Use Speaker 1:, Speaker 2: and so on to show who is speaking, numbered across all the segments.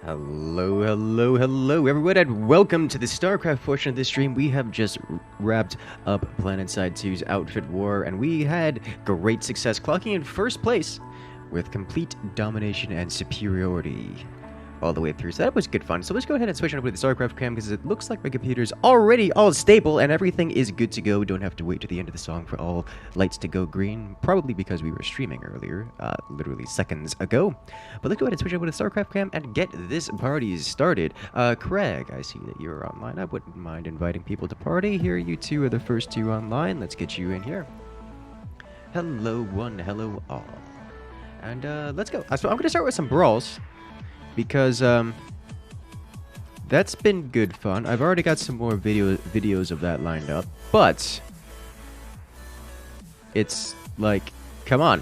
Speaker 1: Hello, hello, hello, everyone, and welcome to the StarCraft portion of this stream. We have just wrapped up PlanetSide 2's Outfit War, and we had great success clocking in first place with complete domination and superiority all the way through. So that was good fun. So let's go ahead and switch on over to the StarCraft cam because it looks like my computer's already all stable and everything is good to go. Don't have to wait to the end of the song for all lights to go green. Probably because we were streaming earlier, literally seconds ago. But let's go ahead and switch over to the StarCraft cam and get this party started. Craig, I see that you're online. I wouldn't mind inviting people to party. Here, you two are the first two online. Let's get you in here. Hello, one, hello, all. And let's go. So I'm going to start with some brawls. Because that's been good fun. I've already got some more videos of that lined up, but it's like, come on,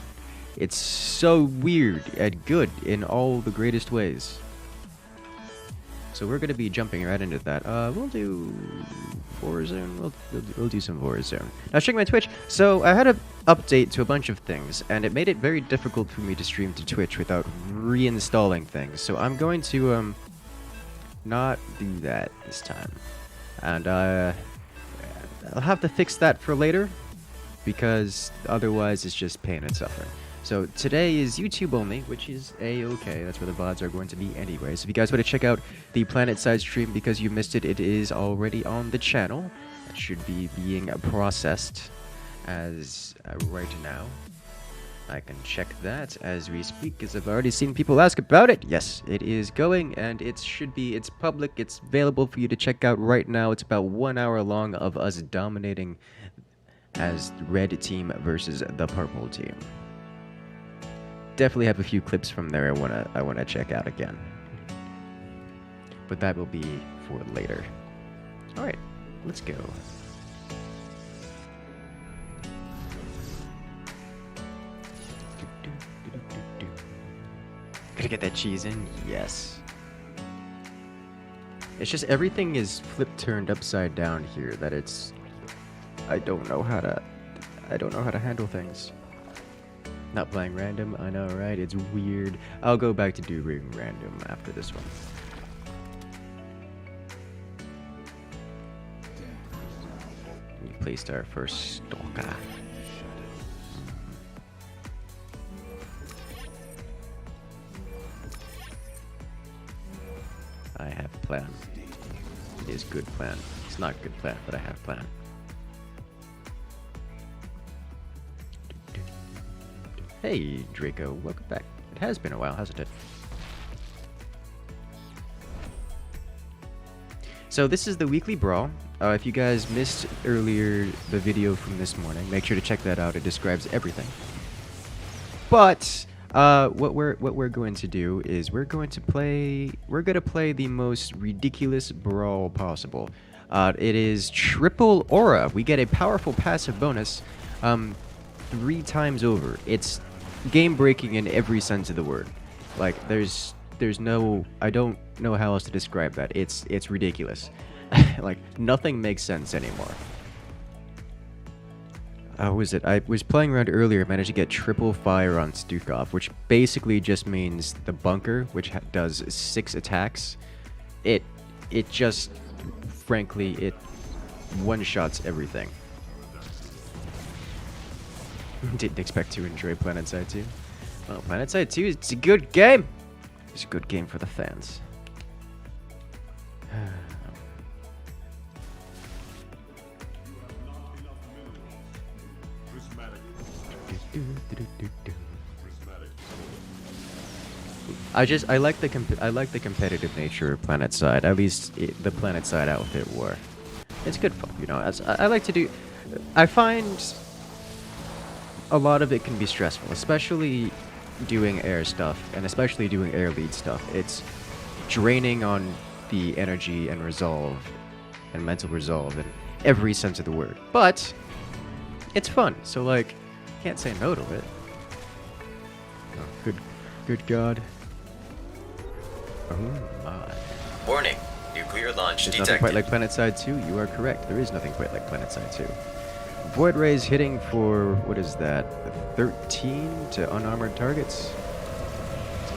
Speaker 1: it's so weird and good in all the greatest ways. So we're gonna be jumping right into that. We'll do Warzone. We'll do some Warzone. Now checking my Twitch. So I had an update to a bunch of things, and it made it very difficult for me to stream to Twitch without reinstalling things. So I'm going to not do that this time, and I'll have to fix that for later because otherwise it's just pain and suffering. So today is YouTube only, which is a-okay. That's where the VODs are going to be anyway. So if you guys want to check out the PlanetSide stream because you missed it, it is already on the channel. It should be being processed as right now. I can check that as we speak because I've already seen people ask about it. Yes, it is going and it's public. It's available for you to check out right now. It's about 1 hour long of us dominating as the red team versus the purple team. Definitely have a few clips from there I wanna check out again. But that will be for later. Alright, let's go. Gotta get that cheese in? Yes. It's just everything is turned upside down here that it's I don't know how to handle things. Not playing random, I know, right? It's weird. I'll go back to doing random after this one. We placed our first stalker. I have a plan. It is good plan. It's not good plan, but I have a plan. Hey, Draco, welcome back. It has been a while, hasn't it? So this is the weekly Brawl. If you guys missed earlier the video from this morning, make sure to check that out. It describes everything. But what we're going to do is we're going to play the most ridiculous Brawl possible. It is triple aura. We get a powerful passive bonus 3 times over. It's game breaking in every sense of the word. Like there's no, I don't know how else to describe that. It's ridiculous. Like nothing makes sense anymore. How was it? I was playing around earlier, managed to get triple fire on Stukov, which basically just means the bunker, which does 6 attacks. It just, frankly, it one-shots everything. Didn't expect to enjoy PlanetSide 2. Well, PlanetSide 2, it's a good game. It's a good game for the fans. I like the competitive nature of PlanetSide. At least the PlanetSide Outfit War. It's good fun, you know. As I like to do. I find a lot of it can be stressful, especially doing air stuff, and especially doing air lead stuff. It's draining on the energy and resolve, and mental resolve in every sense of the word. But it's fun, so like, can't say no to it. Oh, good God. Oh my.
Speaker 2: Warning, nuclear launch
Speaker 1: There's
Speaker 2: detected.
Speaker 1: nothing quite like PlanetSide 2. You are correct. There is nothing quite like PlanetSide 2. Void Rays hitting for, what is that, 13 to unarmored targets?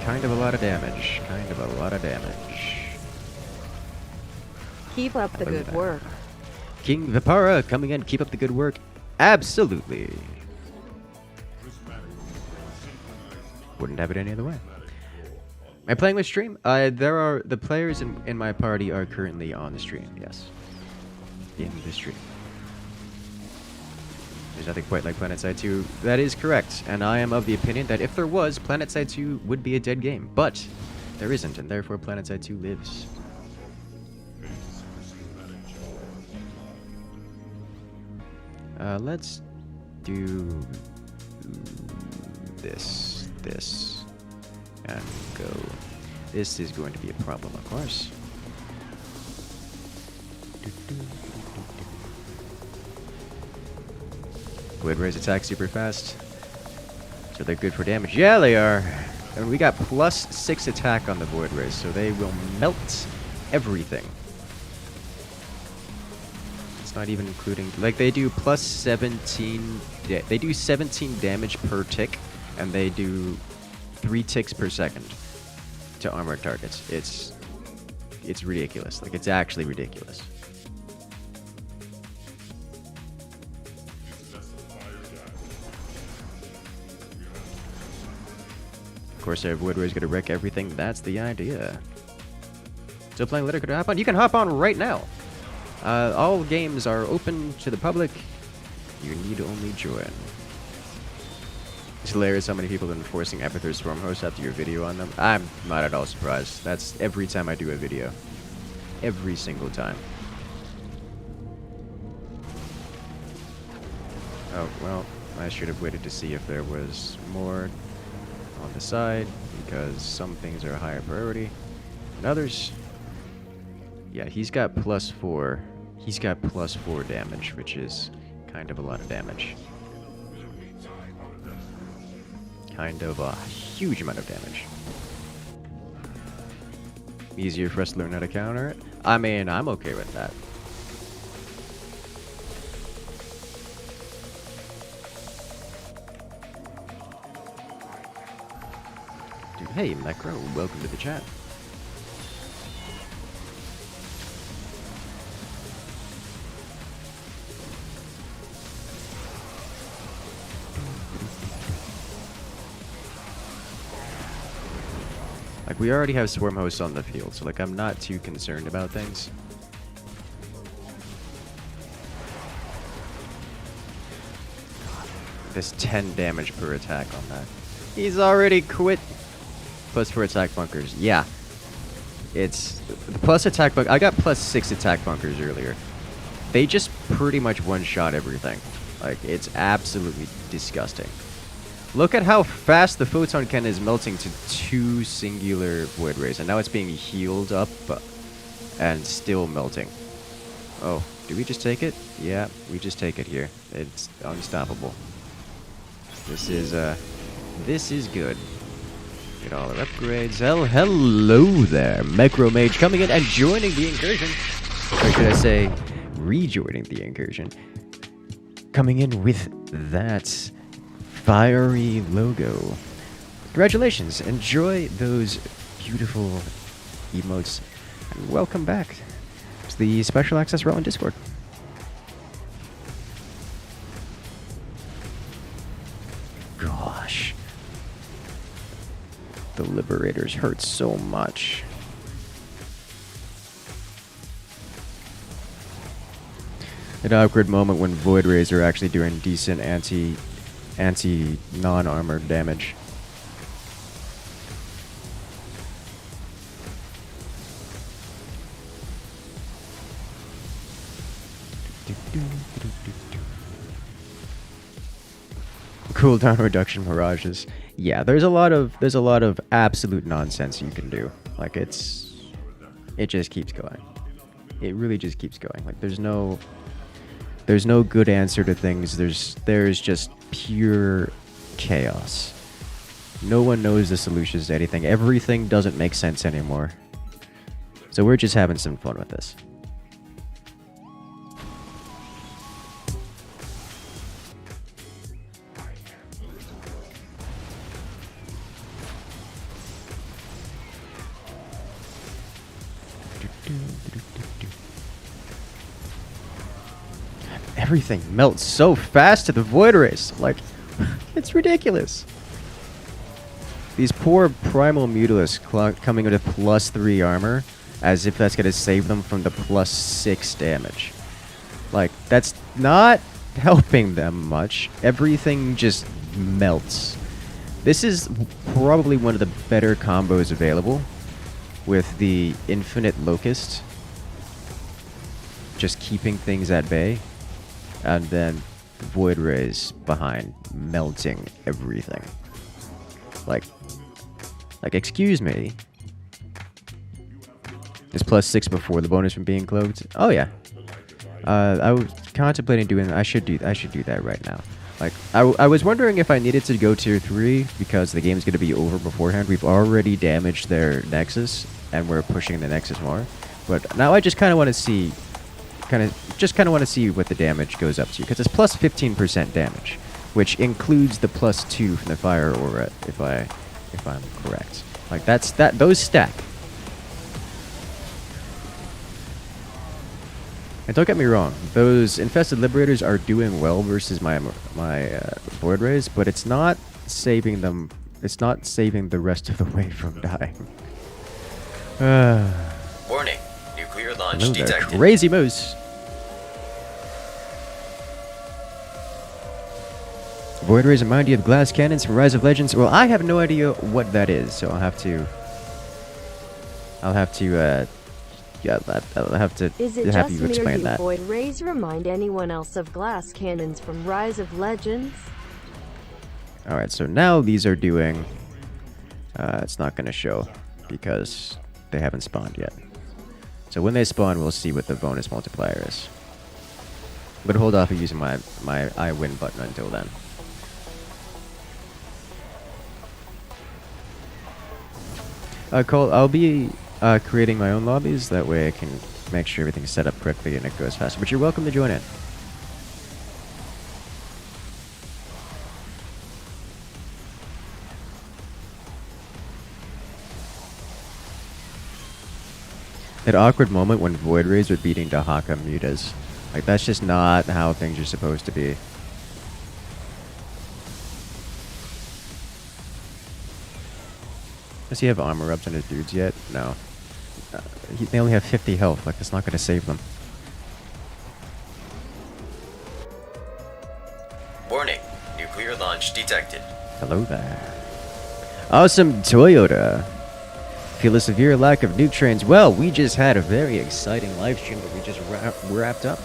Speaker 1: kind of a lot of damage. Kind of a lot of damage.
Speaker 3: Keep up the good work.
Speaker 1: King Vipara coming in. Keep up the good work. Absolutely. Wouldn't have it any other way. Am I playing with stream? The players in my party are currently on the stream. Yes. In the stream. There's nothing quite like PlanetSide 2. That is correct, and I am of the opinion that if there was, PlanetSide 2 would be a dead game. But there isn't, and therefore PlanetSide 2 lives. Let's do this, and go. This is going to be a problem, of course. Would raise attack super fast. So they're good for damage. Yeah, they are. And we got +6 attack on the Void Rays, so they will melt everything. It's not even including... Like, they do +17... They do 17 damage per tick, and they do 3 ticks per second to armored targets. It's ridiculous. Like, it's actually ridiculous. Of course, our Void Ray's gonna wreck everything. That's the idea. Still playing later? Could I hop on? You can hop on right now. All games are open to the public. You need only join. It's hilarious how many people have been forcing Epither Swarm hosts after your video on them. I'm not at all surprised. That's every time I do a video. Every single time. Oh, well, I should have waited to see if there was more on the side, because some things are higher priority than others. Yeah, he's got +4. He's got +4 damage, which is kind of a lot of damage. Kind of a huge amount of damage. Easier for us to learn how to counter it. I mean, I'm okay with that. Dude, hey, Necro, welcome to the chat. Like, we already have Swarm hosts on the field, so, like, I'm not too concerned about things. This 10 damage per attack on that. He's already quit. +4 attack bunkers. Yeah. It's... The plus attack bunk... I got +6 attack bunkers earlier. They just pretty much one-shot everything. Like, it's absolutely disgusting. Look at how fast the Photon Cannon is melting to 2 singular Void Rays. And now it's being healed up and still melting. Oh, do we just take it? Yeah, we just take it here. It's unstoppable. This is good. Get all our upgrades. Hello there. Micro Mage coming in and joining the incursion. Or should I say, rejoining the incursion. Coming in with that fiery logo. Congratulations. Enjoy those beautiful emotes. And welcome back to the Special Access Brawl in Discord. Gosh. The Liberators hurt so much. An awkward moment when Void Rays are actually doing decent non-armored damage. Cooldown reduction mirages. Yeah, there's a lot of absolute nonsense you can do. Like it just keeps going. It really just keeps going. Like there's no good answer to things. There's just pure chaos. No one knows the solutions to anything. Everything doesn't make sense anymore. So we're just having some fun with this. Everything melts so fast to the Void Rays. Like, it's ridiculous. These poor Primal Mutalisks coming with +3 armor, as if that's going to save them from the +6 damage. Like, that's not helping them much. Everything just melts. This is probably one of the better combos available, with the Infinite Locust just keeping things at bay, and then Void Rays behind melting everything. Like, excuse me. Is +6 before the bonus from being cloaked? Oh yeah. I was contemplating doing. I should do that right now. Like, I was wondering if I needed to go tier 3 because the game's gonna be over beforehand. We've already damaged their Nexus, and we're pushing the Nexus more. But now I just kind of want to see, what the damage goes up to, because it's +15% damage, which includes the +2 from the Fire Aura, if I'm correct. Like, those stack. And don't get me wrong, those Infested Liberators are doing well versus my Void Rays, but it's not saving them. It's not saving the rest of the way from dying.
Speaker 2: Warning, nuclear launch
Speaker 1: Hello there,
Speaker 2: detected.
Speaker 1: Crazy Moose. Void Rays remind you of glass cannons from Rise of Legends. Well, I have no idea what that is, so I'll have to have you explain that.
Speaker 3: Void Rays remind anyone else of glass cannons from Rise of Legends?
Speaker 1: Alright, so now these are doing... it's not going to show because they haven't spawned yet. So when they spawn, we'll see what the bonus multiplier is. But hold off of using my I win button until then. Cole, I'll be creating my own lobbies. That way I can make sure everything's set up correctly and it goes faster. But you're welcome to join in. That awkward moment when Void Rays are beating Dahaka Mutas. Like, that's just not how things are supposed to be. Does he have armor ups on his dudes yet? No. They only have 50 health. Like, that's not going to save them.
Speaker 2: Warning, nuclear launch detected.
Speaker 1: Hello there. Awesome Toyota. Feel a severe lack of nuke trains. Well, we just had a very exciting live stream that we just wrapped up.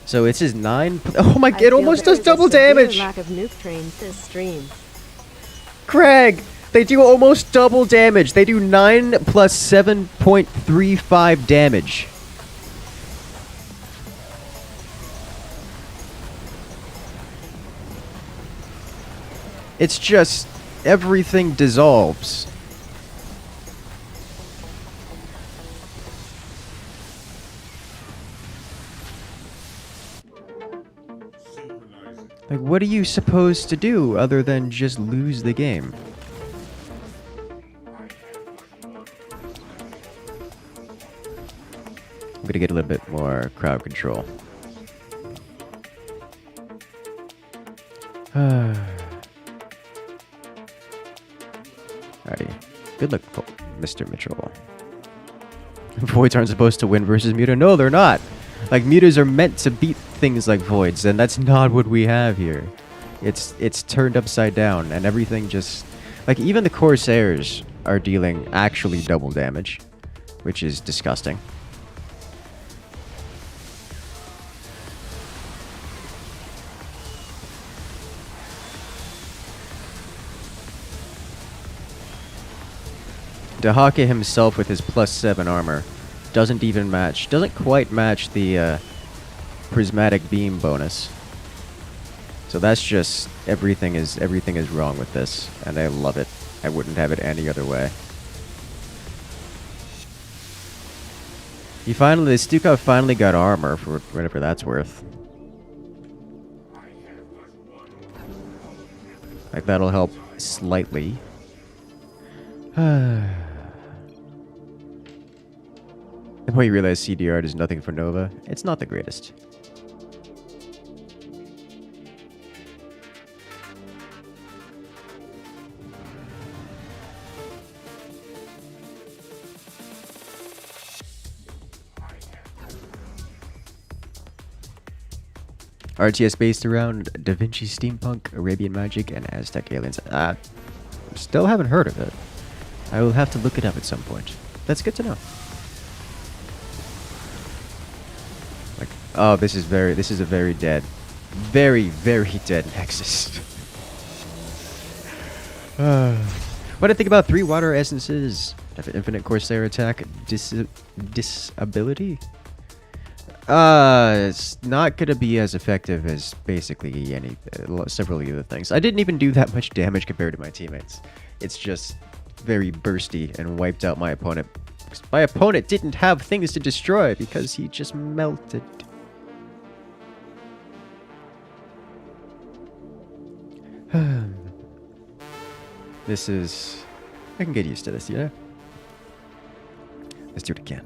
Speaker 1: So it's his 9. Oh my god, it almost does double damage.
Speaker 3: Lack of nuke trains this stream.
Speaker 1: Craig, they do almost double damage. They do 9 plus 7.35 damage. It's just everything dissolves. Like, what are you supposed to do other than just lose the game? I'm gonna get a little bit more crowd control. Alrighty. Good luck, Mr. Mitchell. Voids aren't supposed to win versus Muta. No, they're not. Like, Mutas are meant to beat things like Voids, and that's not what we have here. It's turned upside down, and everything just... Like, even the Corsairs are dealing actually double damage, which is disgusting. Dahaka himself with his +7 armor doesn't quite match the prismatic beam bonus. So that's just everything is wrong with this, and I love it. I wouldn't have it any other way. Stukov finally got armor for whatever that's worth. Like, that'll help slightly. The more you realize CDR does nothing for Nova, it's not the greatest. RTS based around Da Vinci Steampunk, Arabian Magic, and Aztec aliens. Still haven't heard of it. I will have to look it up at some point. That's good to know. Like, oh, this is a very dead, very dead Nexus. What do I think about 3 water essences? Infinite Corsair attack, disability? It's not gonna be as effective as basically several of the other things. I didn't even do that much damage compared to my teammates. It's just very bursty and wiped out my opponent. My opponent didn't have things to destroy because he just melted. This is... I can get used to this, you know? Let's do it again.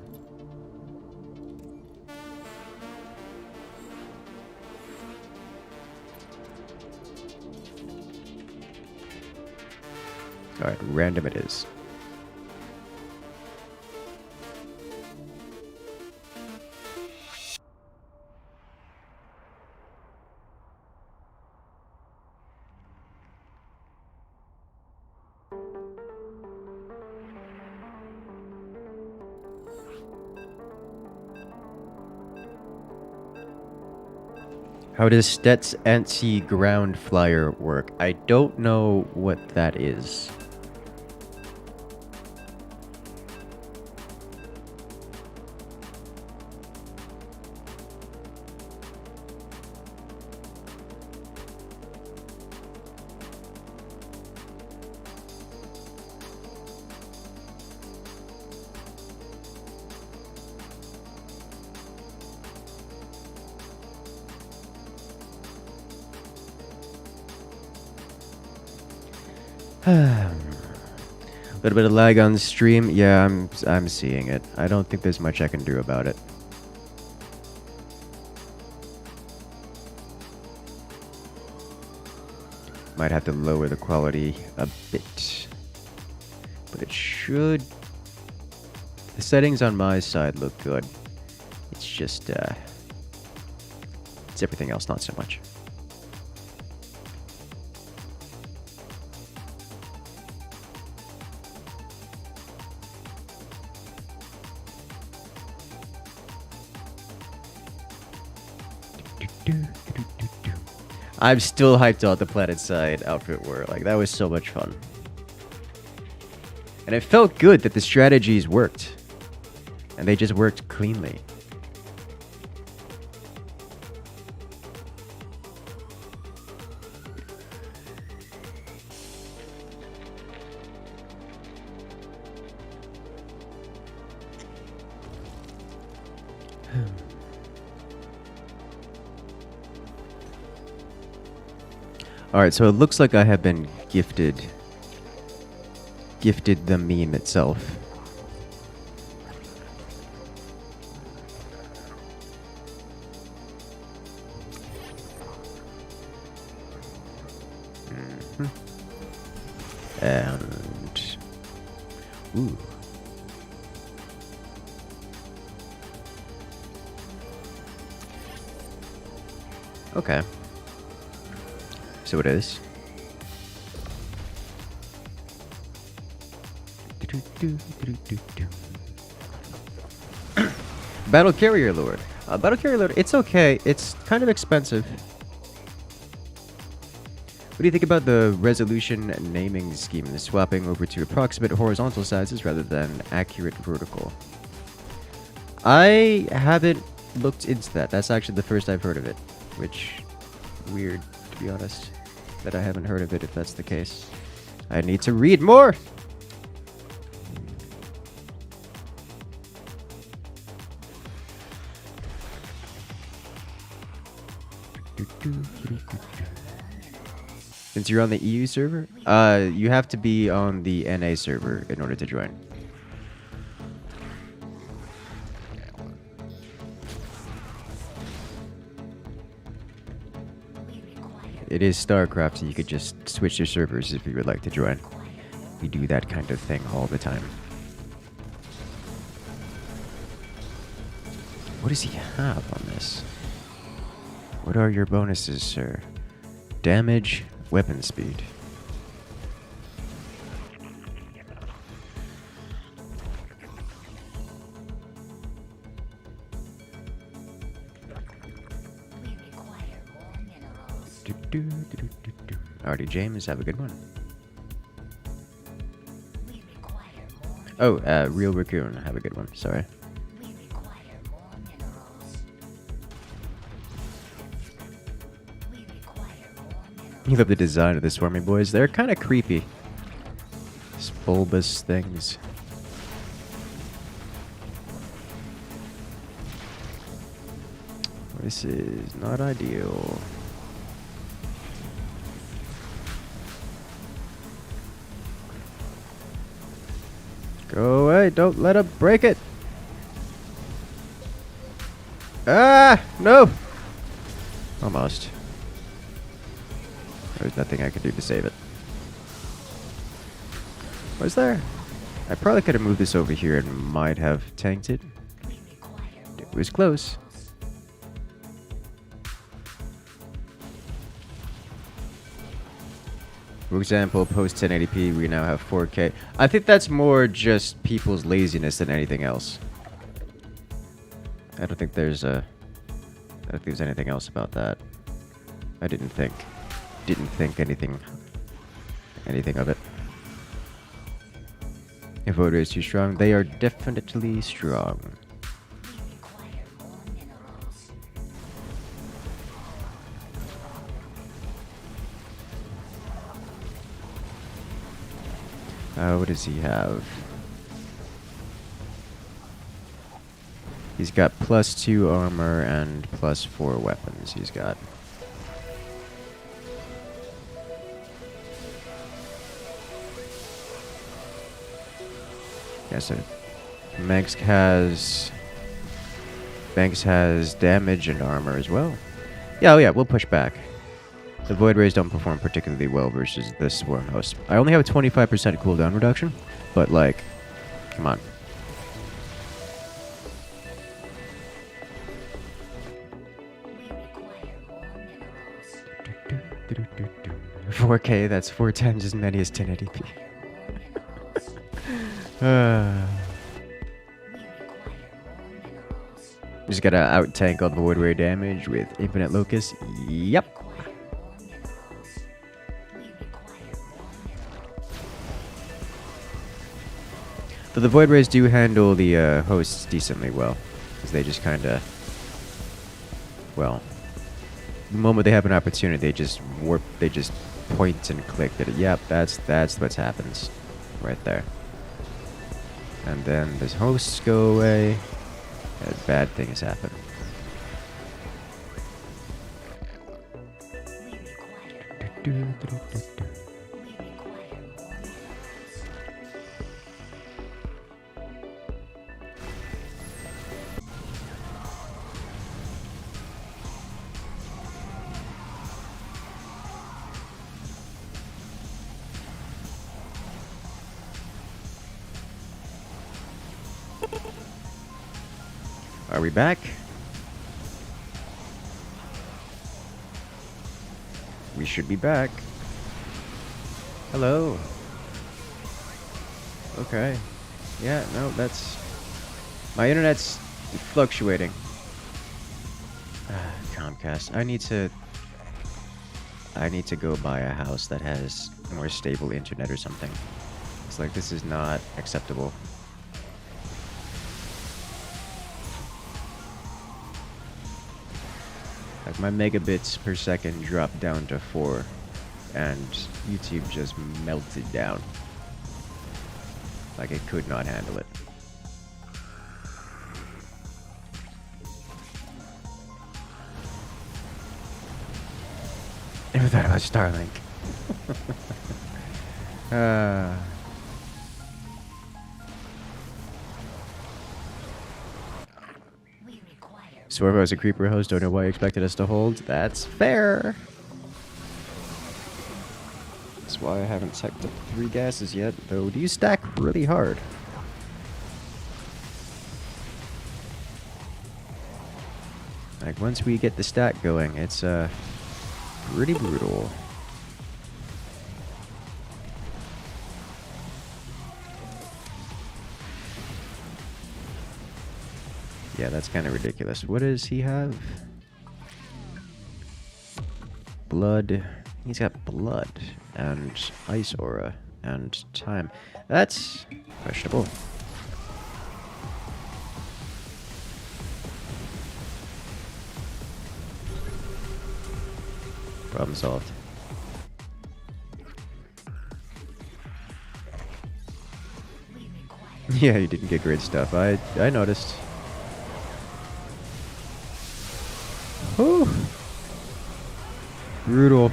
Speaker 1: Alright, random it is. How does Stet's anti-ground flyer work? I don't know what that is. A little bit of lag on the stream. Yeah, I'm seeing it. I don't think there's much I can do about it. Might have to lower the quality a bit. But it should... The settings on my side look good. It's just, it's everything else, not so much. I'm still hyped on the Planet Side outfit war. Like, that was so much fun. And it felt good that the strategies worked. And they just worked cleanly. Alright, so it looks like I have been gifted the meme itself. And... Ooh. Okay. So it is. Battle Carrier Lord. Battle Carrier Lord, it's okay. It's kind of expensive. What do you think about the resolution naming scheme, swapping over to approximate horizontal sizes rather than accurate vertical? I haven't looked into that. That's actually the first I've heard of it, which weird, to be honest, that I haven't heard of it if that's the case. I need to read more! Since you're on the EU server, you have to be on the NA server in order to join. it is StarCraft, so you could just switch your servers if you would like to join. We do that kind of thing all the time. What does he have on this? What are your bonuses, sir? Damage, weapon speed. Alrighty, James, have a good one. Oh, Real Raccoon, have a good one, sorry. You love the design of the swarmy boys. They're kind of creepy. These bulbous things. This is not ideal. Go away, don't let him break it. Ah, no. Almost. There's nothing I can do to save it. Was there? I probably could have moved this over here and might have tanked it. It was close. For example, post 1080p, we now have 4K. I think that's more just people's laziness than anything else. I don't think there's anything else about that. I didn't think anything of it. If voter is too strong, they are definitely strong. What does he have? He's got +2 armor and +4 weapons. He's got. Yeah, so Banks has damage and armor as well. Yeah, oh yeah, we'll push back. The Void Rays don't perform particularly well versus the Swarm Host. I only have a 25% cooldown reduction, but like, come on. Four 4K, that's 4 times as many as 1080p. Just gotta out-tank all the Void Ray damage with Infinite Locust. Yep. But the Void Rays do handle the hosts decently well. Because they just kinda... Well... The moment they have an opportunity, they just warp... They just point and click at it. Yep, that's what happens. Right there. And then the hosts go away. And bad things happen. Are we back? We should be back. Hello. Okay. Yeah, no, that's... My internet's fluctuating. Comcast. I need to go buy a house that has more stable internet or something. It's like, this is not acceptable. Like, my megabits per second dropped down to 4, and YouTube just melted down. Like, it could not handle it. Never thought about Starlink. Swervo as a creeper host, don't know why you expected us to hold. That's fair. That's why I haven't teched up 3 gases yet, though these stack really hard. Like, once we get the stack going, it's, pretty brutal. Yeah, that's kind of ridiculous. What does he have? Blood. He's got blood and ice aura and time. That's questionable. Problem solved. Yeah, you didn't get great stuff. I noticed. Whew. Brutal.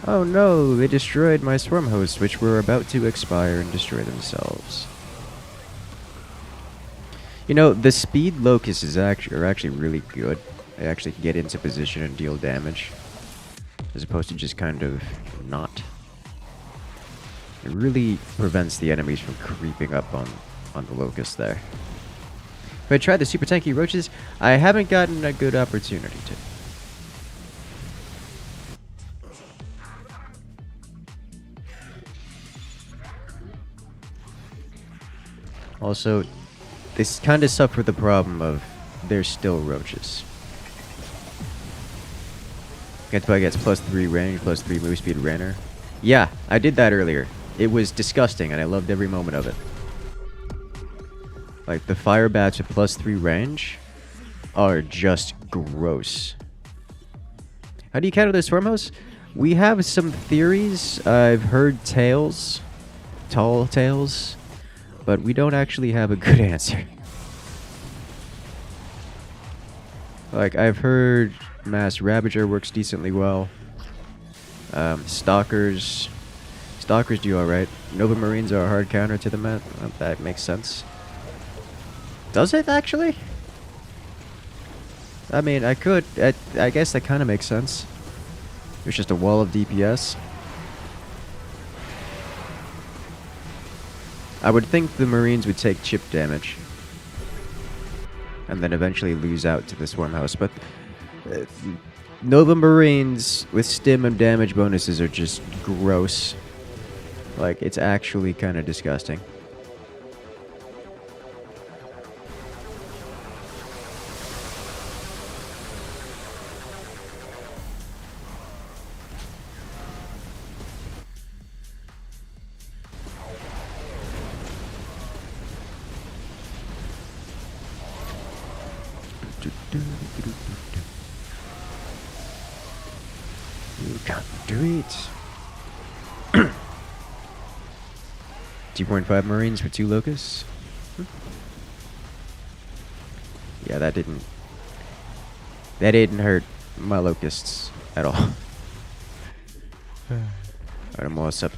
Speaker 1: Oh no, they destroyed my swarm hosts, which were about to expire and destroy themselves. You know, the speed locusts are actually really good. They actually can get into position and deal damage, as opposed to just kind of not. It really prevents the enemies from creeping up on the locust there. If I tried the super tanky roaches, I haven't gotten a good opportunity to. Also, they kind of suffer the problem of they're still roaches. Getbug gets +3 range, +3 move speed runner. Yeah, I did that earlier. It was disgusting, and I loved every moment of it. Like, the fire bats with +3 range are just gross. How do you counter those swarm hosts? We have some theories. I've heard tales, tall tales, but we don't actually have a good answer. Like, I've heard Mass Ravager works decently well. Stalkers do alright. Nova Marines are a hard counter to the Met. That makes sense. Does it, actually? I mean, I guess that kind of makes sense. There's just a wall of DPS. I would think the Marines would take chip damage. And then eventually lose out to the Swarm House. But Nova Marines with stim and damage bonuses are just gross. Like, it's actually kind of disgusting. You can't do it. 2.5 Marines for 2 Locusts. Yeah, that didn't hurt my Locusts at all. Alright, I'm almost up.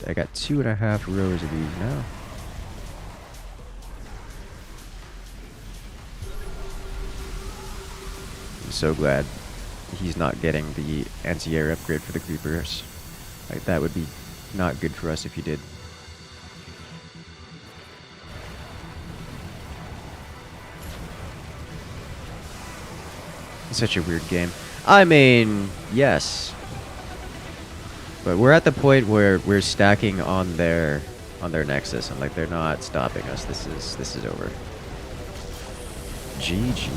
Speaker 1: I got 2.5 rows of these now. I'm so glad he's not getting the anti-air upgrade for the creepers. Like, that would be not good for us if he did. It's such a weird game. I mean, yes. But we're at the point where we're stacking on their nexus, and like, they're not stopping us. This is over. GG.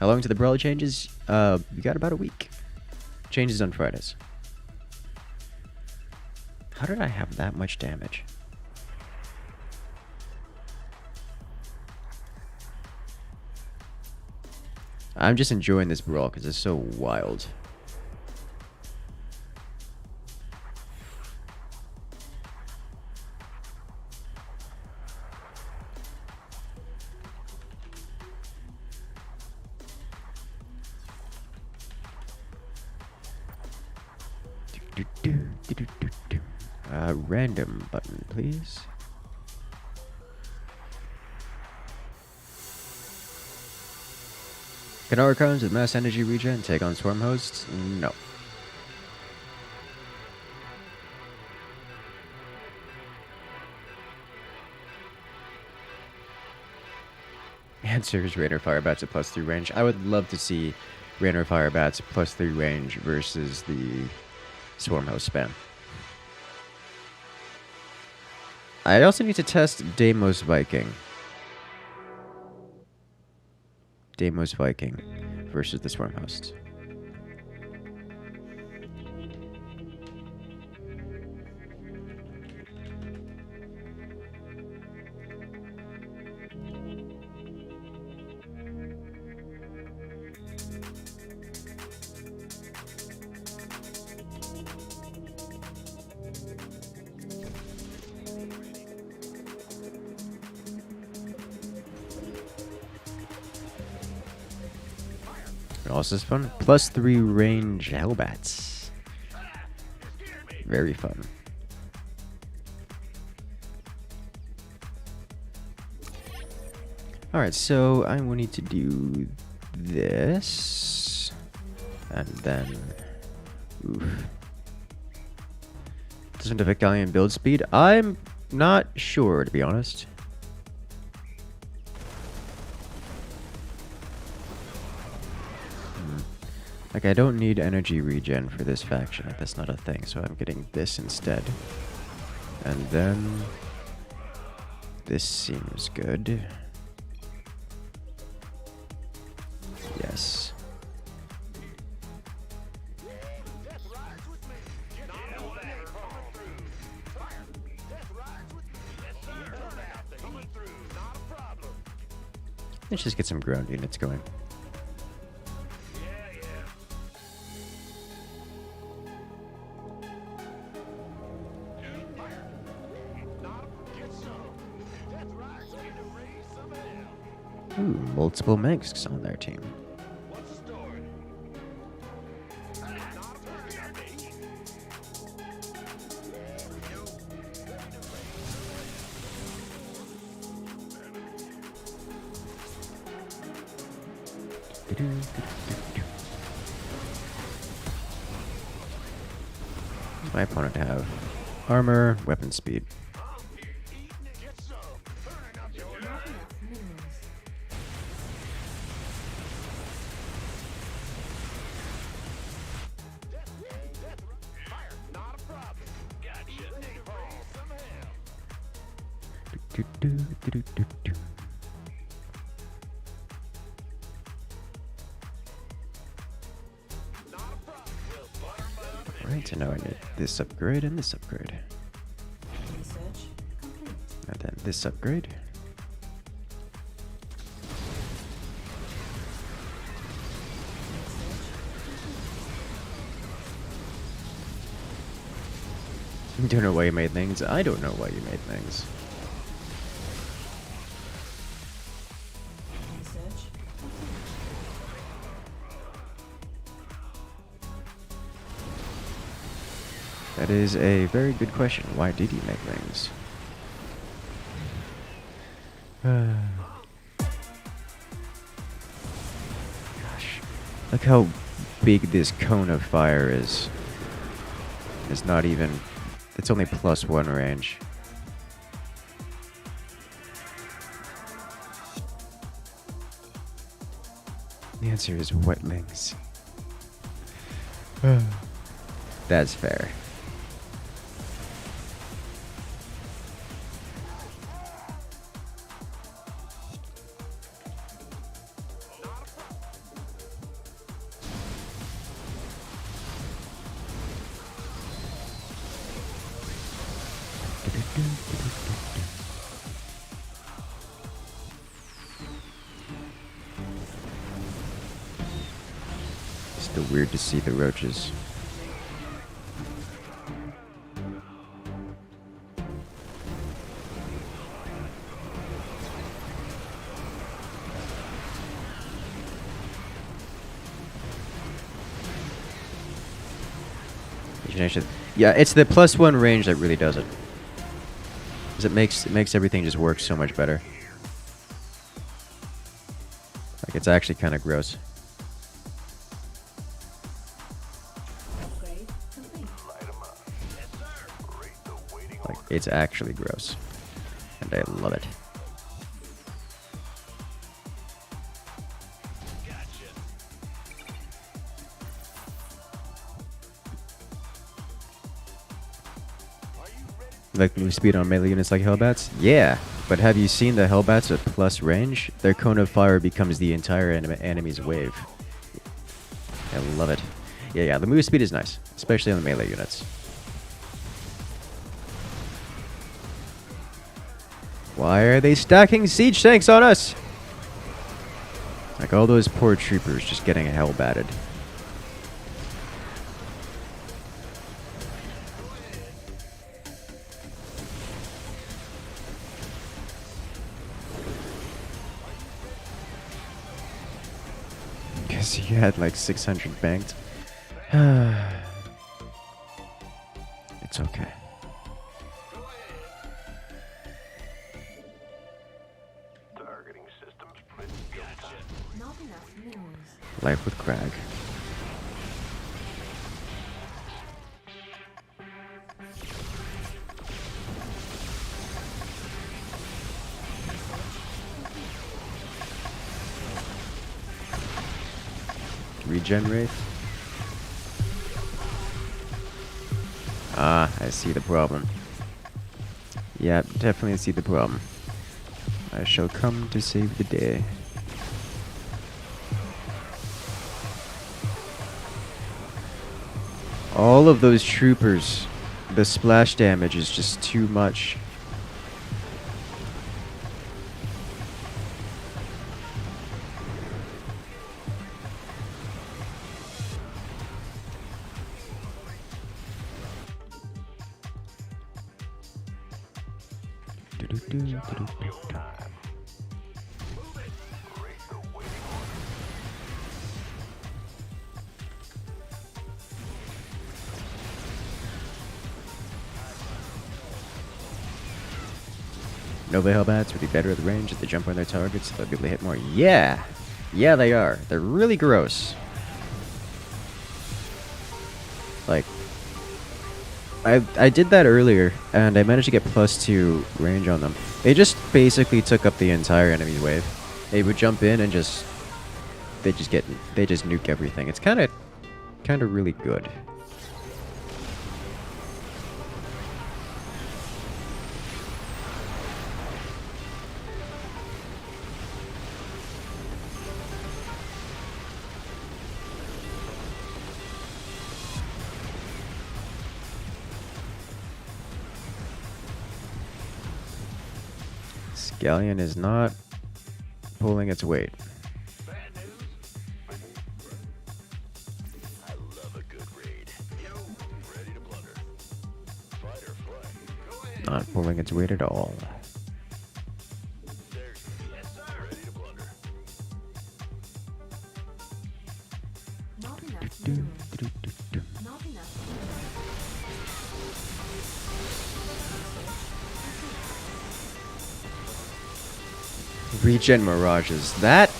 Speaker 1: How long to the Brawl changes? We got about a week. Changes on Fridays. How did I have that much damage? I'm just enjoying this Brawl because it's so wild. Random button, please. Can Archons with mass energy regen take on Swarm Hosts? No. Answer is Rainer Firebats at +3 range. I would love to see Rainer Firebats +3 range versus the Swarm Host spam. I also need to test Deimos Viking. Deimos Viking versus the Swarm Hosts. Also is fun. +3 range Hellbats. Very fun. Alright, so I will need to do this. And then... Oof. Doesn't affect Galleon build speed? I'm not sure, to be honest. Like, I don't need energy regen for this faction. Like, that's not a thing, so I'm getting this instead. And then... this seems good. Yes. Let's just get some ground units going. Ooh, multiple Megs on their team. My opponent have armor, weapon speed. Right, so now I need this upgrade and this upgrade. And then this upgrade. You don't know why you made things. I don't know why you made things. That is a very good question. Why did he make things? Gosh. Look how big this cone of fire is. It's not even... It's only +1 range. The answer is wetlings. That's fair. Still weird to see the roaches. Yeah, it's the +1 range that really does it. 'Cause it makes everything just work so much better. Like, it's actually kind of gross. It's actually gross. And I love it. Like move speed on melee units like Hellbats? Yeah, but have you seen the Hellbats at plus range? Their cone of fire becomes the entire enemy's wave. I love it. Yeah, the move speed is nice, especially on the melee units. Why are they stacking siege tanks on us? Like all those poor troopers just getting hellbatted. Because he had like 600 banked. It's okay. Life with Crag. Regenerate. Ah, I see the problem. Yeah, definitely see the problem. I shall come to save the day. All of those troopers, the splash damage is just too much. Nova Hellbats would be better at the range if they jump on their targets, so they'll be able to hit more. Yeah! Yeah, they are. They're really gross. Like, I did that earlier, and I managed to get +2 range on them. They just basically took up the entire enemy wave. They would jump in and just... They just nuke everything. It's kinda really good. Galleon is not pulling its weight. Not pulling its weight at all. Regen Mirages. That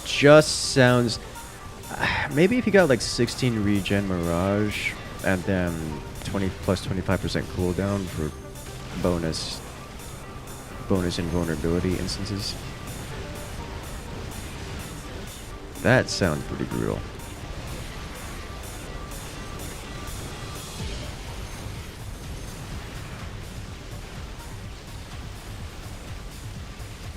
Speaker 1: just sounds... Maybe if you got like 16 Regen Mirage and then 20 plus 25% cooldown for bonus invulnerability instances. That sounds pretty brutal.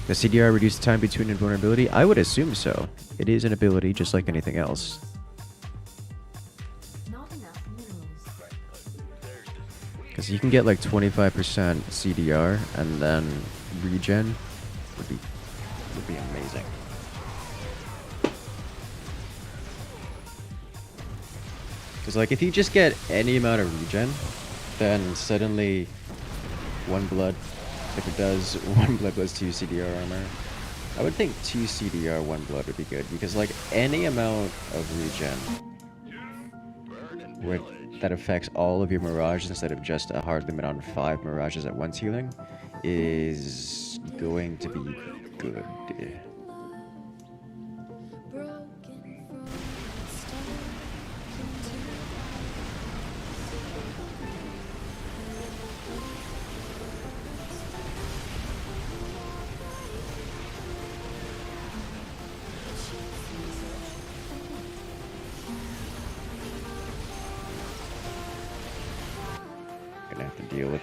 Speaker 1: Does CDR reduce the time between invulnerability? I would assume so. It is an ability just like anything else. Because you can get like 25% CDR and then regen would be amazing. Because like if you just get any amount of regen, then suddenly 1 blood. If it does 1 blood plus 2 CDR armor, I would think 2 CDR 1 blood would be good, because like any amount of regen that affects all of your mirages instead of just a hard limit on 5 mirages at once healing is going to be good.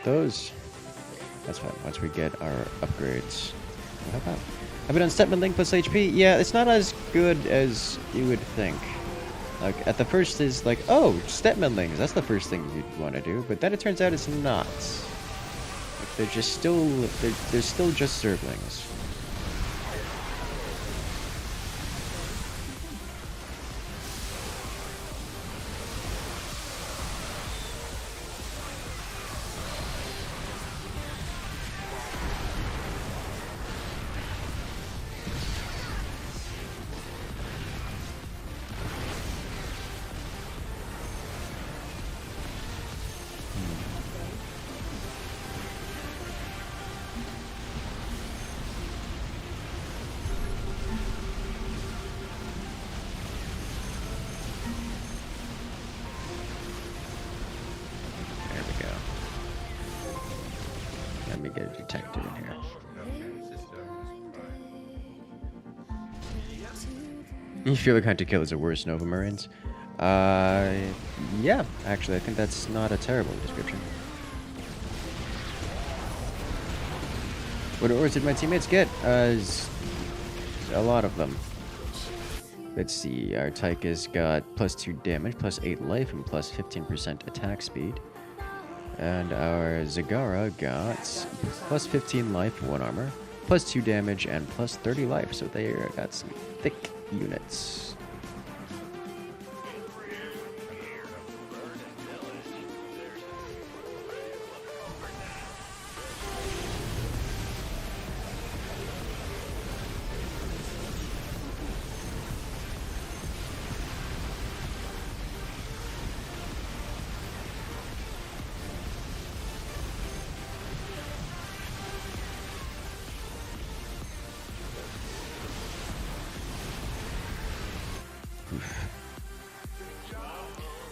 Speaker 1: those. That's fine. Once we get our upgrades. How about? Have we done Stepman Link plus HP? Yeah, it's not as good as you would think. Like, at the first is like, oh, Stepman Lings, that's the first thing you'd want to do. But then it turns out it's not. Like, they're just still, they're still just Zerglings. Get a detector in here. You feel like Hunter Killers are worse Nova Marines? Yeah, actually, I think that's not a terrible description. What ores did my teammates get? A lot of them. Let's see, our Tychus got +2 damage, +8 life, and +15% attack speed. And our Zagara got +15 life, 1 armor, +2 damage, and +30 life. So they got some thick units.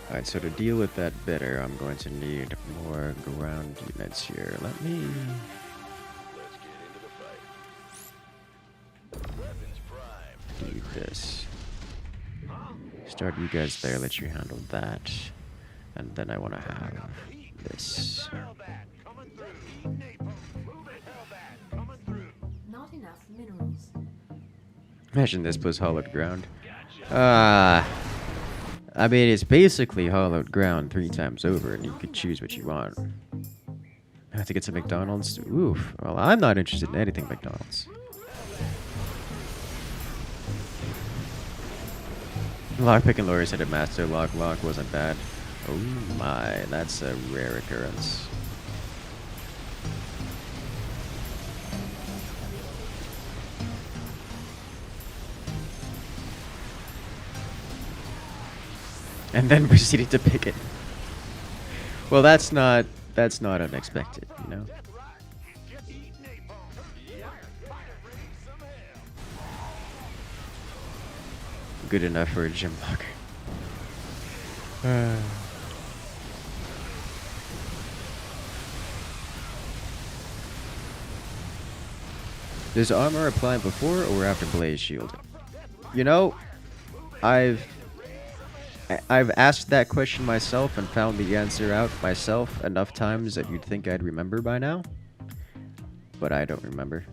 Speaker 1: Alright, so to deal with that better, I'm going to need more ground units here. Let me... do this. Start you guys there, let you handle that. And then I want to have this.
Speaker 4: Not enough minerals.
Speaker 1: Imagine this plus hollowed ground. I mean, it's basically hollowed ground 3 times over, and you could choose what you want. I have to get some McDonald's. Oof. Well, I'm not interested in anything McDonald's. Lockpick and Lori's headed master. Lock wasn't bad. Oh my, that's a rare occurrence. And then proceeded to pick it. Well, that's not unexpected, you know. Good enough for a gym locker. Does armor apply before or after Blaze Shield? You know, I've asked that question myself and found the answer out myself enough times that you'd think I'd remember by now. But I don't remember.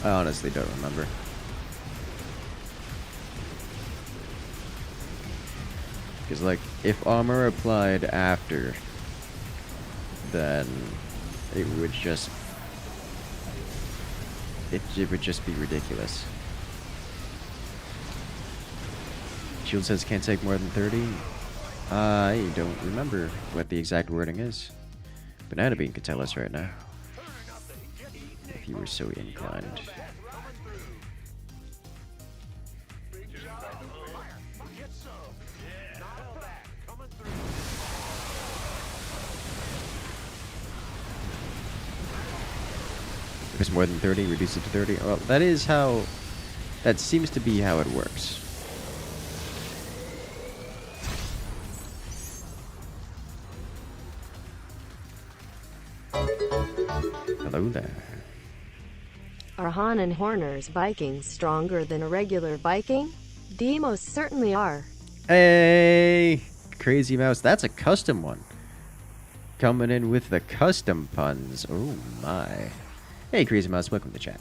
Speaker 1: I honestly don't remember. Because, like, if armor applied after, then it would just be ridiculous. Shield says can't take more than 30. I don't remember what the exact wording is. Banana Bean could tell us right now, if you were so inclined. If it's more than 30, reduce it to 30. Well, that seems to be how it works. Hello there.
Speaker 3: Are Han and Horner's Vikings stronger than a regular Viking? They most certainly are.
Speaker 1: Hey, Crazy Mouse, that's a custom one. Coming in with the custom puns. Oh my. Hey, Crazy Mouse, welcome to the chat.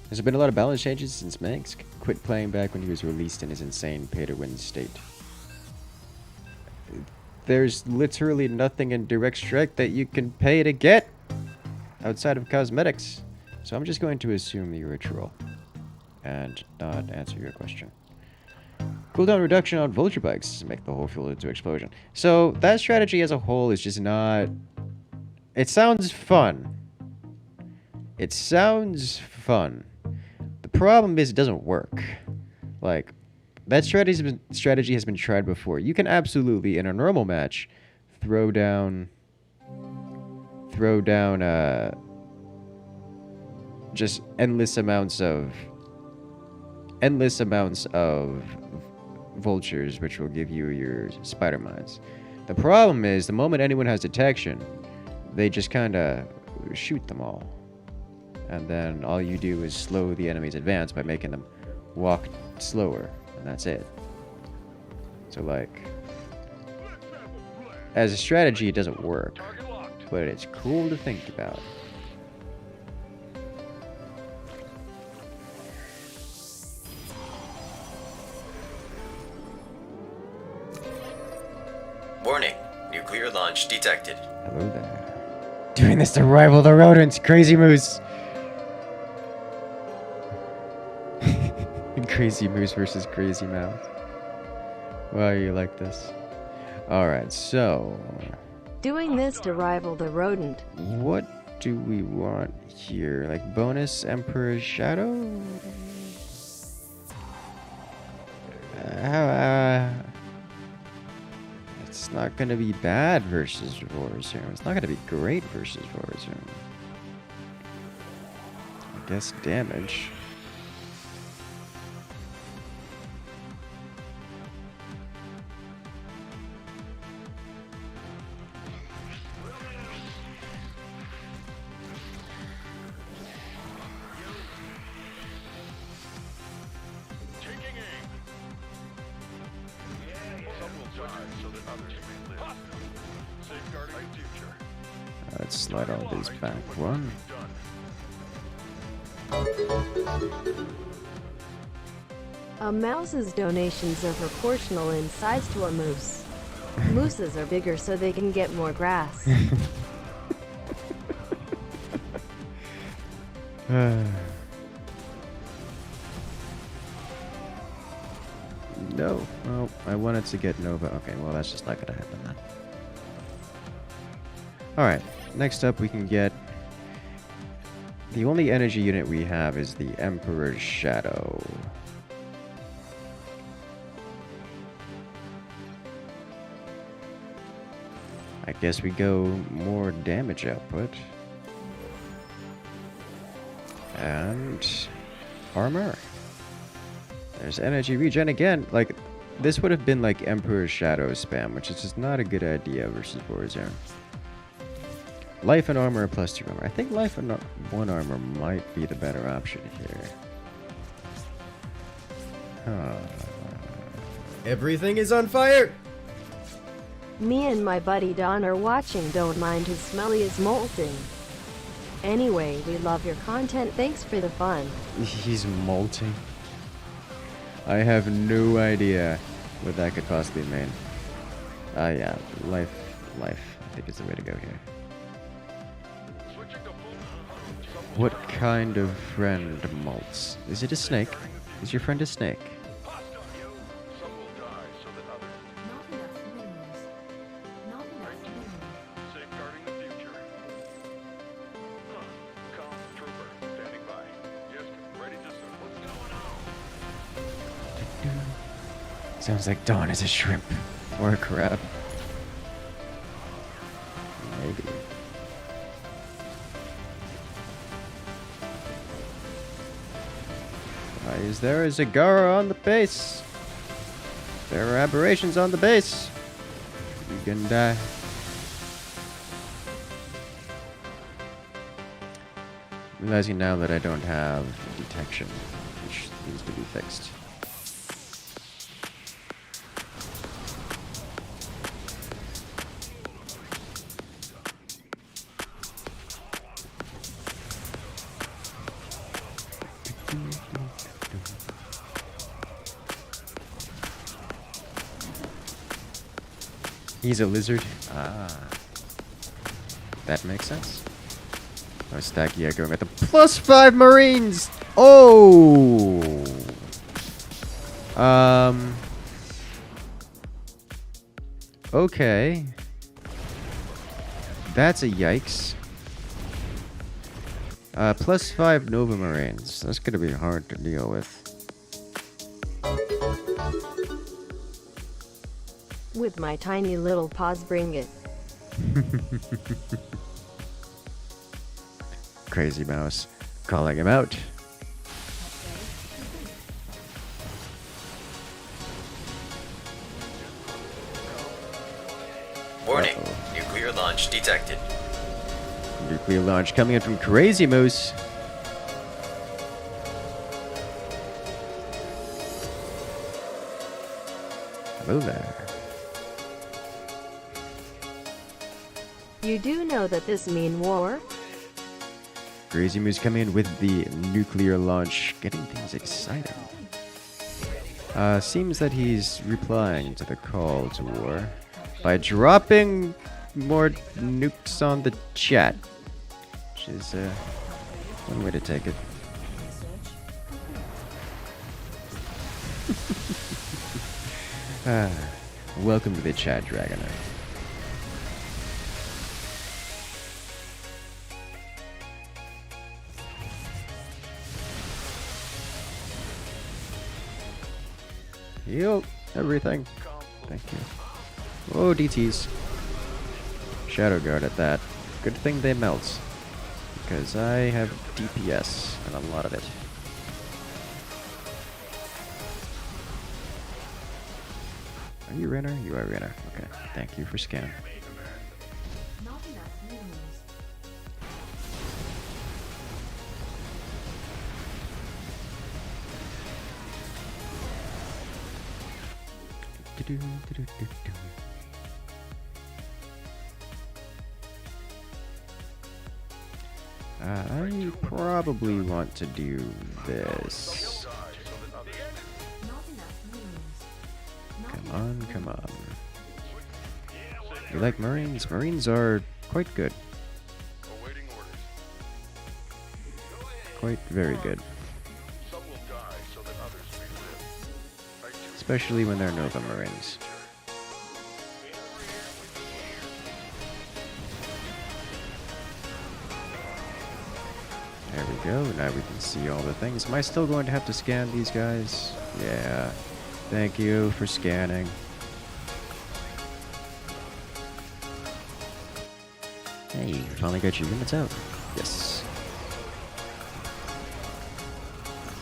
Speaker 1: There's been a lot of balance changes since Manx quit playing back when he was released in his insane pay-to-win state. There's literally nothing in Direct Strike that you can pay to get outside of cosmetics. So I'm just going to assume you're a troll and not answer your question. Cooldown reduction on vulture bikes to make the whole field into explosion. So that strategy as a whole is just not... It sounds fun. It sounds fun. The problem is it doesn't work. Like, that strategy has been tried before. You can absolutely, in a normal match, throw down just endless amounts of vultures, which will give you your spider mines. The problem is, the moment anyone has detection, they just kind of shoot them all. And then all you do is slow the enemy's advance by making them walk slower, and that's it. So, like, as a strategy, it doesn't work, but it's cool to think about.
Speaker 2: Warning. Nuclear launch detected.
Speaker 1: Hello there. Doing this to rival the rodents, Crazy Moose. Crazy Moose versus Crazy Mouse. Why are you like this? Alright, so...
Speaker 3: Doing this to rival the rodent.
Speaker 1: What do we want here? Like bonus Emperor's Shadow? It's not gonna be bad versus Warzone. It's not gonna be great versus Warzone. I guess damage. Let's slide all these back one.
Speaker 3: A mouse's donations are proportional in size to a moose. Mooses are bigger so they can get more grass.
Speaker 1: No. Well, I wanted to get Nova. Okay, well, that's just not gonna happen then. Alright, next up we can get... The only energy unit we have is the Emperor's Shadow. I guess we go more damage output. And... armor. There's energy regen again. Like, this would have been like Emperor's Shadow spam, which is just not a good idea versus Warzone. Life and armor plus 2 armor. I think life and 1 armor might be the better option here.
Speaker 5: Everything is on fire!
Speaker 3: Me and my buddy Don are watching. Don't mind his smelly is molting. Anyway, we love your content. Thanks for the fun.
Speaker 1: He's molting. I have no idea what that could possibly mean. Yeah, life, I think is the way to go here. What kind of friend molts? Is it a snake? Is your friend a snake?
Speaker 4: Not enough minerals. Not enough minerals.
Speaker 6: Safeguarding the future. Calm trooper, standing by. Yes, ready to serve. What's going on?
Speaker 1: Sounds like Dawn is a shrimp. Or a crab. Why is there a Zagara on the base? There are aberrations on the base. You can die. Realizing now that I don't have detection, which needs to be fixed. He's a lizard. Ah. That makes sense. Oh, Stacky going at the +5 Marines! Oh! Okay. That's a yikes. +5 Nova Marines. That's gonna be hard to deal with.
Speaker 3: With my tiny little paws, bring it.
Speaker 1: Crazy Mouse calling him out.
Speaker 2: Warning.
Speaker 1: Uh-oh.
Speaker 2: Nuclear launch detected.
Speaker 1: Nuclear launch coming in from Crazy Moose. Hello there.
Speaker 3: You do know that this mean war?
Speaker 1: Crazy Moose coming in with the nuclear launch, getting things exciting. Seems that he's replying to the call to war by dropping more nukes on the chat, which is one way to take it. Welcome to the chat, Dragonite. Heal everything. Thank you. Oh, DTs. Shadow Guard at that. Good thing they melt. Because I have DPS and a lot of it. Are you Renner? You are Renner. Okay. Thank you for scanning.
Speaker 4: Not enough minerals.
Speaker 1: I probably want to do this.
Speaker 4: Not enough minerals. Not
Speaker 1: Come
Speaker 4: enough
Speaker 1: on,
Speaker 4: minerals.
Speaker 1: come on. You like Marines? Marines are quite good.
Speaker 6: Awaiting orders.
Speaker 1: Quite very good.
Speaker 6: Some will die so that others may live. I choose
Speaker 1: Especially when they're Nova Marines. There we go. Now we can see all the things. Am I still going to have to scan these guys? Yeah. Thank you for scanning. Hey, you finally got your units out. Yes.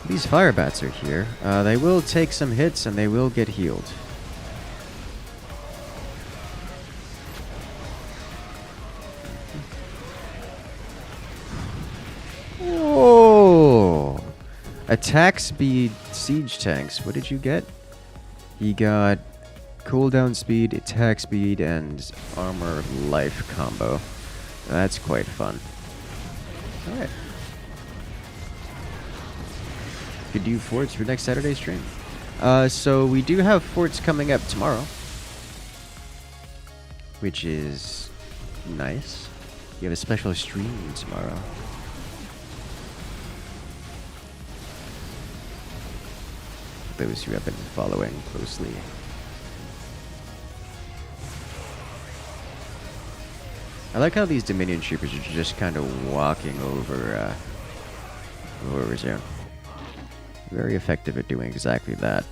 Speaker 1: These fire bats are here. They will take some hits and they will get healed. Whoa! Attack speed siege tanks. What did you get? He got cooldown speed, attack speed, and armor life combo. That's quite fun. Alright. Could do forts for next Saturday's stream. So we do have forts coming up tomorrow, which is nice. You have a special stream tomorrow. Those who have been following closely. I like how these Dominion troopers are just kind of walking over zone. Very effective at doing exactly that.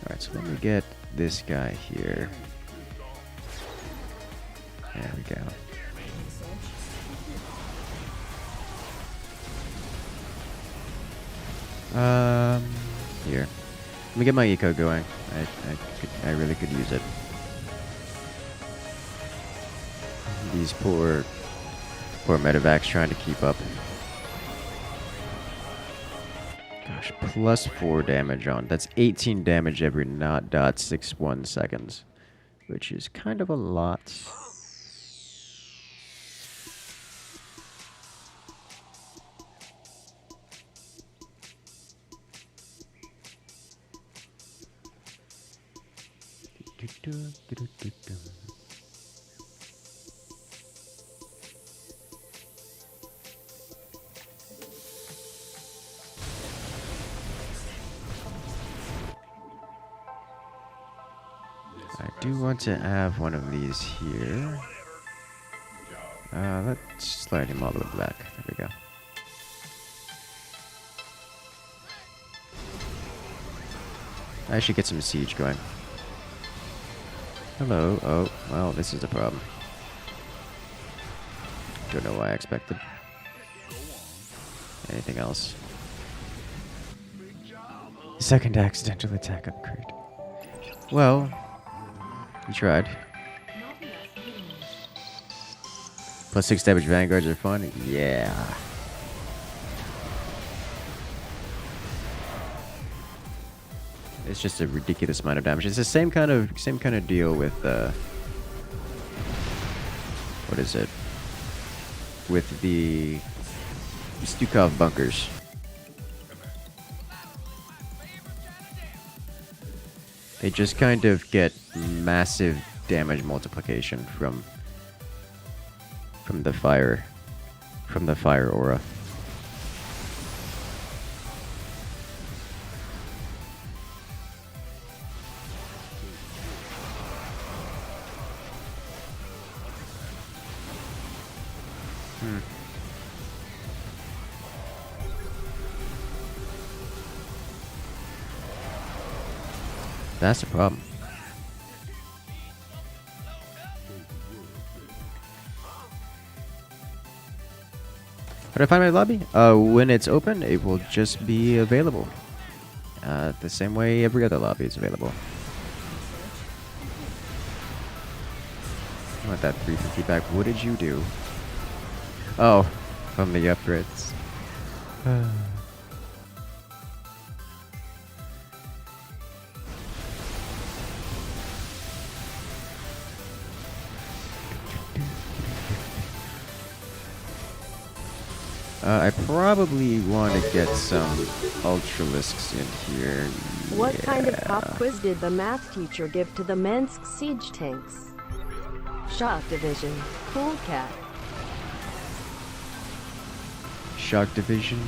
Speaker 1: Alright, so let me get this guy here. There we go. Here. Let me get my eco going. I really could use it. These poor medevacs trying to keep up. Gosh, plus 4 damage on. That's 18 damage every 0.61 seconds, which is kind of a lot. I do want to have one of these here. Let's slide him all the way back. There we go. I should get some siege going. Hello. Oh, well, this is a problem. Don't know why I expected anything else. Second accidental attack upgrade. Well, you tried. Plus 6 damage vanguards are fun? Yeah. It's just a ridiculous amount of damage. It's the same kind of deal with what is it? With the Stukov bunkers. They just kind of get massive damage multiplication from the fire aura. That's the problem. How do I find my lobby? When it's open, it will just be available. The same way every other lobby is available. I want that 350 back. What did you do? Oh, from the upgrades. I probably want to get some Ultralisks in here.
Speaker 3: What kind of pop quiz did the math teacher give to the Minsk siege tanks? Shock Division. Cool cat.
Speaker 1: Shock Division.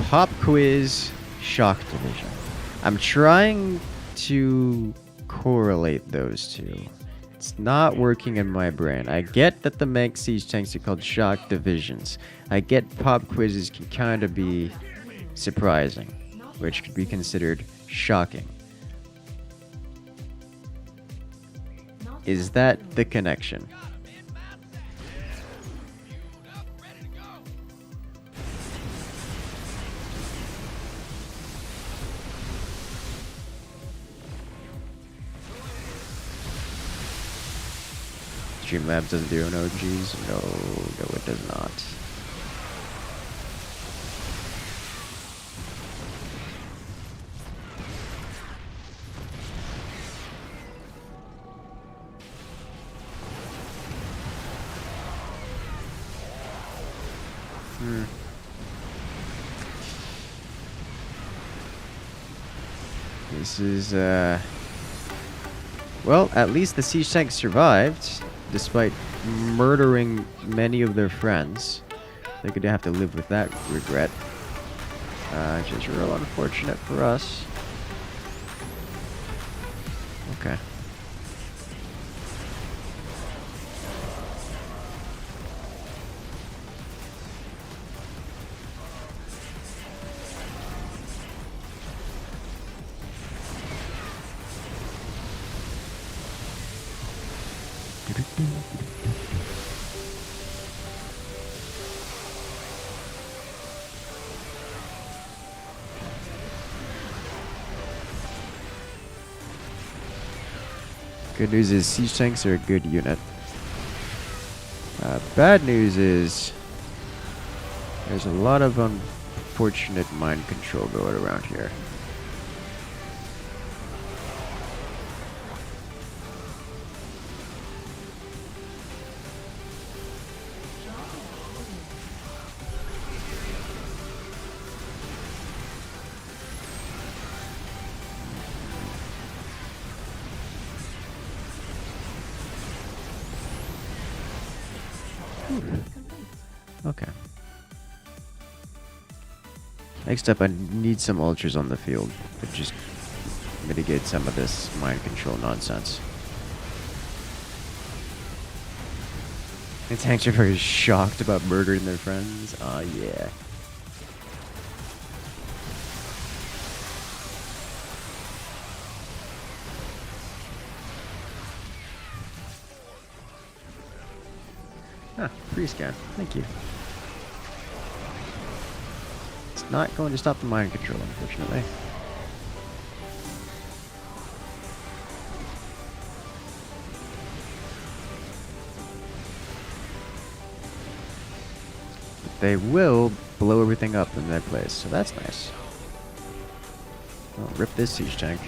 Speaker 1: Pop quiz. Shock Division. I'm trying to correlate those two. It's not working in my brain. I get that the Manx siege tanks are called shock divisions. I get pop quizzes can kind of be surprising, which could be considered shocking. Is that the connection? Streamlabs doesn't do no Gs? No, it does not. This is, well, at least the siege tanks survived, despite murdering many of their friends. They're gonna have to live with that regret. Which is real unfortunate for us. Okay. Good news is siege tanks are a good unit. Bad news is there's a lot of unfortunate mind control going around here. Okay. Next up, I need some ultras on the field to just mitigate some of this mind control nonsense. The tanks are very shocked about murdering their friends. Oh yeah. Ah, free scan. Thank you. It's not going to stop the mind control, unfortunately. But they will blow everything up in their place, so that's nice. Oh, rip this siege tank.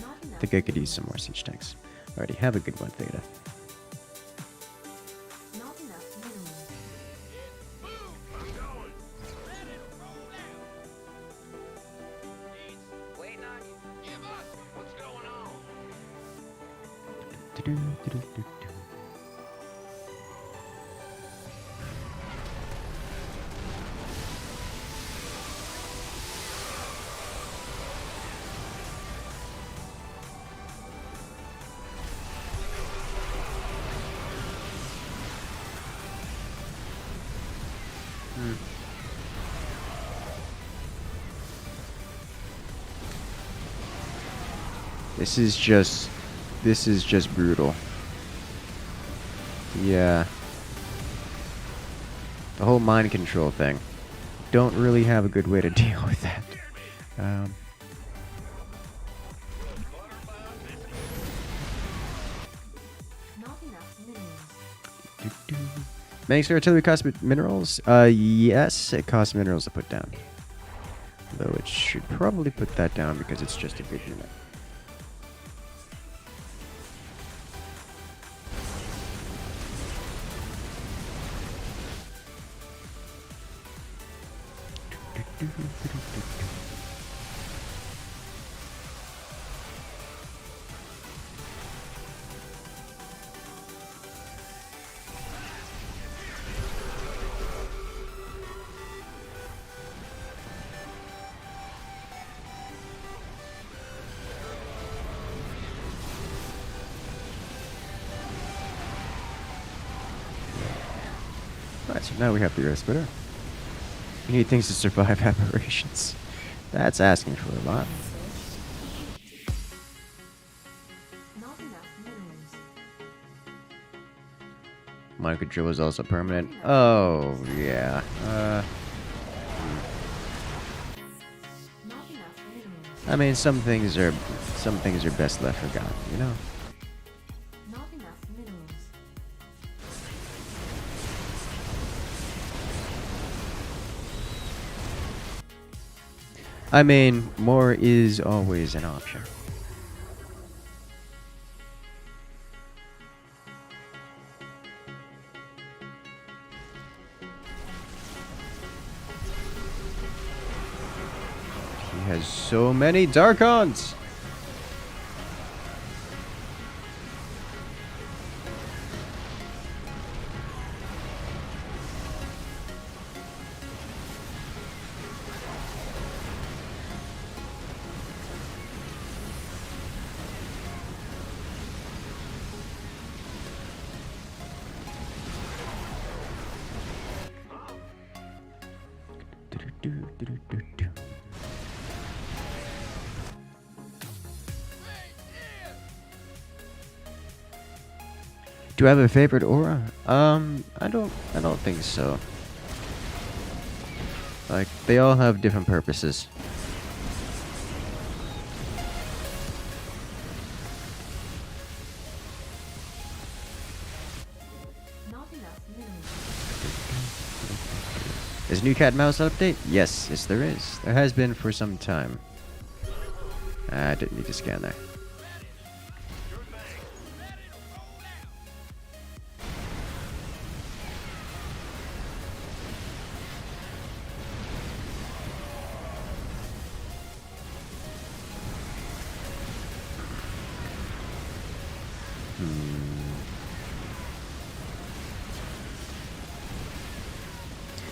Speaker 1: I think I could use some more siege tanks. Alrighty, have a good one, Theta.
Speaker 4: Not enough minerals. This is just brutal. Yeah. The whole mind control thing. Don't really have a good way to deal with that. Not enough minerals.
Speaker 1: Makes artillery cost minerals? Yes, it costs minerals to put down. Though it should probably put that down because it's just a good unit. Alright, so now we have the Earth Splitter. We need things to survive aberrations. That's asking for a lot.
Speaker 4: Not enough minerals.
Speaker 1: Mind control is also permanent. Oh, yeah.
Speaker 4: Not enough minerals.
Speaker 1: I mean, some things are best left forgotten, you know?
Speaker 4: Not enough minerals.
Speaker 1: I mean, more is always an option. He has so many Darkons! Do I have a favorite aura? I don't think so. Like, they all have different purposes. Is new cat and mouse update? Yes, there is. There has been for some time. I didn't need to scan there.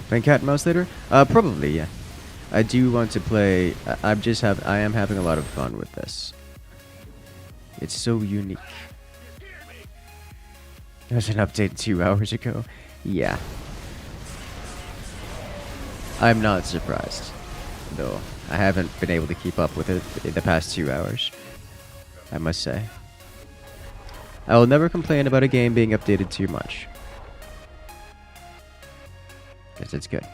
Speaker 1: Playing cat and mouse later? Probably, yeah. I do want to play. I am having a lot of fun with this. It's so unique. There's an update 2 hours ago. Yeah. I'm not surprised, though. I haven't been able to keep up with it in the past 2 hours, I must say. I will never complain about a game being updated too much. Because it's good.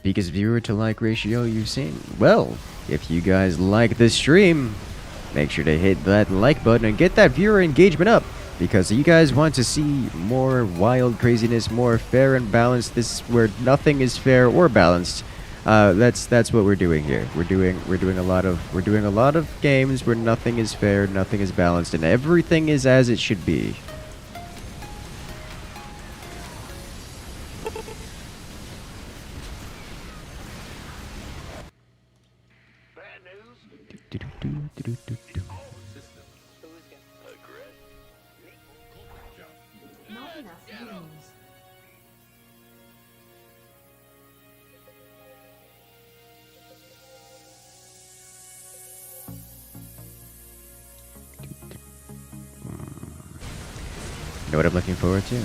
Speaker 1: Biggest viewer to like ratio you've seen? Well, if you guys like this stream, make sure to hit that like button and get that viewer engagement up. Because you guys want to see more wild craziness, more fair and balanced. This is where nothing is fair or balanced. That's what we're doing here. We're doing a lot of games where nothing is fair, nothing is balanced, and everything is as it should be. Know what I'm looking forward to?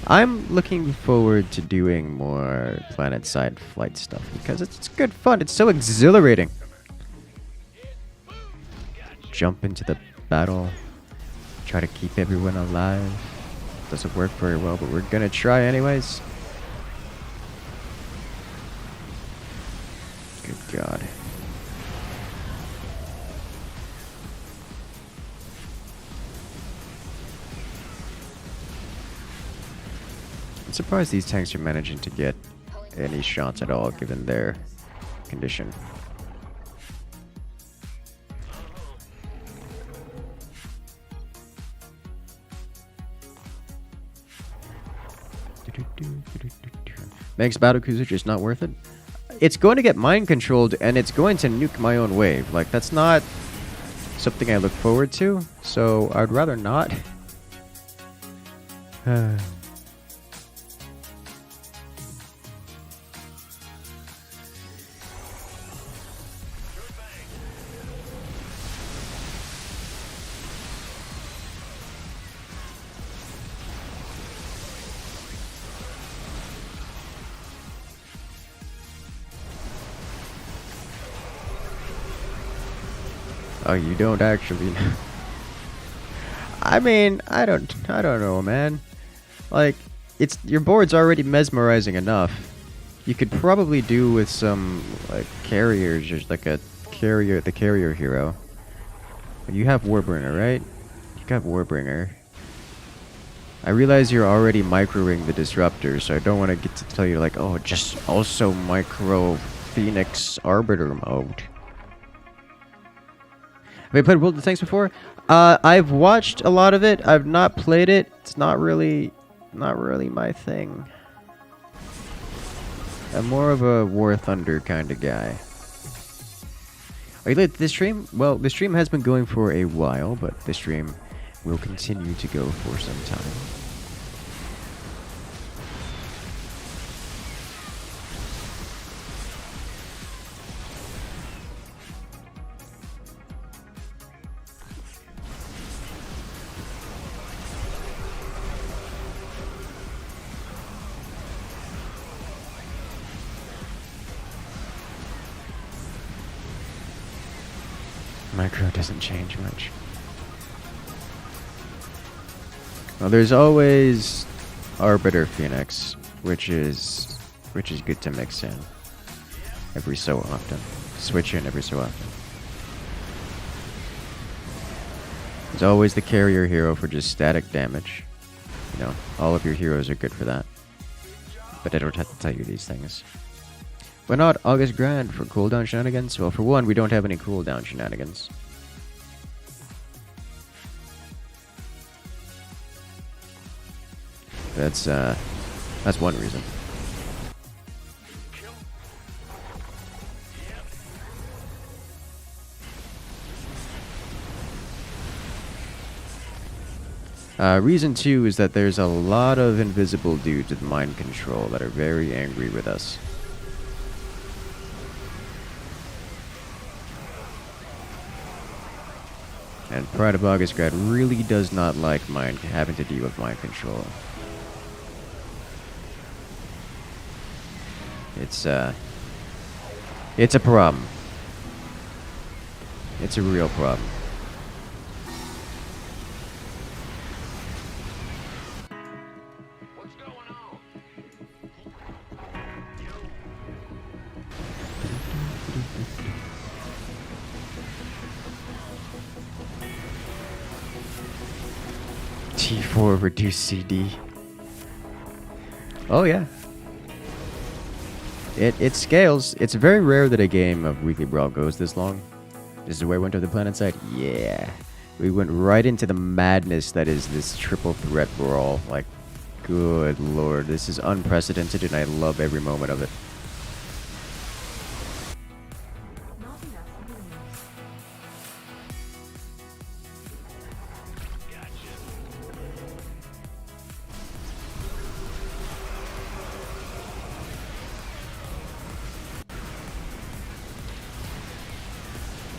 Speaker 1: I'm looking forward to doing more planet-side flight stuff because it's good fun. It's so exhilarating. Jump into the battle, try to keep everyone alive. Doesn't work very well, but we're gonna try anyways. Good God. I'm surprised these tanks are managing to get any shots at all, given their condition. Makes battlecruiser just not worth it? It's going to get mind controlled, and it's going to nuke my own wave. Like, that's not something I look forward to, so I'd rather not. Oh, you don't actually know. I mean, I don't know, man. Like, your board's already mesmerizing enough. You could probably do with some like carriers, just like the carrier hero. You have Warbringer, right? You got Warbringer. I realize you're already microing the disruptor, so I don't want to get to tell you like, oh, just also micro Phoenix Arbiter mode. Have I played World of Tanks before? I've watched a lot of it. I've not played it. It's not really my thing. I'm more of a War Thunder kind of guy. Are you late to this stream? Well, the stream has been going for a while, but the stream will continue to go for some time.
Speaker 4: Micro doesn't change much.
Speaker 1: Well, there's always Arbiter Phoenix, which is good to mix in every so often. Switch in every so often. There's always the carrier hero for just static damage. You know, all of your heroes are good for that. But I don't have to tell you these things. Why not August Grand for cooldown shenanigans? Well, for one, we don't have any cooldown shenanigans. That's one reason. Reason 2 is that there's a lot of invisible dudes with mind control that are very angry with us. And Pride of August Grad really does not like having to deal with mind control. It's a problem. It's a real problem. T4 reduced CD. Oh yeah. It scales. It's very rare that a game of Weekly Brawl goes this long. This is where we went to the planet side? Yeah. We went right into the madness that is this triple threat brawl. Like, good lord. This is unprecedented and I love every moment of it.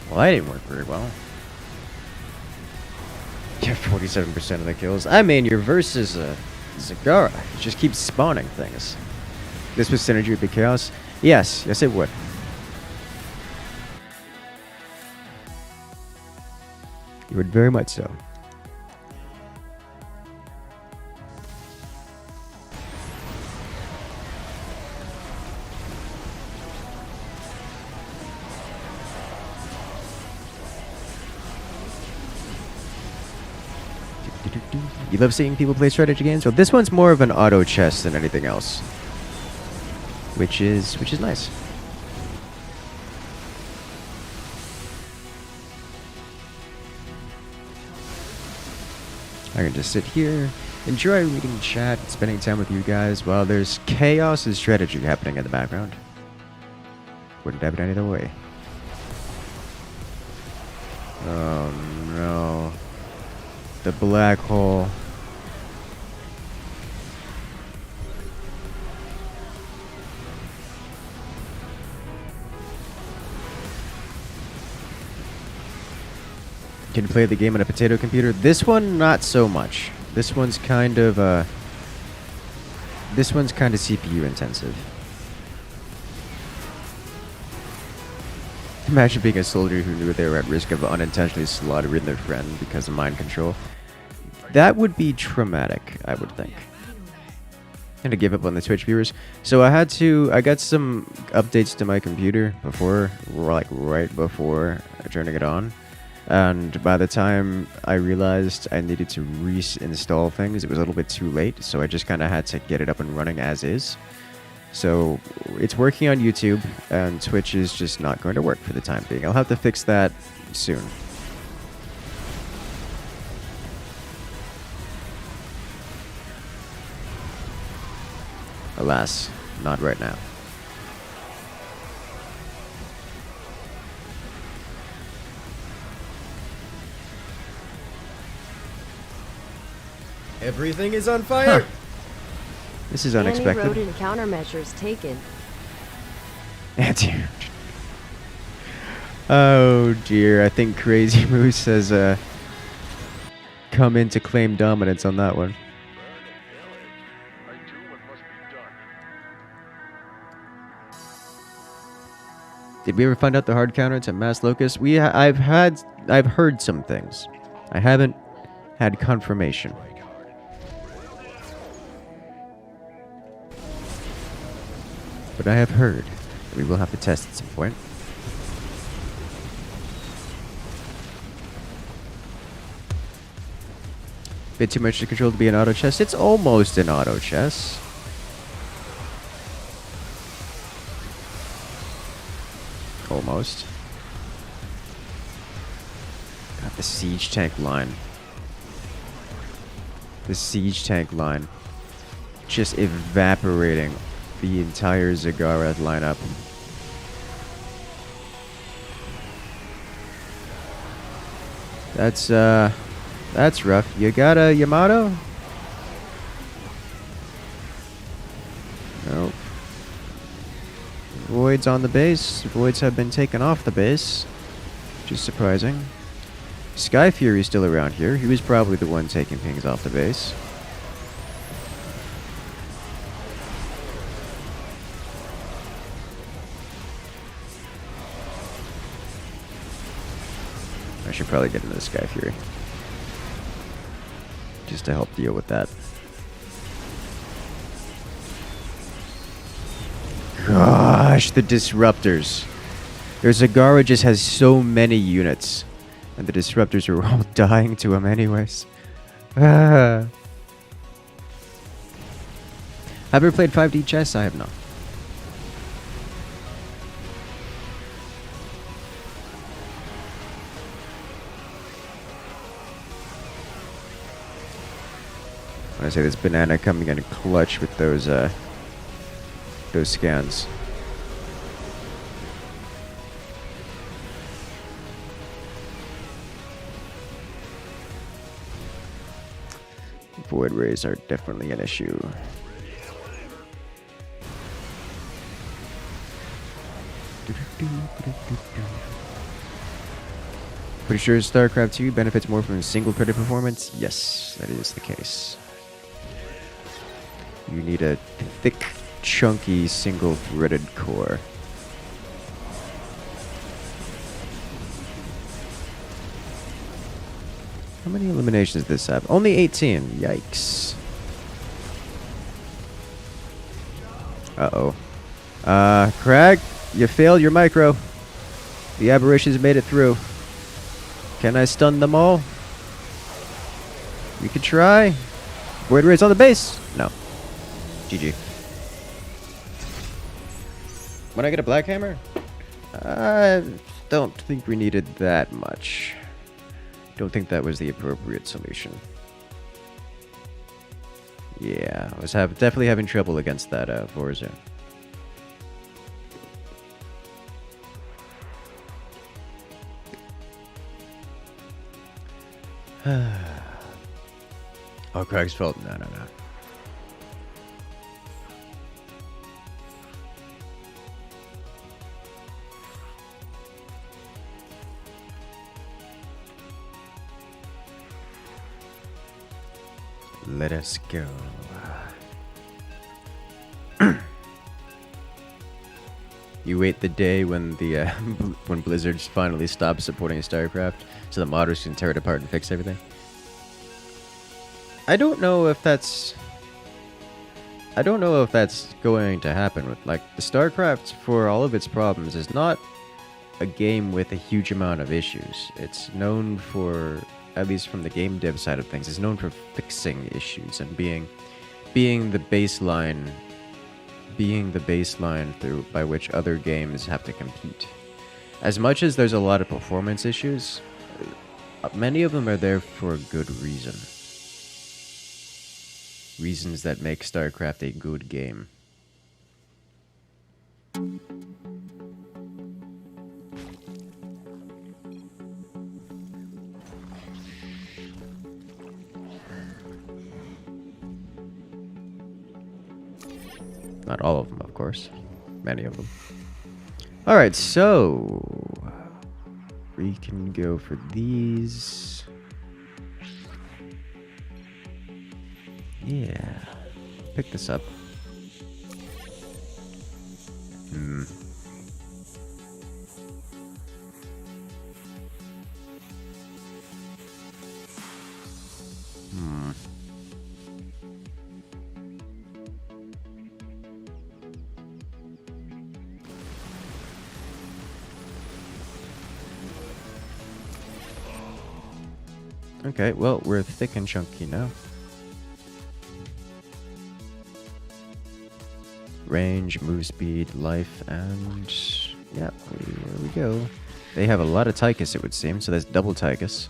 Speaker 1: Well, that didn't work very well. You have 47% of the kills. I mean, your verse is Zagara. It just keeps spawning things. This was synergy with the chaos? Yes, yes it would. You would very much so. You love seeing people play strategy games? Well, this one's more of an auto chess than anything else, which is nice. I can just sit here, enjoy reading chat, spending time with you guys while there's chaos and strategy happening in the background. Wouldn't have it any other way. Oh no. The black hole. Can you play the game on a potato computer? This one, not so much. This one's kind of CPU intensive. Imagine being a soldier who knew they were at risk of unintentionally slaughtering their friend because of mind control. That would be traumatic, I would think. And to give up on the Twitch viewers. So I got some updates to my computer before, like right before turning it on. And by the time I realized I needed to reinstall things, it was a little bit too late. So I just kind of had to get it up and running as is. So it's working on YouTube, and Twitch is just not going to work for the time being. I'll have to fix that soon. Alas, not right now.
Speaker 5: Everything is on fire!
Speaker 1: Huh. This is unexpected.
Speaker 3: Anti-rodent countermeasures taken.
Speaker 1: Oh dear, I think Crazy Moose has come in to claim dominance on that one.
Speaker 6: I do what must be done.
Speaker 1: Did we ever find out the hard counter to Mass Locust? I've heard some things. I haven't had confirmation. But I have heard. We will have to test at some point. Bit too much to control to be an auto chess. It's almost an auto chess. Almost. God, the siege tank line. The siege tank line. Just evaporating the entire Zagara lineup. That's rough. You got a Yamato? Nope. Voids on the base. Voids have been taken off the base, which is surprising. Sky Fury's still around here. He was probably the one taking things off the base. I should probably get into the Sky Fury, just to help deal with that. Gosh, the disruptors. Their Zagara just has so many units, and the disruptors are all dying to him anyways. Have you ever played 5D chess? I have not. When I say this banana coming in clutch with those scans. Void rays are definitely an issue. Pretty sure StarCraft II benefits more from single threaded performance? Yes, that is the case. You need a thick, chunky, single-threaded core. How many eliminations does this have? Only 18. Yikes. Uh-oh. Crag, you failed your micro. The aberrations made it through. Can I stun them all? You could try. Void Rays on the base. No. GG. When I get a Black Hammer? I don't think we needed that much. Don't think that was the appropriate solution. Yeah, I was definitely having trouble against that Forza. Oh, Craig's fault. No. Let us go. You wait the day when the when Blizzard finally stops supporting StarCraft, so the modders can tear it apart and fix everything. I don't know if that's going to happen. With like the StarCraft, for all of its problems, is not a game with a huge amount of issues. It's known for, at least from the game dev side of things, is known for fixing issues and being the baseline through by which other games have to compete. As much as there's a lot of performance issues, many of them are there for a good reason. Reasons that make StarCraft a good game. Not all of them, of course. Many of them. Alright, so we can go for these. Yeah. Pick this up. Okay, well, we're thick and chunky now. Range, move speed, life, and... yeah, here we go. They have a lot of Tychus, it would seem, so that's double Tychus.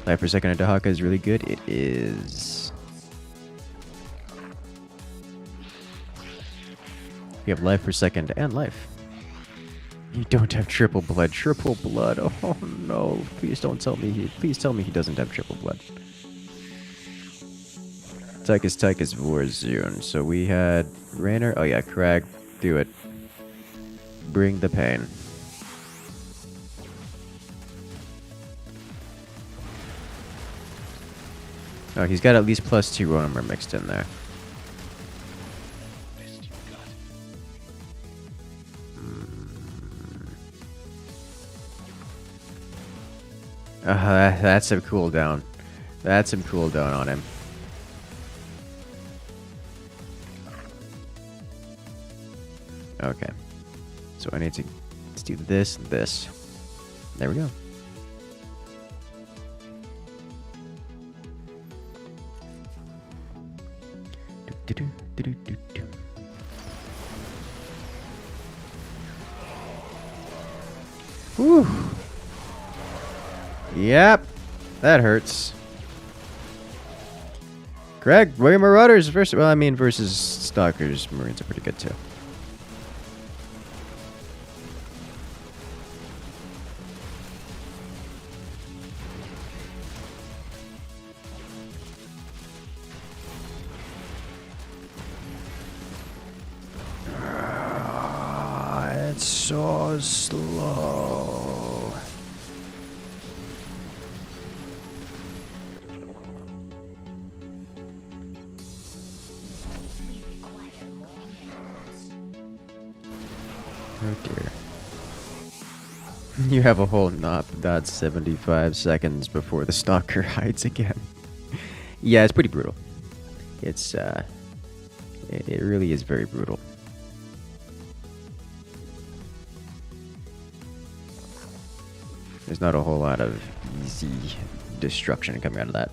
Speaker 1: Life per second into Haka is really good. It is. You have life per second and life. You don't have triple blood. Triple blood. Oh no! Please don't tell me. Please tell me he doesn't have triple blood. Tychus, Tychus, Warzone. So we had Raynor. Oh yeah, Crag. Do it. Bring the pain. Oh, he's got at least +2 armor mixed in there. That's some cooldown. That's some cooldown on him. Okay. So I need to let's do this and this. There we go. Whew. Yep. That hurts. Greg, Warrior Marauders versus... well, I mean, versus Stalkers. Marines are pretty good, too. It's so slow. Oh dear. You have a whole not 75 seconds before the stalker hides again. Yeah, it's pretty brutal. It's it really is very brutal. There's not a whole lot of easy destruction coming out of that.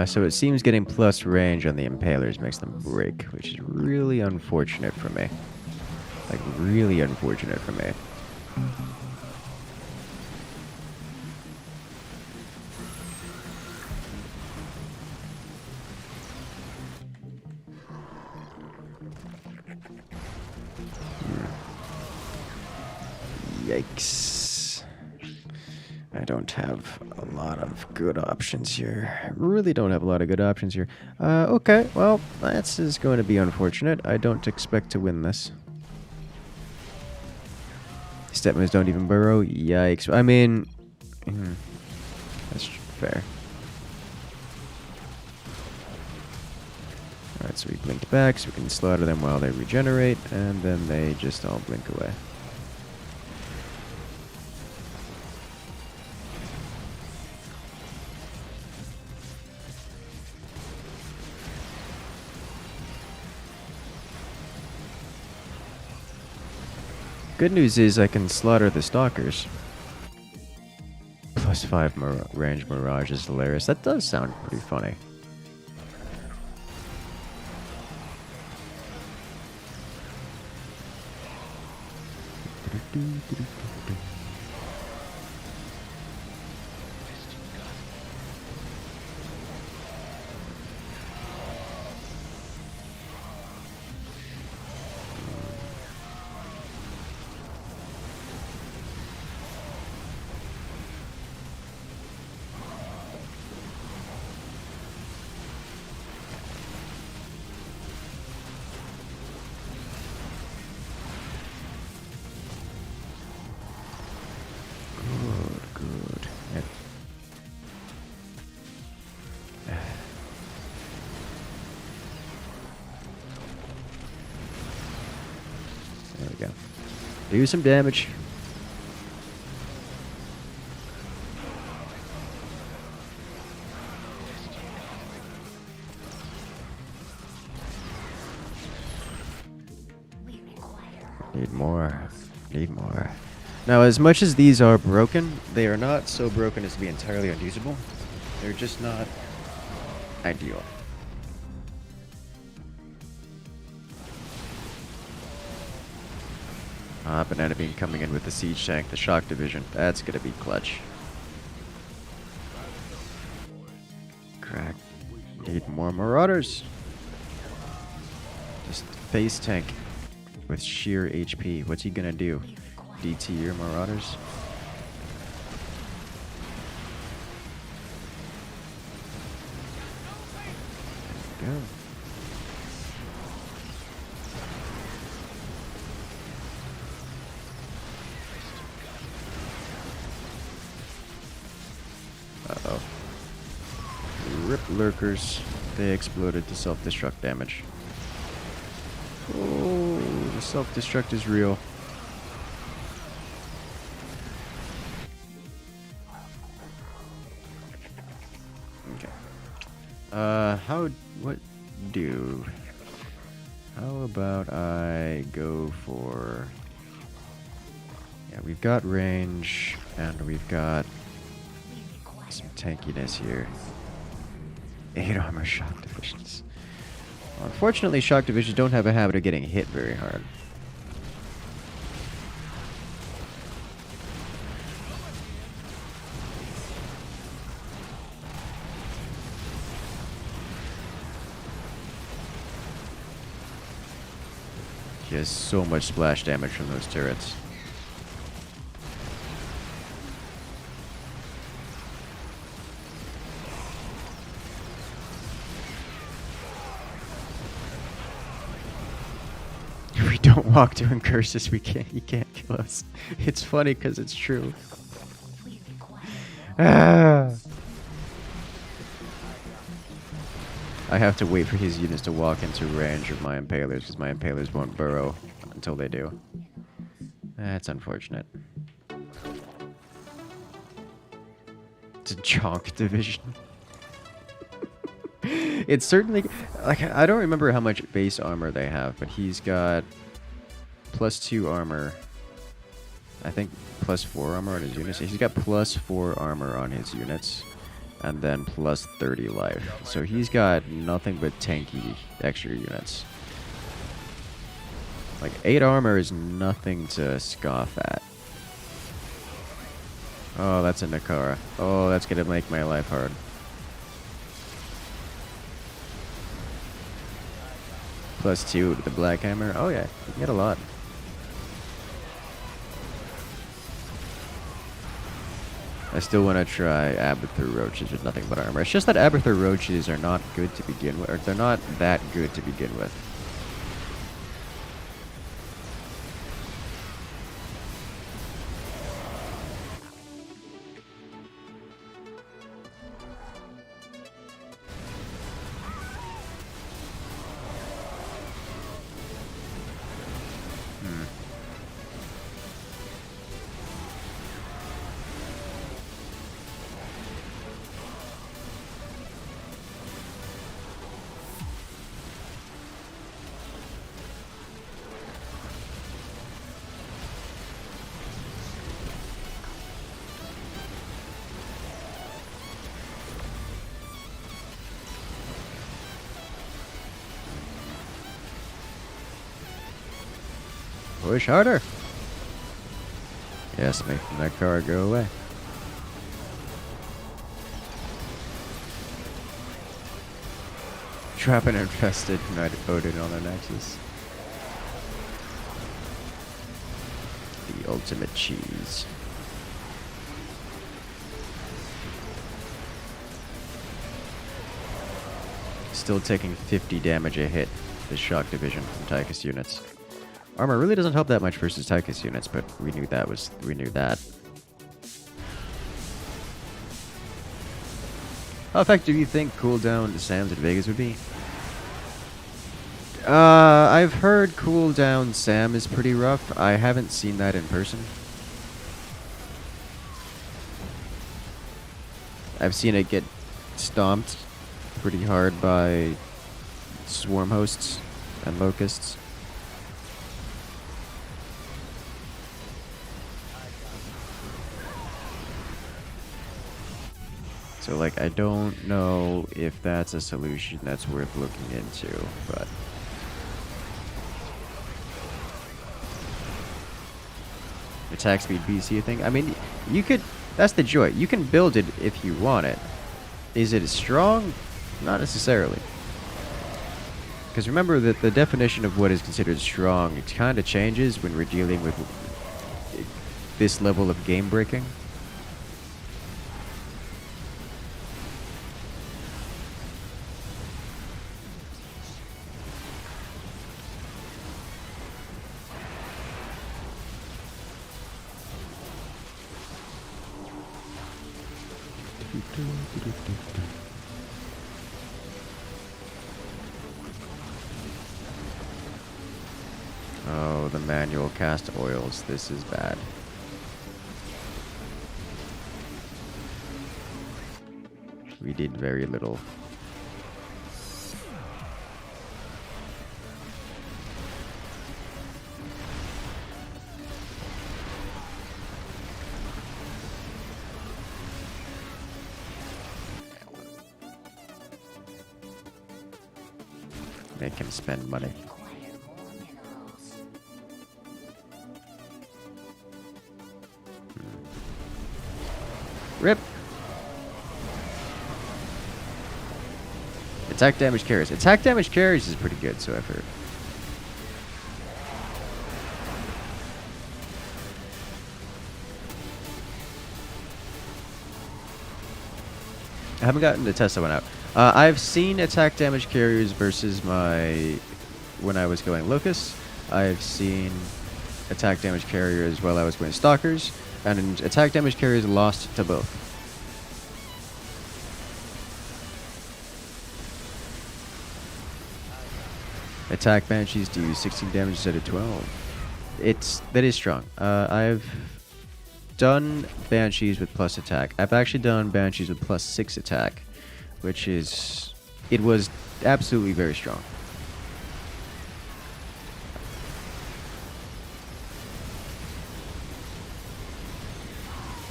Speaker 1: So it seems getting plus range on the Impalers makes them break, which is really unfortunate for me. Like, really unfortunate for me. Yikes. I don't have a lot of good options here. Really don't have a lot of good options here. Okay, well, that's is going to be unfortunate. I don't expect to win this. Stepmans don't even burrow. Yikes. I mean, that's fair. Alright, so we blinked back, so we can slaughter them while they regenerate, and then they just all blink away. Good news is I can slaughter the stalkers. +5 range mirage is hilarious. That does sound pretty funny. you go. Do some damage. Need more. Need more. Now, as much as these are broken, they are not so broken as to be entirely unusable. They're just not ideal. Banana Bean coming in with the siege tank, the shock division. That's gonna be clutch. Crack. Need more marauders. Just face tank with sheer HP. What's he gonna do? DT your marauders? There we go. Uh-oh. Rip lurkers. They exploded to self-destruct damage. Oh, the self-destruct is real. Okay. How about I go for... Yeah, we've got range, and we've got some tankiness here. 8 armor shock divisions. Well, unfortunately, shock divisions don't have a habit of getting hit very hard. He has so much splash damage from those turrets. If we don't walk to Incursus, he can't kill us. It's funny because it's true. Ah. I have to wait for his units to walk into range of my impalers, because my impalers won't burrow until they do. That's unfortunate. It's a chonk division. It's certainly... like, I don't remember how much base armor they have, but he's got +2 armor. I think +4 armor on his units. He's got +4 armor on his units. And then +30 life. So he's got nothing but tanky extra units. Like, 8 armor is nothing to scoff at. Oh, that's a Nakara. Oh, that's gonna make my life hard. +2 with the Black Hammer. Oh yeah, you can get a lot. I still want to try Abathur Roaches with nothing but armor. It's just that Abathur Roaches are not good to begin with. Or they're not that good to begin with. Push harder. Yes, make that car go away. Trap an infested Knight Odin on the Nexus. The ultimate cheese. Still taking 50 damage a hit, the shock division from Tychus units. Armor really doesn't help that much versus Tychus units, but we knew that. How effective do you think cooldown Sands at Vegas would be? I've heard cooldown Sam is pretty rough. I haven't seen that in person. I've seen it get stomped pretty hard by swarm hosts and locusts. So, like, I don't know if that's a solution that's worth looking into, but... Attack speed BC thing? I mean, you could... That's the joy. You can build it if you want it. Is it strong? Not necessarily. Because remember that the definition of what is considered strong, it kind of changes when we're dealing with this level of game breaking. Oh, the manual cast oils. This is bad. We did very little. Make him spend money. Rip. Attack damage carries. Attack damage carries is pretty good, so I've heard. I haven't gotten to test that one out. I've seen attack damage carriers versus my... when I was going Locust. I've seen attack damage carriers while I was going Stalkers. And attack damage carriers lost to both. Attack Banshees do 16 damage instead of 12. That is strong. I've done Banshees with plus attack. I've actually done Banshees with plus 6 attack, which is... It was absolutely very strong.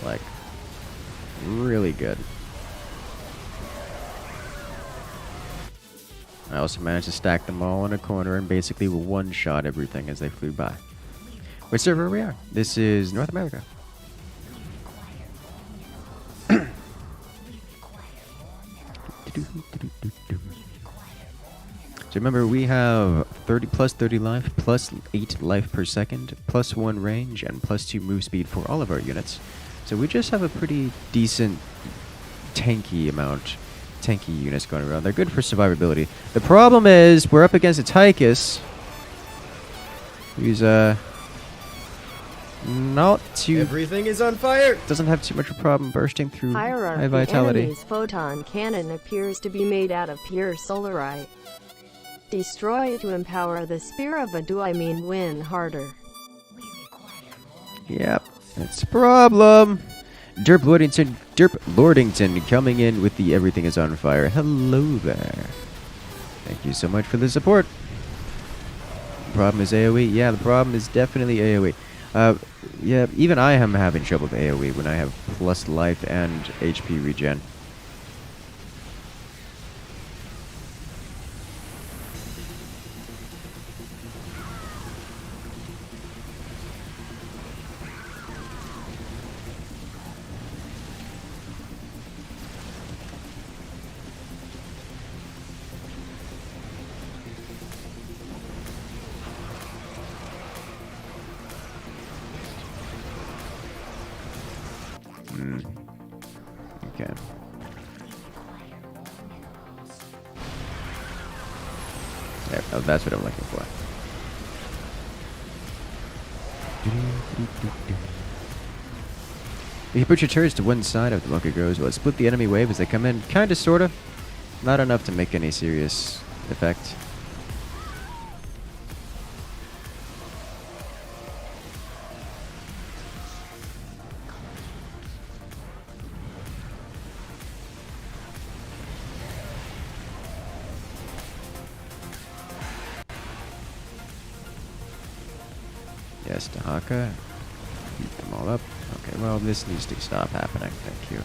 Speaker 1: Like, really good. I also managed to stack them all in a corner and basically one-shot everything as they flew by. Which server we are? This is North America. So remember, we have 30 plus 30 life, plus 8 life per second, plus 1 range, and plus 2 move speed for all of our units. So we just have a pretty decent tanky units going around. They're good for survivability. The problem is we're up against a Tychus who's not too...
Speaker 5: Everything is on fire!
Speaker 1: Doesn't have too much of a problem bursting through
Speaker 3: Hierarchy
Speaker 1: high vitality.
Speaker 3: enemy's photon cannon appears to be made out of pure solarite. Destroy it to empower the spear of Adu, I mean win harder.
Speaker 1: Yep, that's a problem. Derp Lordington coming in with the everything is on fire. Hello there. Thank you so much for the support. The problem is AoE. Yeah, the problem is definitely AoE. Yeah, even I am having trouble with AoE when I have plus life and HP regen. Okay. There, oh, that's what I'm looking for. You put your turrets to one side of the monkey grows. Well, split the enemy wave as they come in. Kinda, sorta. Not enough to make any serious effect. Yes, Dahaka. Beat them all up. Okay, well, this needs to stop happening. Thank you.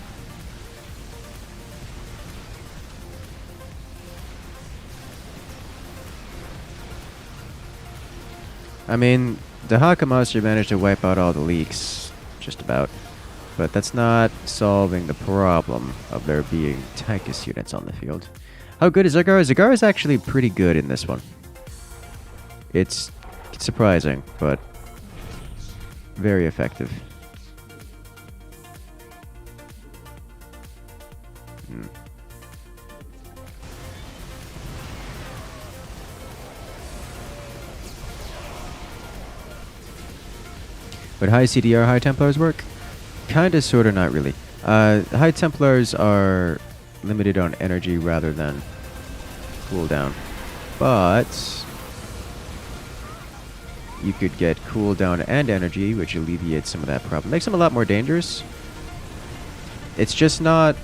Speaker 1: I mean, Dahaka monster managed to wipe out all the leaks, just about. But that's not solving the problem of there being Tychus units on the field. How good is Zagara? Zagara is actually pretty good in this one. It's surprising, but very effective. But high CDR, high Templars work? Kinda, sorta, not really. High Templars are limited on energy rather than cooldown. But you could get cooldown and energy, which alleviates some of that problem. Makes them a lot more dangerous. It's just not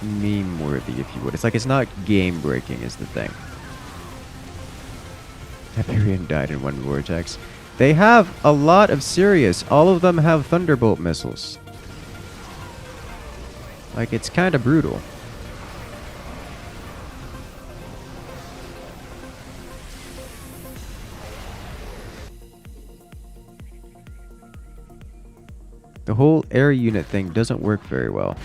Speaker 1: meme-worthy, if you would. It's like it's not game-breaking is the thing. Hyperion died in one vortex. They have a lot of Sirius. All of them have Thunderbolt missiles. Like, it's kind of brutal. The whole air unit thing doesn't work very well.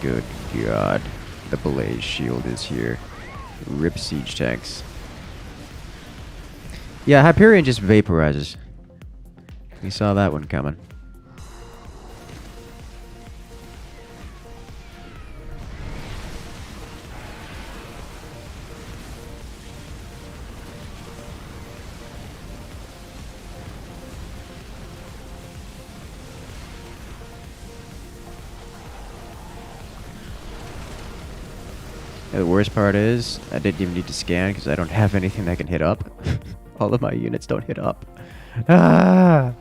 Speaker 1: Good God. The Blaze Shield is here. Rip siege tanks. Yeah, Hyperion just vaporizes. We saw that one coming. Yeah, the worst part is, I didn't even need to scan because I don't have anything that can hit up. All of my units don't hit up. Ah!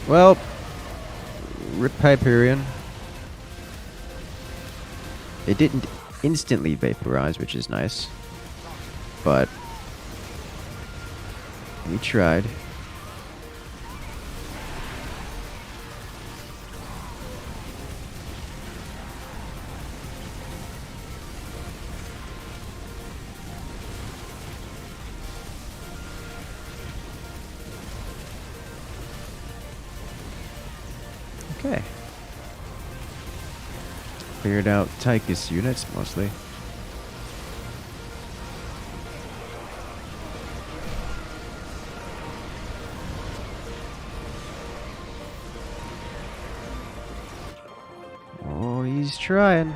Speaker 1: Well, rip Hyperion. It didn't instantly vaporize, which is nice. But we tried. Okay. Cleared out Tychus units, mostly. Oh, he's trying.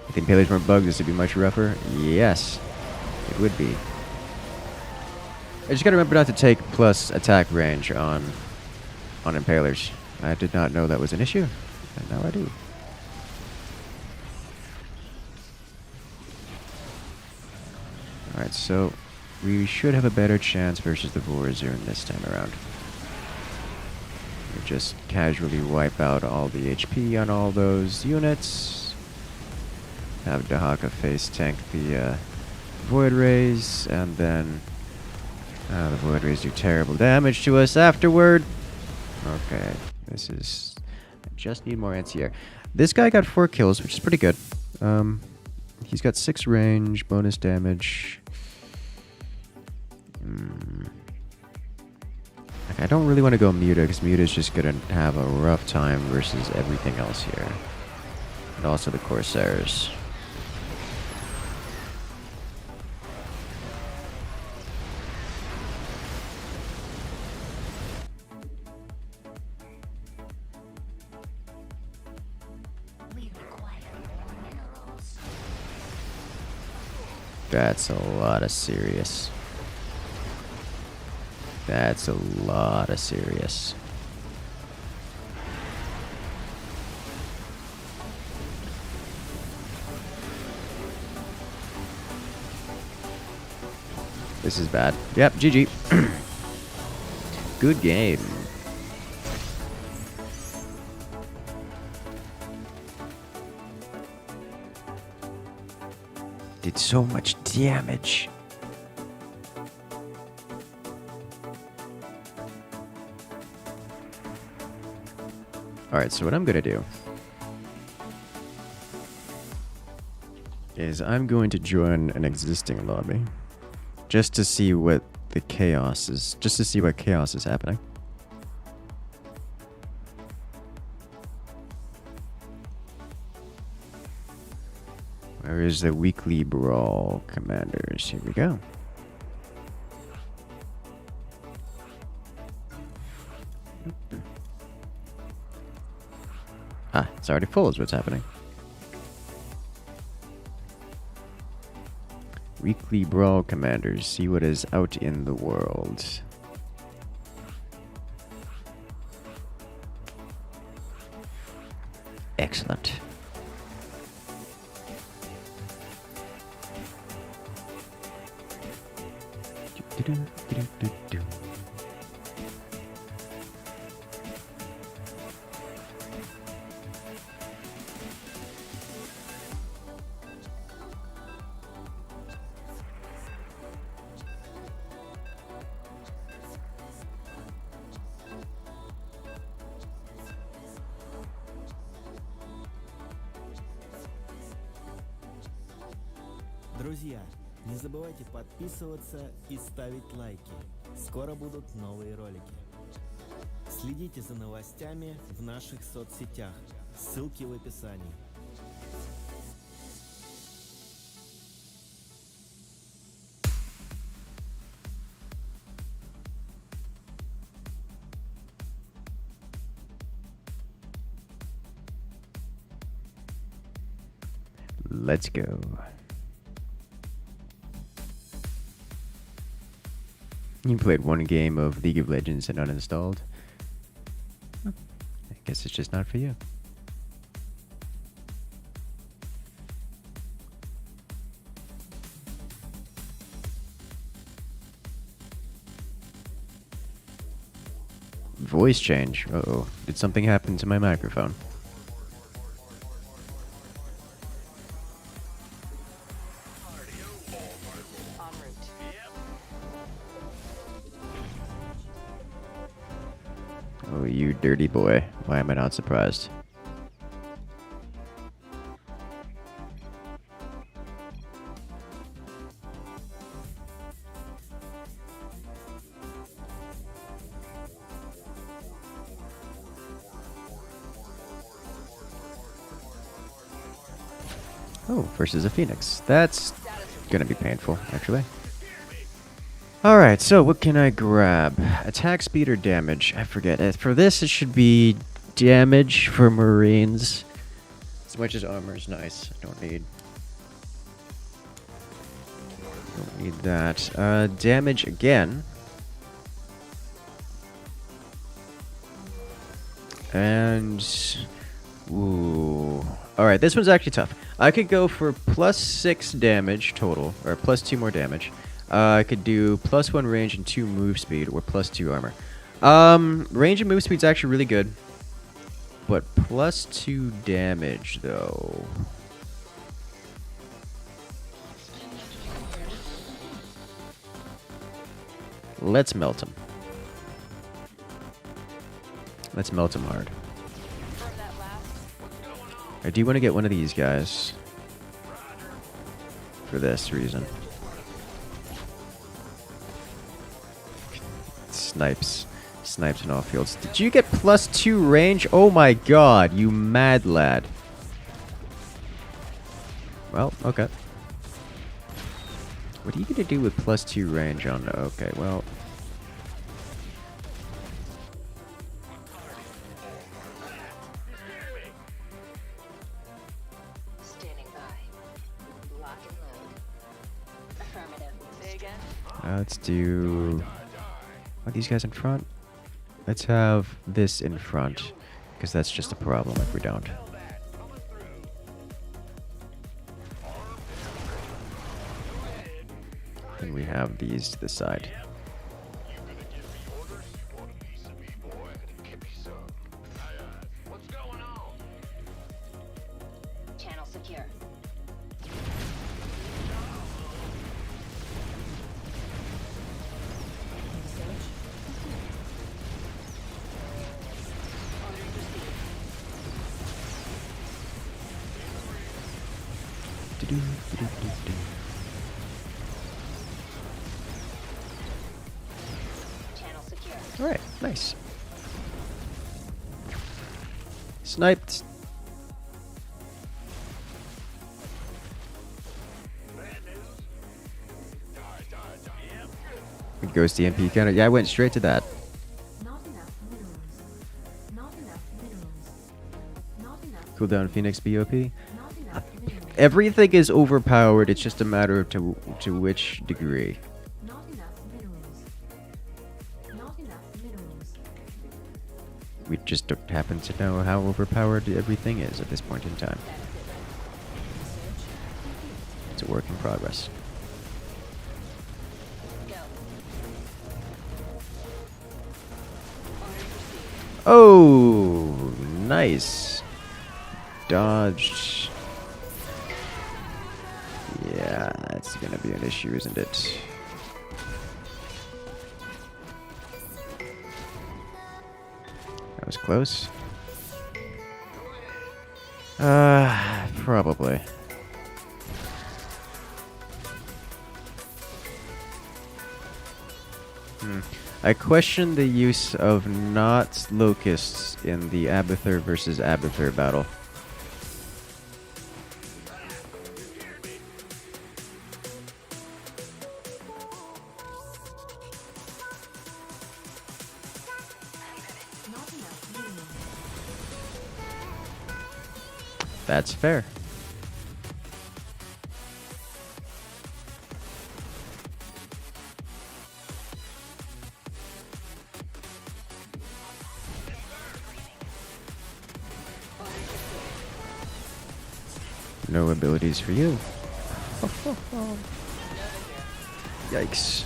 Speaker 1: If the Impalers weren't bugged, this would be much rougher. Yes, it would be. I just gotta remember not to take plus attack range on Impalers. I did not know that was an issue, and now I do. Alright, so we should have a better chance versus the Vorazern this time around. We just casually wipe out all the HP on all those units. Have Dahaka face tank the Void Rays, and then the Void Rays do terrible damage to us afterward. Okay, this is... I just need more anti-air. This guy got 4 kills, which is pretty good. He's got 6 range, bonus damage. Like, I don't really want to go Muta, because Muta is just going to have a rough time versus everything else here. And also the Corsairs. That's a lot of serious. That's a lot of serious. This is bad. Yep, GG. Good game. Did so much damage. Alright, so what I'm gonna do is I'm going to join an existing lobby just to see what the chaos is, just to see what chaos is happening. Where is the weekly Brawl commanders? Here we go. Ah, it's already full is what's happening. Weekly Brawl commanders. See what is out in the world. Excellent.
Speaker 7: Друзья, не забывайте подписываться и ставить лайки. Скоро будут новые ролики. Следите за новостями в наших соцсетях. Ссылки в описании.
Speaker 1: Let's go. You played one game of League of Legends and uninstalled. I guess it's just not for you. Voice change. Uh-oh. Did something happen to my microphone? Oh, you dirty boy. Why am I not surprised? Oh, versus a Phoenix. That's gonna be painful, actually. Alright, so what can I grab? Attack speed or damage? I forget. For this, it should be damage for Marines. As much as armor is nice. I don't need that. Damage again. And... ooh. Alright, this one's actually tough. I could go for +6 damage total, or +2 more damage. I could do +1 range and 2 move speed, or +2 armor. Range and move speed's actually really good. But +2 damage, though. Let's melt him. Let's melt him hard. I do want to get one of these guys. For this reason. Snipes. Snipes in all fields. Did you get +2 range? Oh my god, you mad lad. Well, okay. What are you gonna do with +2 range on? Okay, well.
Speaker 8: Standing by. Lock and load.
Speaker 1: Let's do... Are these guys in front? Let's have this in front, because that's just a problem if we don't. And we have these to the side.
Speaker 8: Channel secure.
Speaker 1: Do-do-do-do-do-do.
Speaker 8: Channel secure.
Speaker 1: Alright, nice. Sniped. Ghost EMP counter. Yeah, I went straight to that.
Speaker 8: Not enough minerals. Not enough minerals. Not enough.
Speaker 1: Cooldown Phoenix BOP.
Speaker 8: Not enough minerals.
Speaker 1: Everything is overpowered. It's just a matter of to which degree.
Speaker 8: Not enough minerals. Not enough minerals.
Speaker 1: We just don't happen to know how overpowered everything is at this point in time. It's a work in progress.
Speaker 8: Go.
Speaker 1: Oh, nice. Dodged. Yeah, that's gonna be an issue, isn't it? That was close. Probably. I question the use of not locusts in the Abathur versus Abathur battle.
Speaker 8: Not enough minerals.
Speaker 1: That's fair. No abilities for you. Yikes.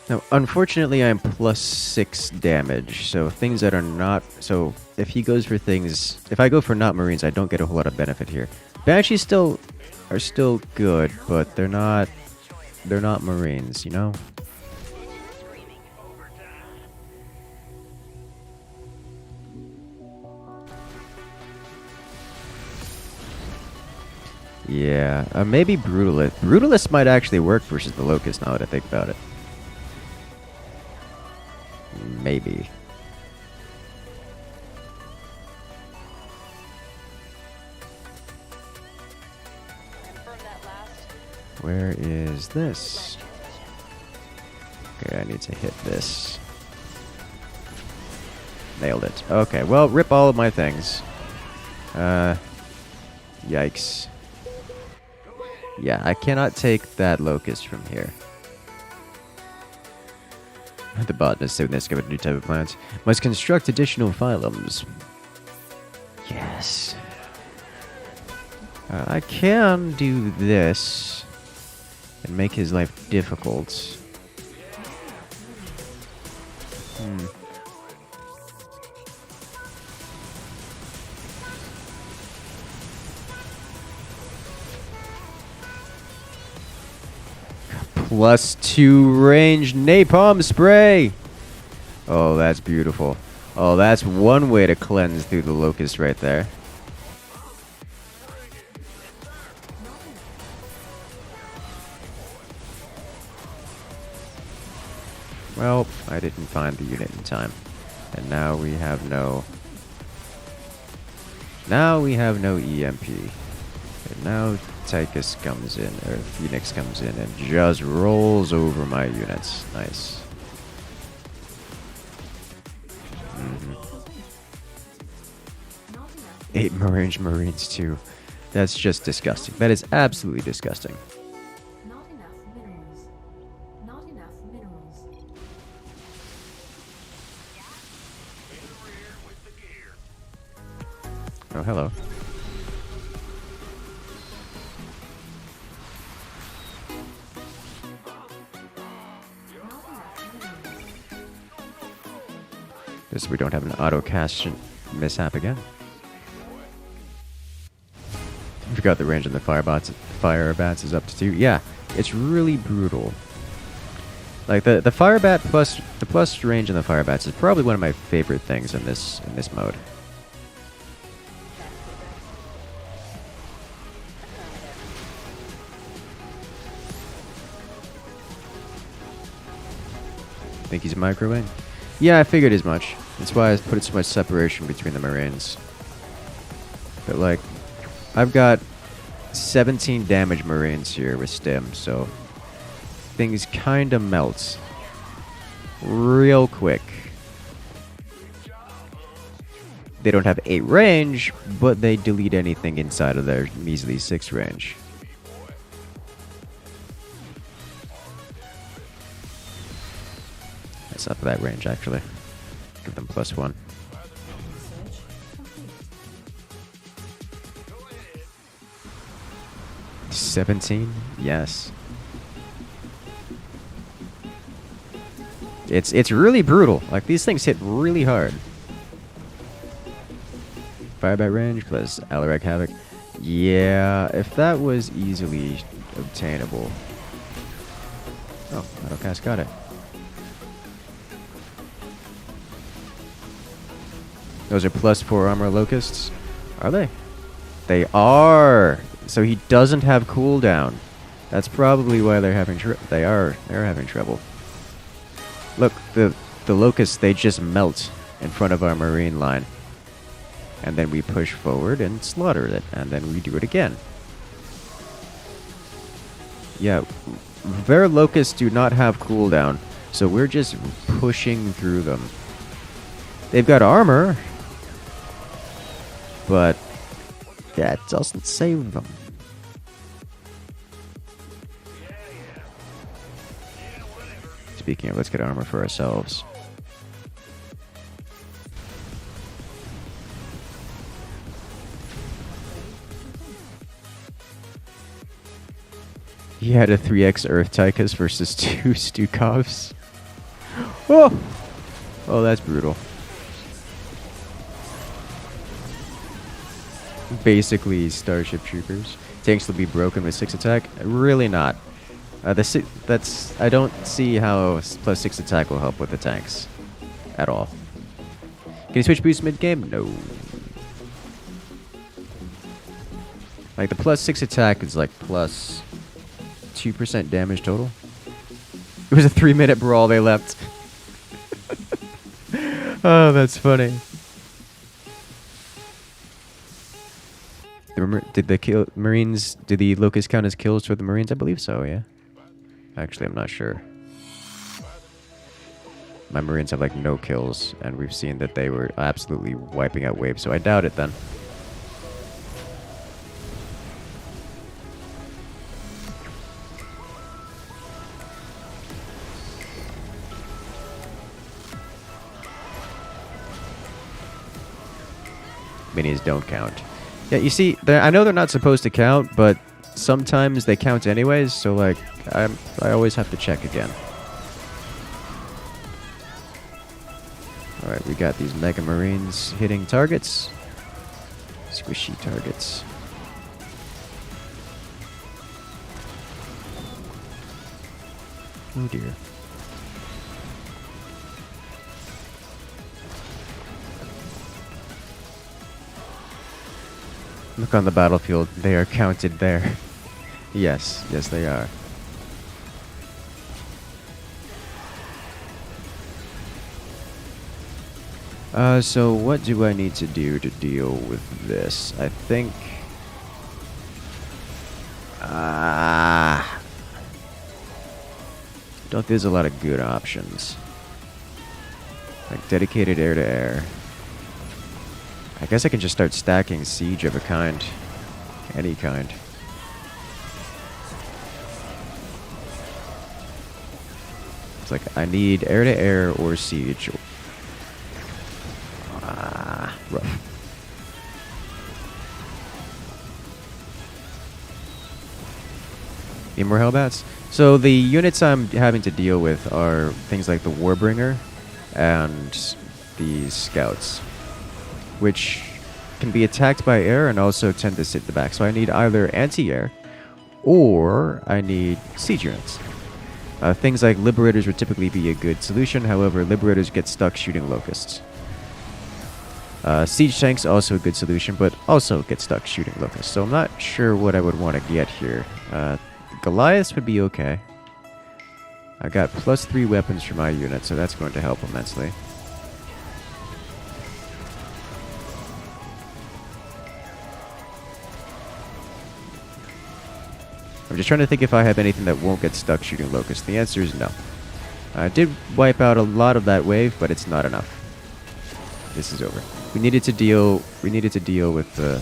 Speaker 1: Now, unfortunately, I'm +6 damage, so things that are not... So, if he goes for things... If I go for not Marines, I don't get a whole lot of benefit here. Banshees are still good, but they're not Marines, you know? Yeah, maybe Brutalist. Brutalist might actually work versus the Locust now that I think about it. Maybe.
Speaker 8: Confirm that last.
Speaker 1: Where is this? Okay, I need to hit this. Nailed it. Okay, well, rip all of my things. Yikes. Yeah, I cannot take that Locust from here. The botanist said discovered a new type of plants. Must construct additional phylums. Yes. I can do this and make his life difficult. +2 range napalm spray. Oh, that's beautiful. Oh, that's one way to cleanse through the Locust right there. Well, I didn't find the unit in time. And now we have no... Now we have no EMP. And now Tychus comes in, or Phoenix comes in and just rolls over my units. Nice. 8 range Marines too. That's just disgusting. That is absolutely disgusting.
Speaker 8: Not enough minerals. Not enough minerals.
Speaker 1: Oh, hello. This we don't have an auto cast mishap again. I forgot the range on the fire bats is up to 2. Yeah, it's really brutal. Like the fire bat plus the plus range on the fire bats is probably one of my favorite things in this mode. Think he's microwing? Yeah, I figured as much. That's why I put so much separation between the Marines. But like, I've got 17 damage Marines here with stim, so things kinda melt real quick. They don't have 8 range, but they delete anything inside of their measly 6 range. That's not that range, actually. Give them +1. 17? Yes. It's really brutal. Like, these things hit really hard. Firebat range plus Alarak Havoc. Yeah, if that was easily obtainable. Oh, Autocast got it. Those are +4 armor locusts. Are they? They are. So he doesn't have cooldown. That's probably why they're having they're having trouble. Look, the locusts, they just melt in front of our marine line. And then we push forward and slaughter it, and then we do it again. Yeah, their locusts do not have cooldown, so we're just pushing through them. They've got armor, but that doesn't save them. Speaking of, let's get armor for ourselves. He had a 3x Earth Tychus versus 2 Stukovs. Oh! Oh, that's brutal. Basically, Starship Troopers. Tanks will be broken with 6 attack. Really not. I don't see how +6 attack will help with the tanks at all. Can you switch boost mid game? No. Like the +6 attack is like +2% damage total. It was a 3-minute brawl. They left. Oh, that's funny. Did the Marines? Did the Locust count as kills for the Marines? I believe so. Yeah. Actually, I'm not sure. My Marines have like no kills, and we've seen that they were absolutely wiping out waves, so I doubt it then. Minis don't count. Yeah, you see, I know they're not supposed to count, but sometimes they count anyways, so like, I always have to check again. Alright, we got these Mega Marines hitting targets. Squishy targets. Oh dear. Look on the battlefield, they are counted there. Yes, yes they are. So what do I need to do to deal with this? I think... don't think there's a lot of good options. Like dedicated air-to-air. I guess I can just start stacking siege of a kind. Any kind. It's like, I need air-to-air or siege. Ah, rough. Need more Hellbats? So the units I'm having to deal with are things like the Warbringer and the Scouts, which can be attacked by air and also tend to sit in the back. So I need either anti-air or I need siege units. Things like Liberators would typically be a good solution. However, Liberators get stuck shooting Locusts. Siege tanks also a good solution, but also get stuck shooting Locusts. So I'm not sure what I would want to get here. Goliaths would be okay. I got +3 weapons for my unit, so that's going to help immensely. I'm just trying to think if I have anything that won't get stuck shooting Locusts. The answer is no. I did wipe out a lot of that wave, but it's not enough. This is over. We needed to deal with the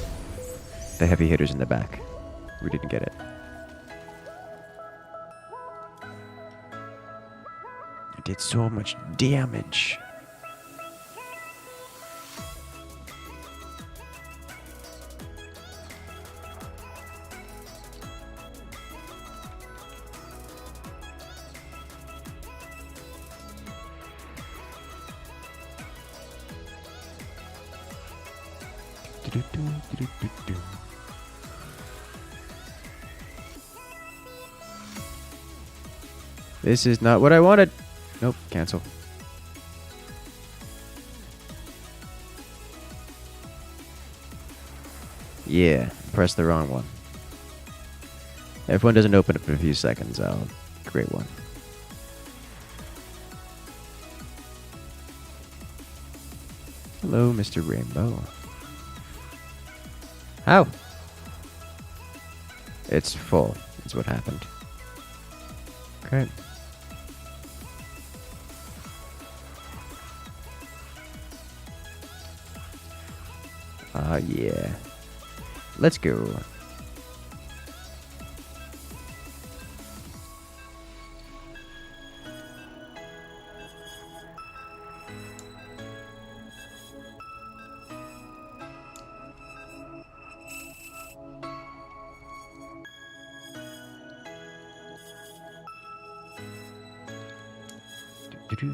Speaker 1: heavy hitters in the back. We didn't get it. I did so much damage. This is not what I wanted. Nope, cancel. Yeah, press the wrong one. If one doesn't open up in a few seconds, I'll create one. Hello, Mr. Rainbow. How? It's full, is what happened. Okay. Yeah. Let's go.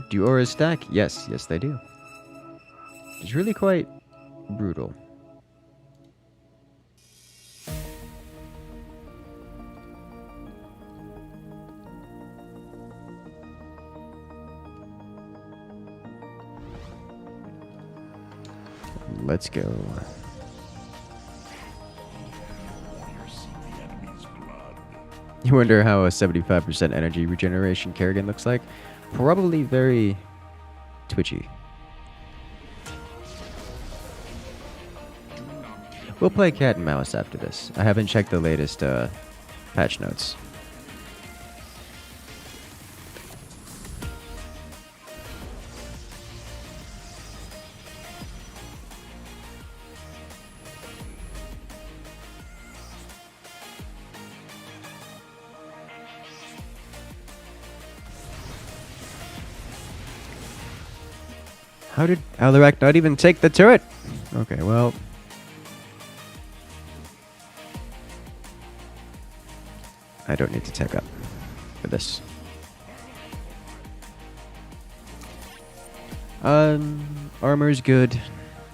Speaker 1: Do auras stack? Yes, yes they do. It's really quite brutal. Let's go. You wonder how a 75% energy regeneration Kerrigan looks like? Probably very twitchy. We'll play cat and mouse after this. I haven't checked the latest patch notes. How did Alarak not even take the turret? Okay, well. I don't need to tech up for this. Armor's good.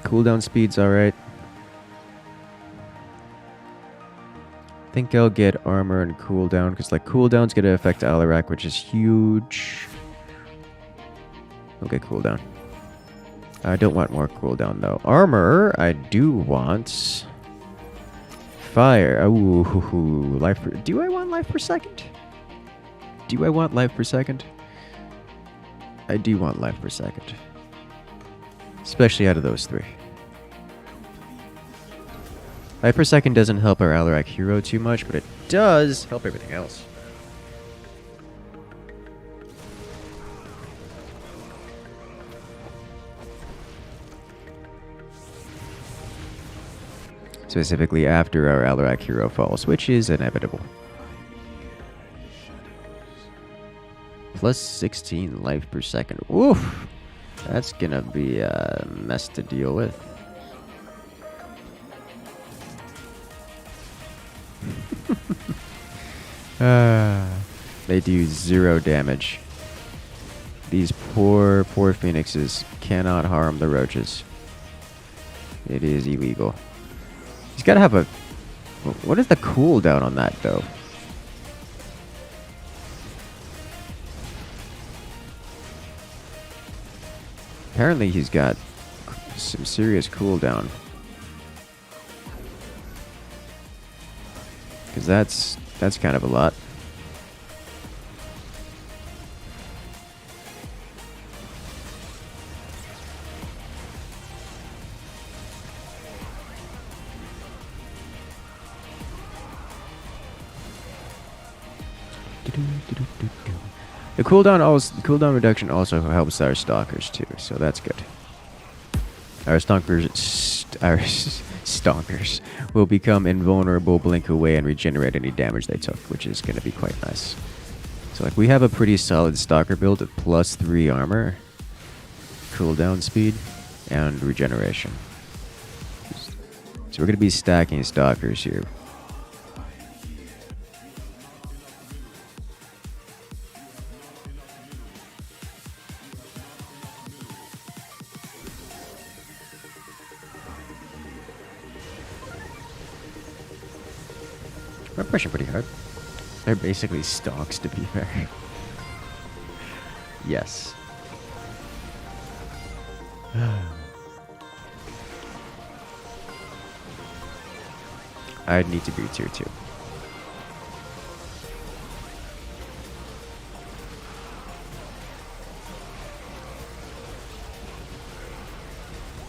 Speaker 1: Cooldown speed's alright. I think I'll get armor and cooldown, because like cooldown's gonna affect Alarak, which is huge. Okay, cooldown. I don't want more cooldown though. Armor, I do want. Fire. Ooh, life per. Do I want life per second? Do I want life per second? I do want life per second. Especially out of those three. Life per second doesn't help our Alarak hero too much, but it does help everything else. Specifically after our Alarak hero falls, which is inevitable. Plus 16 life per second. Oof! That's gonna be a mess to deal with. They do 0 damage. These poor phoenixes cannot harm the roaches. It is illegal. He's gotta have a... What is the cooldown on that, though? Apparently he's got some serious cooldown. Because that's kind of a lot. The cooldown reduction also helps our stalkers too, so that's good. Our stalkers will become invulnerable, blink away, and regenerate any damage they took, which is going to be quite nice. So like we have a pretty solid stalker build at plus 3 armor, cooldown speed, and regeneration. So we're going to be stacking stalkers here. We're pushing pretty hard. They're basically stalks, to be fair. Yes. I'd need to be tier 2.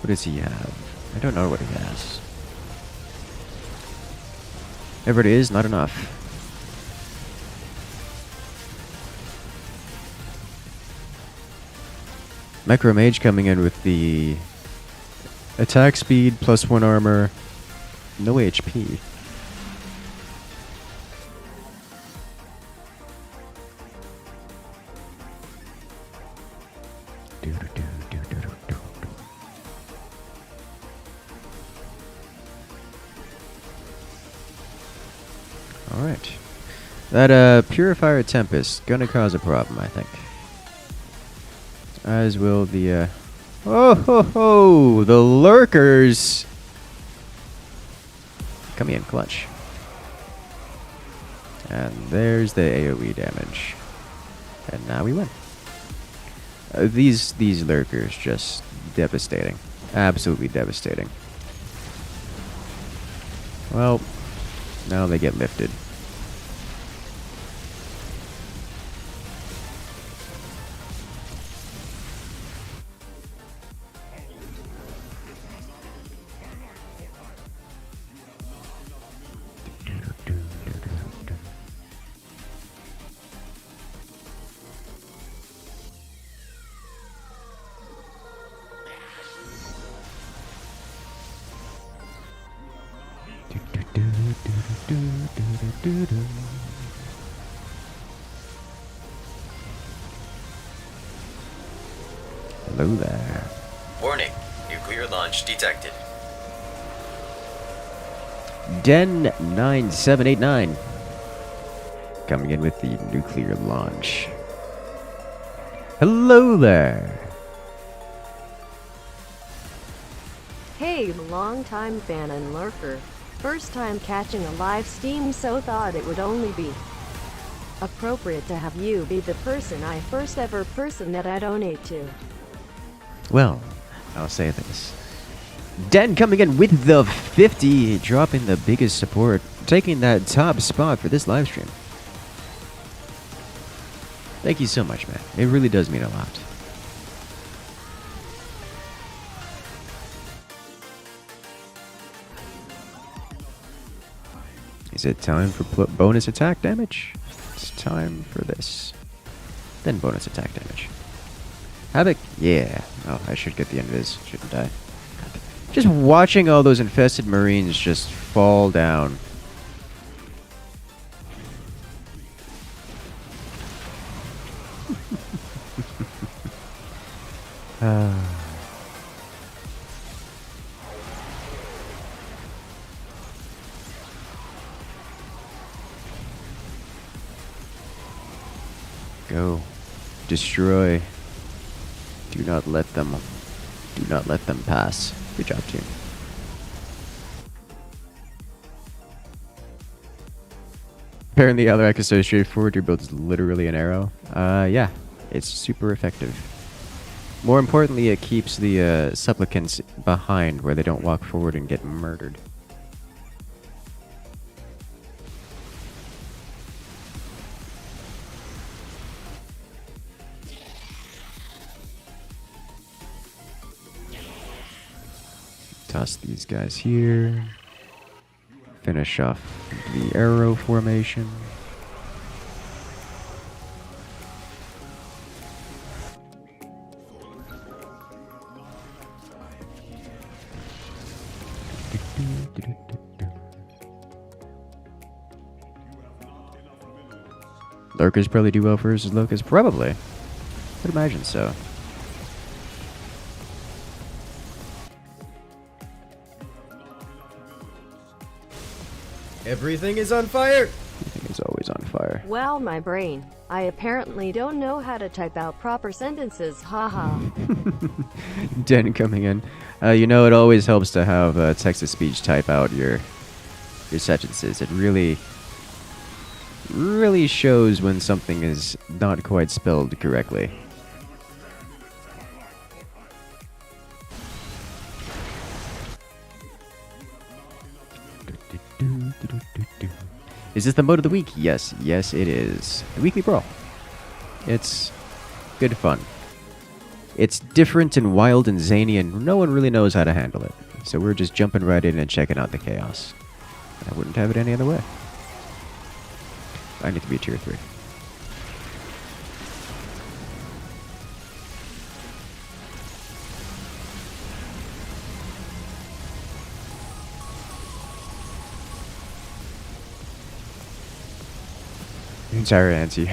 Speaker 1: What does he have? I don't know what he has. Whatever it is, not enough. Micro Mage coming in with the attack speed, plus 1 armor, no HP. Alright. That Purifier Tempest gonna cause a problem, I think. As will the oh ho ho! The lurkers! Coming in clutch. And there's the AoE damage. And now we win. These lurkers just devastating. Absolutely devastating. Well, now they get lifted. Hello there.
Speaker 2: Warning, nuclear launch detected.
Speaker 1: Den 9789 coming in with the nuclear launch. Hello there.
Speaker 3: Hey, long-time fan and lurker. First time catching a live stream, so thought it would only be appropriate to have you be the first ever person that I donate to.
Speaker 1: Well, I'll say this. Den coming in with the 50, dropping the biggest support, taking that top spot for this live stream. Thank you so much, man. It really does mean a lot. Is it time for bonus attack damage? It's time for this. Then bonus attack damage. Havoc? Yeah. Oh, I should get the end of this, shouldn't I? Just watching all those infested marines just fall down. Go. Destroy. Do not let them pass. Good job, team. Apparently, Alarak is so straightforward. Your build is literally an arrow. Yeah, it's super effective. More importantly, it keeps the supplicants behind where they don't walk forward and get murdered. Toss these guys here. Finish off the arrow formation. Lurkers probably do well versus Locust. Probably. I'd imagine so.
Speaker 5: Everything is on fire!
Speaker 1: Everything is always on fire.
Speaker 3: Well, my brain. I apparently don't know how to type out proper sentences, haha.
Speaker 1: Den coming in. You know, it always helps to have text-to-speech type out your sentences. It really shows when something is not quite spelled correctly. Is this the mode of the week? Yes, yes it is. The weekly brawl. It's good fun. It's different and wild and zany, and no one really knows how to handle it. So we're just jumping right in and checking out the chaos. I wouldn't have it any other way. I need to be a tier 3. Entire answer.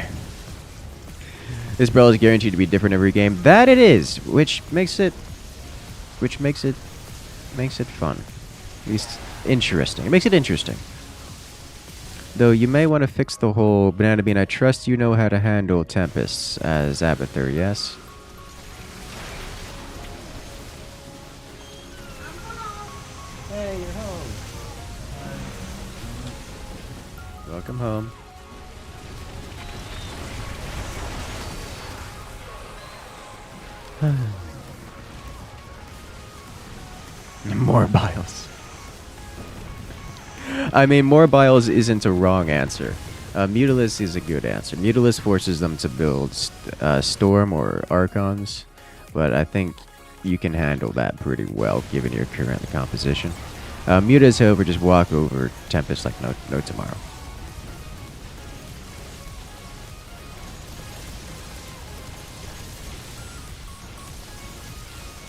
Speaker 1: This brawl is guaranteed to be different every game. That it is, which makes it fun. At least interesting. It makes it interesting. Though you may want to fix the whole Banana Bean. I trust you know how to handle tempests as Abathur, yes?
Speaker 5: Hey, you're home.
Speaker 1: Welcome home. More biles. I mean, more biles isn't a wrong answer. Mutalisk is a good answer. Mutalisk forces them to build Storm or Archons, but I think you can handle that pretty well given your current composition. Mutas, however, just walk over Tempest like no tomorrow.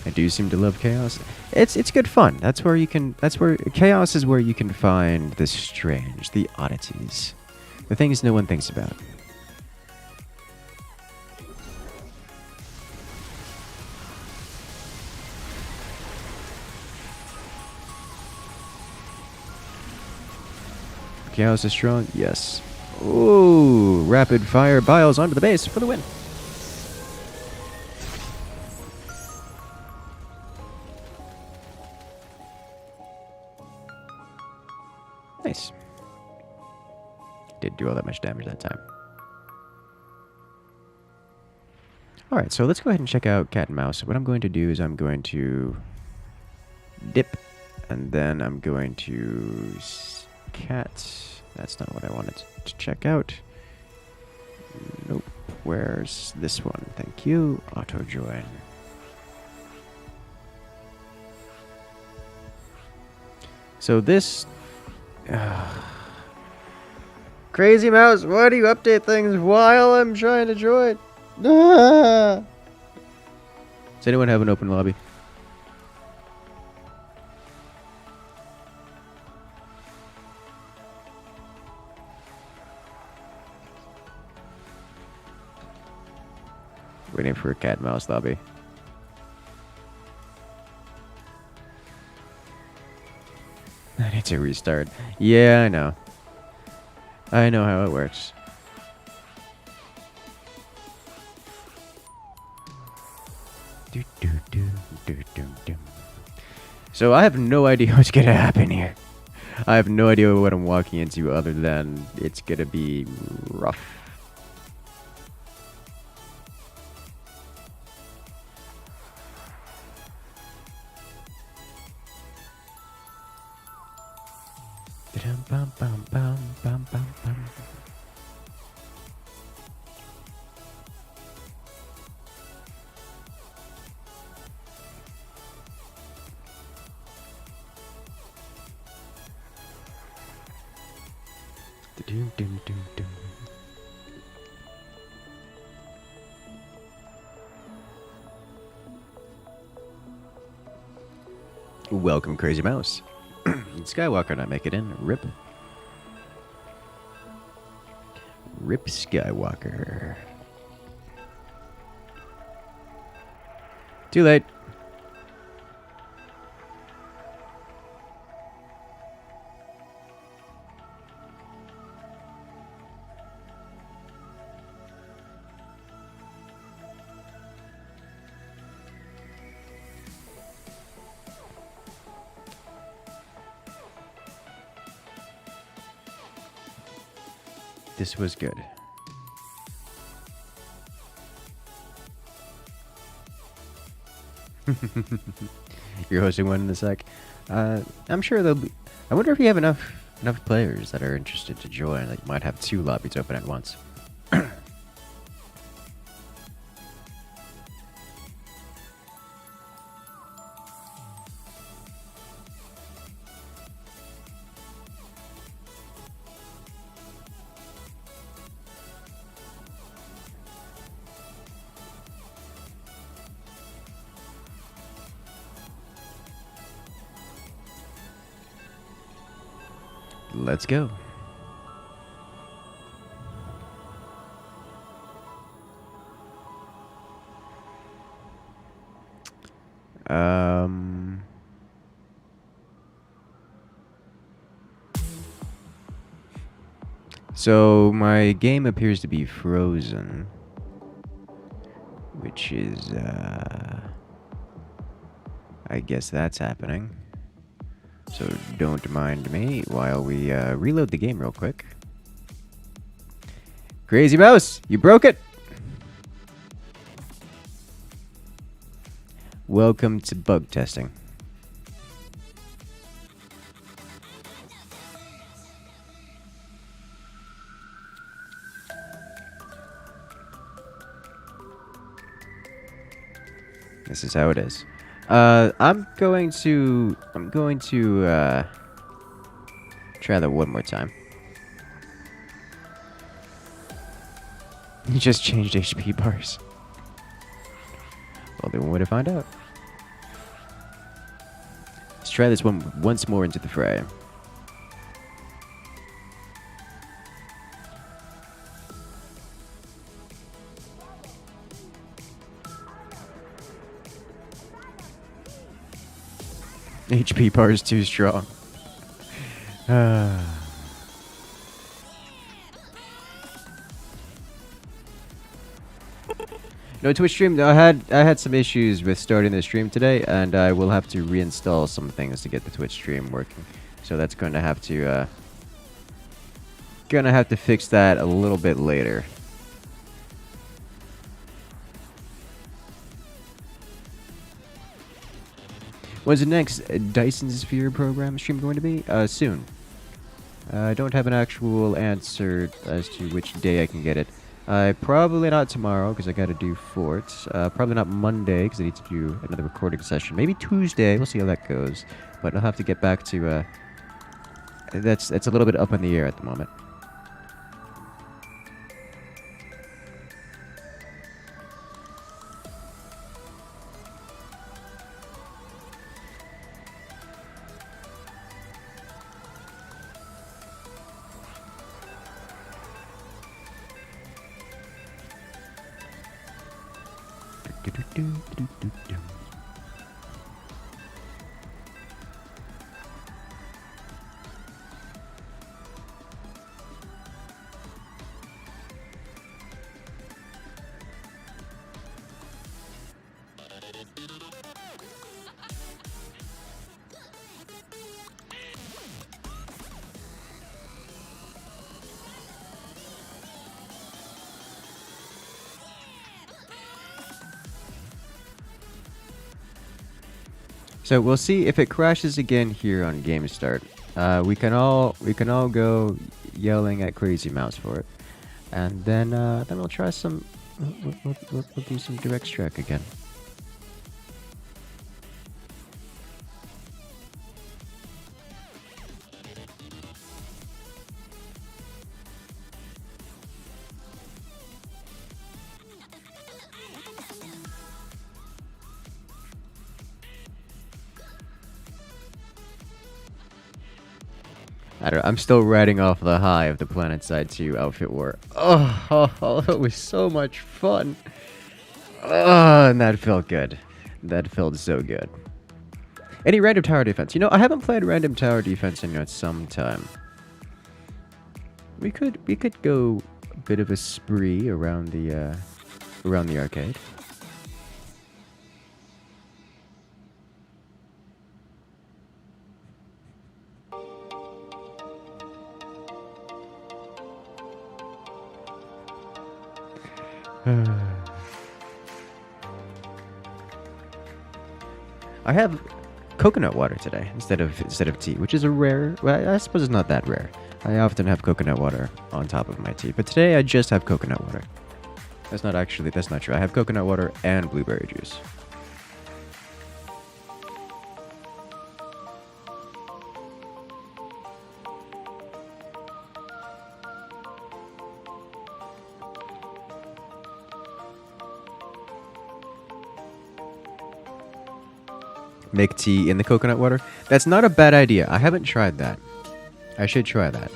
Speaker 1: I do seem to love chaos. It's good fun. That's where chaos is where you can find the strange, the oddities, the things no one thinks about. Chaos is strong? Yes. Ooh, rapid fire biles onto the base for the win. Nice. Didn't do all that much damage that time. Alright, so let's go ahead and check out Cat and Mouse. What I'm going to do is I'm going to dip, and then I'm going to cat. That's not what I wanted to check out. Nope. Where's this one? Thank you. Auto join. So this... Crazy Mouse, why do you update things while I'm trying to join? Does anyone have an open lobby? Waiting for a cat and mouse lobby. I need to restart. Yeah, I know. I know how it works. So I have no idea what's gonna happen here. I have no idea what I'm walking into other than it's gonna be rough. Welcome, Crazy Mouse. Skywalker not make it in. Rip. Rip Skywalker. Too late. This was good. You're hosting one in a sec. I'm sure there'll be. I wonder if you have enough players that are interested to join. Like, might have 2 lobbies open at once. Let's go. So my game appears to be frozen, which is, I guess that's happening. So don't mind me while we reload the game real quick. Crazy Mouse, you broke it! Welcome to bug testing. This is how it is. I'm going to try that one more time. You just changed HP bars. Well, then way to find out. Let's try this one once more into the fray. HP bar is too strong. No, Twitch stream. I had some issues with starting the stream today, and I will have to reinstall some things to get the Twitch stream working. So that's going to have to fix that a little bit later. When's the next Dyson Sphere program stream going to be? Soon. I don't have an actual answer as to which day I can get it. Probably not tomorrow, because I gotta do Fort. Probably not Monday, because I need to do another recording session. Maybe Tuesday, we'll see how that goes. But I'll have to get back to, that's a little bit up in the air at the moment. So we'll see if it crashes again here on game start. We can all go yelling at Crazy Mouse for it, and then we'll try some. We'll do some direct strike again. I don't know, I'm still riding off the high of the PlanetSide 2 outfit war. Oh, it was so much fun. Oh, and that felt good. That felt so good. Any random tower defense? You know, I haven't played random tower defense in some time. We could go a bit of a spree around the arcade. I have coconut water today instead of tea, which is a rare. Well, I suppose it's not that rare. I often have coconut water on top of my tea, but today I just have coconut water. That's not true. I have coconut water and blueberry juice. Make tea in the coconut water? That's not a bad idea. I haven't tried that. I should try that.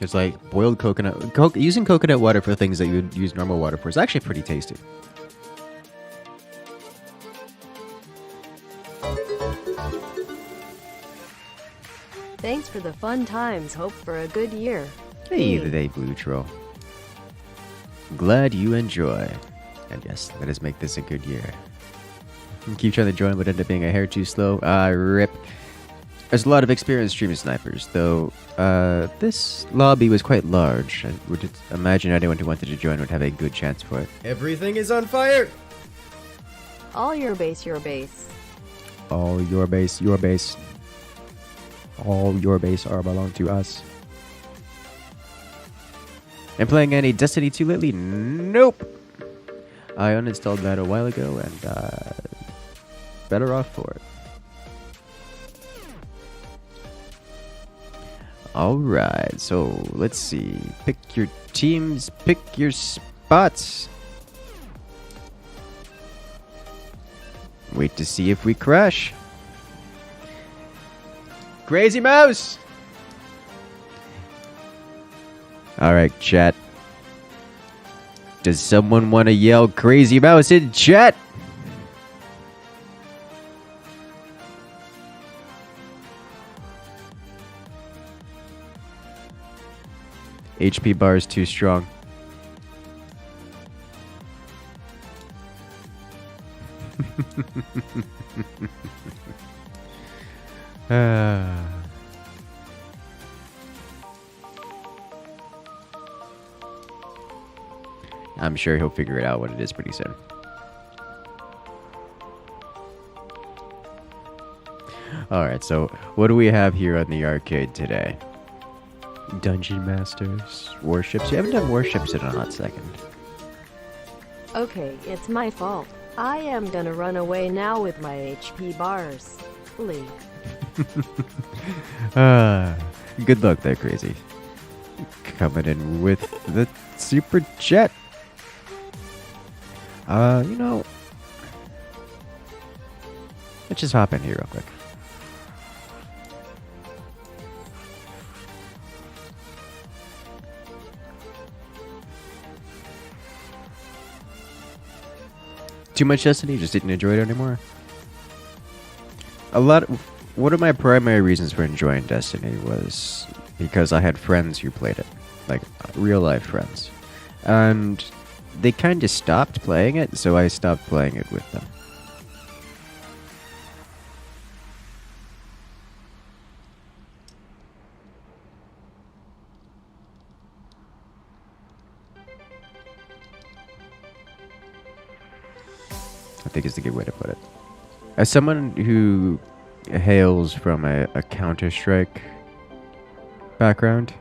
Speaker 1: It's like boiled coconut. Using coconut water for things that you would use normal water for is actually pretty tasty.
Speaker 3: Thanks for the fun times. Hope for a good year.
Speaker 1: Hey there, Blue Troll. Glad you enjoy. And yes, let us make this a good year. Keep trying to join, but end up being a hair too slow. Rip. There's a lot of experienced streaming snipers, though this lobby was quite large. I would imagine anyone who wanted to join would have a good chance for it.
Speaker 5: Everything is on fire!
Speaker 3: All your base, your base.
Speaker 1: All your base, your base. All your base are belong to us. And playing any Destiny 2 lately? Nope! I uninstalled that a while ago, and better off for it. Alright, so let's see. Pick your teams, pick your spots. Wait to see if we crash. Crazy Mouse! Alright, chat. Does someone want to yell Crazy Mouse in chat? HP bar is too strong. I'm sure he'll figure it out what it is pretty soon. Alright, so what do we have here on the arcade today? Dungeon Masters, Warships. You haven't done Warships in a hot second.
Speaker 3: Okay, it's my fault. I am gonna run away now with my HP bars. Leave.
Speaker 1: Good luck there, Crazy. Coming in with the super jet. You know, let's just hop in here real quick. Too much Destiny, just didn't enjoy it anymore. One of my primary reasons for enjoying Destiny was because I had friends who played it, like real life friends, and they kind of stopped playing it, so I stopped playing it with them. I think is the good way to put it. As someone who hails from a Counter-Strike background,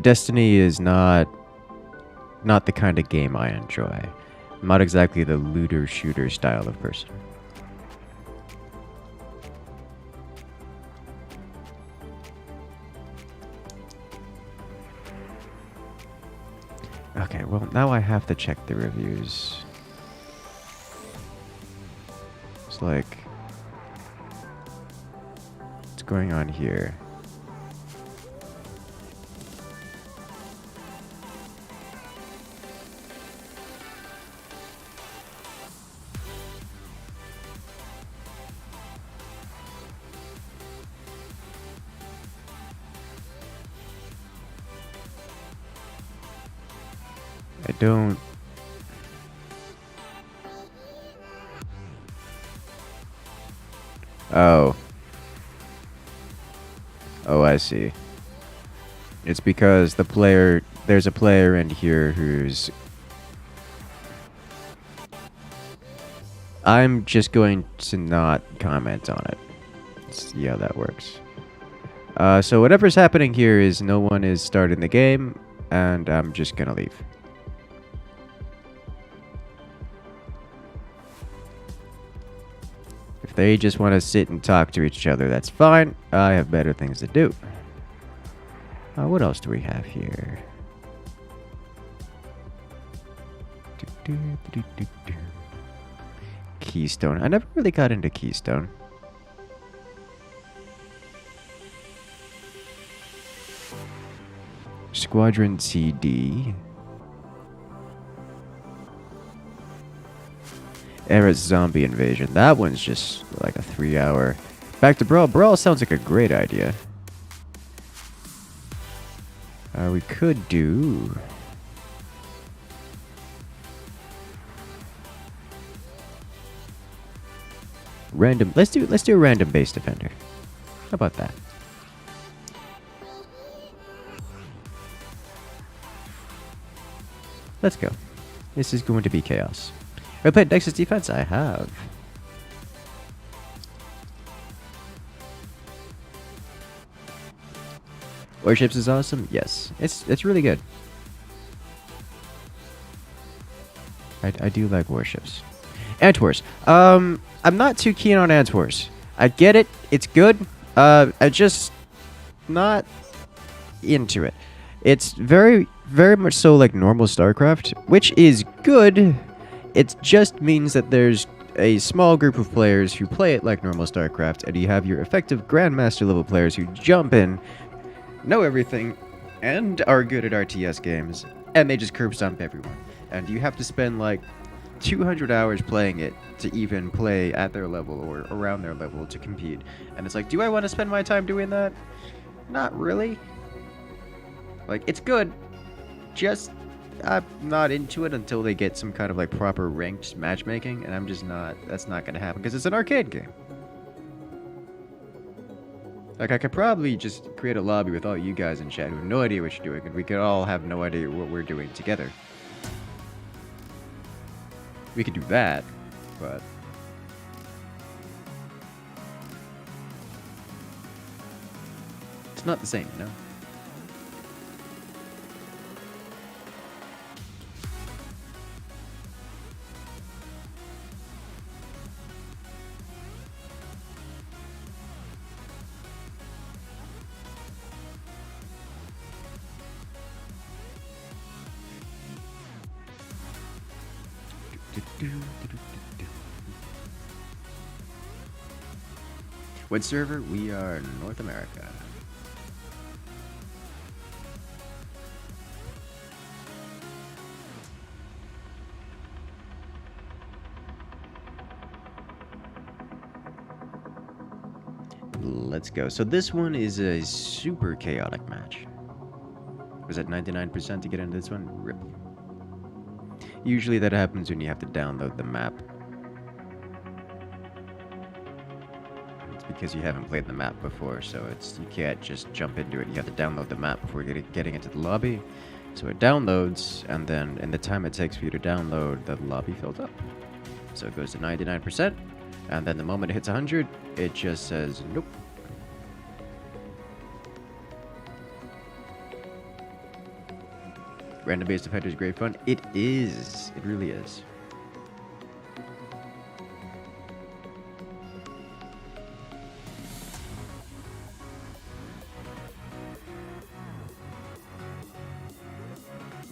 Speaker 1: Destiny is not the kind of game I enjoy. I'm not exactly the looter-shooter style of person. Okay, well, now I have to check the reviews. It's like... what's going on here? I don't... oh. Oh, I see. It's because there's a player in here who's... I'm just going to not comment on it. See how that works. So whatever's happening here is no one is starting the game, and I'm just gonna leave. If they just want to sit and talk to each other, that's fine. I have better things to do. What else do we have here? Keystone. I never really got into Keystone. Squadron CD. Eris Zombie Invasion. That one's just like a 3-hour. Back to Brawl. Brawl sounds like a great idea. We could do... random. Let's do a random base defender. How about that? Let's go. This is going to be chaos. Have I played Nexus Defense? I have. Warships is awesome? Yes. It's really good. I do like warships. Antwars. I'm not too keen on Antwars. I get it. It's good. I'm just not into it. It's very, very much so like normal StarCraft, which is good. It just means that there's a small group of players who play it like normal StarCraft, and you have your effective Grandmaster level players who jump in, know everything, and are good at RTS games, and they just curb stomp everyone. And you have to spend like 200 hours playing it to even play at their level or around their level to compete. And it's like, do I want to spend my time doing that? Not really. Like, it's good. Just, I'm not into it until they get some kind of like proper ranked matchmaking, and I'm just not, that's not going to happen because it's an arcade game. Like, I could probably just create a lobby with all you guys in chat who have no idea what you're doing, and we could all have no idea what we're doing together. We could do that, but... it's not the same, you know? What server? We are North America. let's go. So this one is a super chaotic match. Was it 99% to get into this one? Rip. Usually that happens when you have to download the map. It's because you haven't played the map before, so you can't just jump into it. You have to download the map before getting into the lobby. So it downloads, and then in the time it takes for you to download, the lobby fills up. So it goes to 99%, and then the moment it hits 100, it just says nope. Random based defender is great fun. It is. It really is.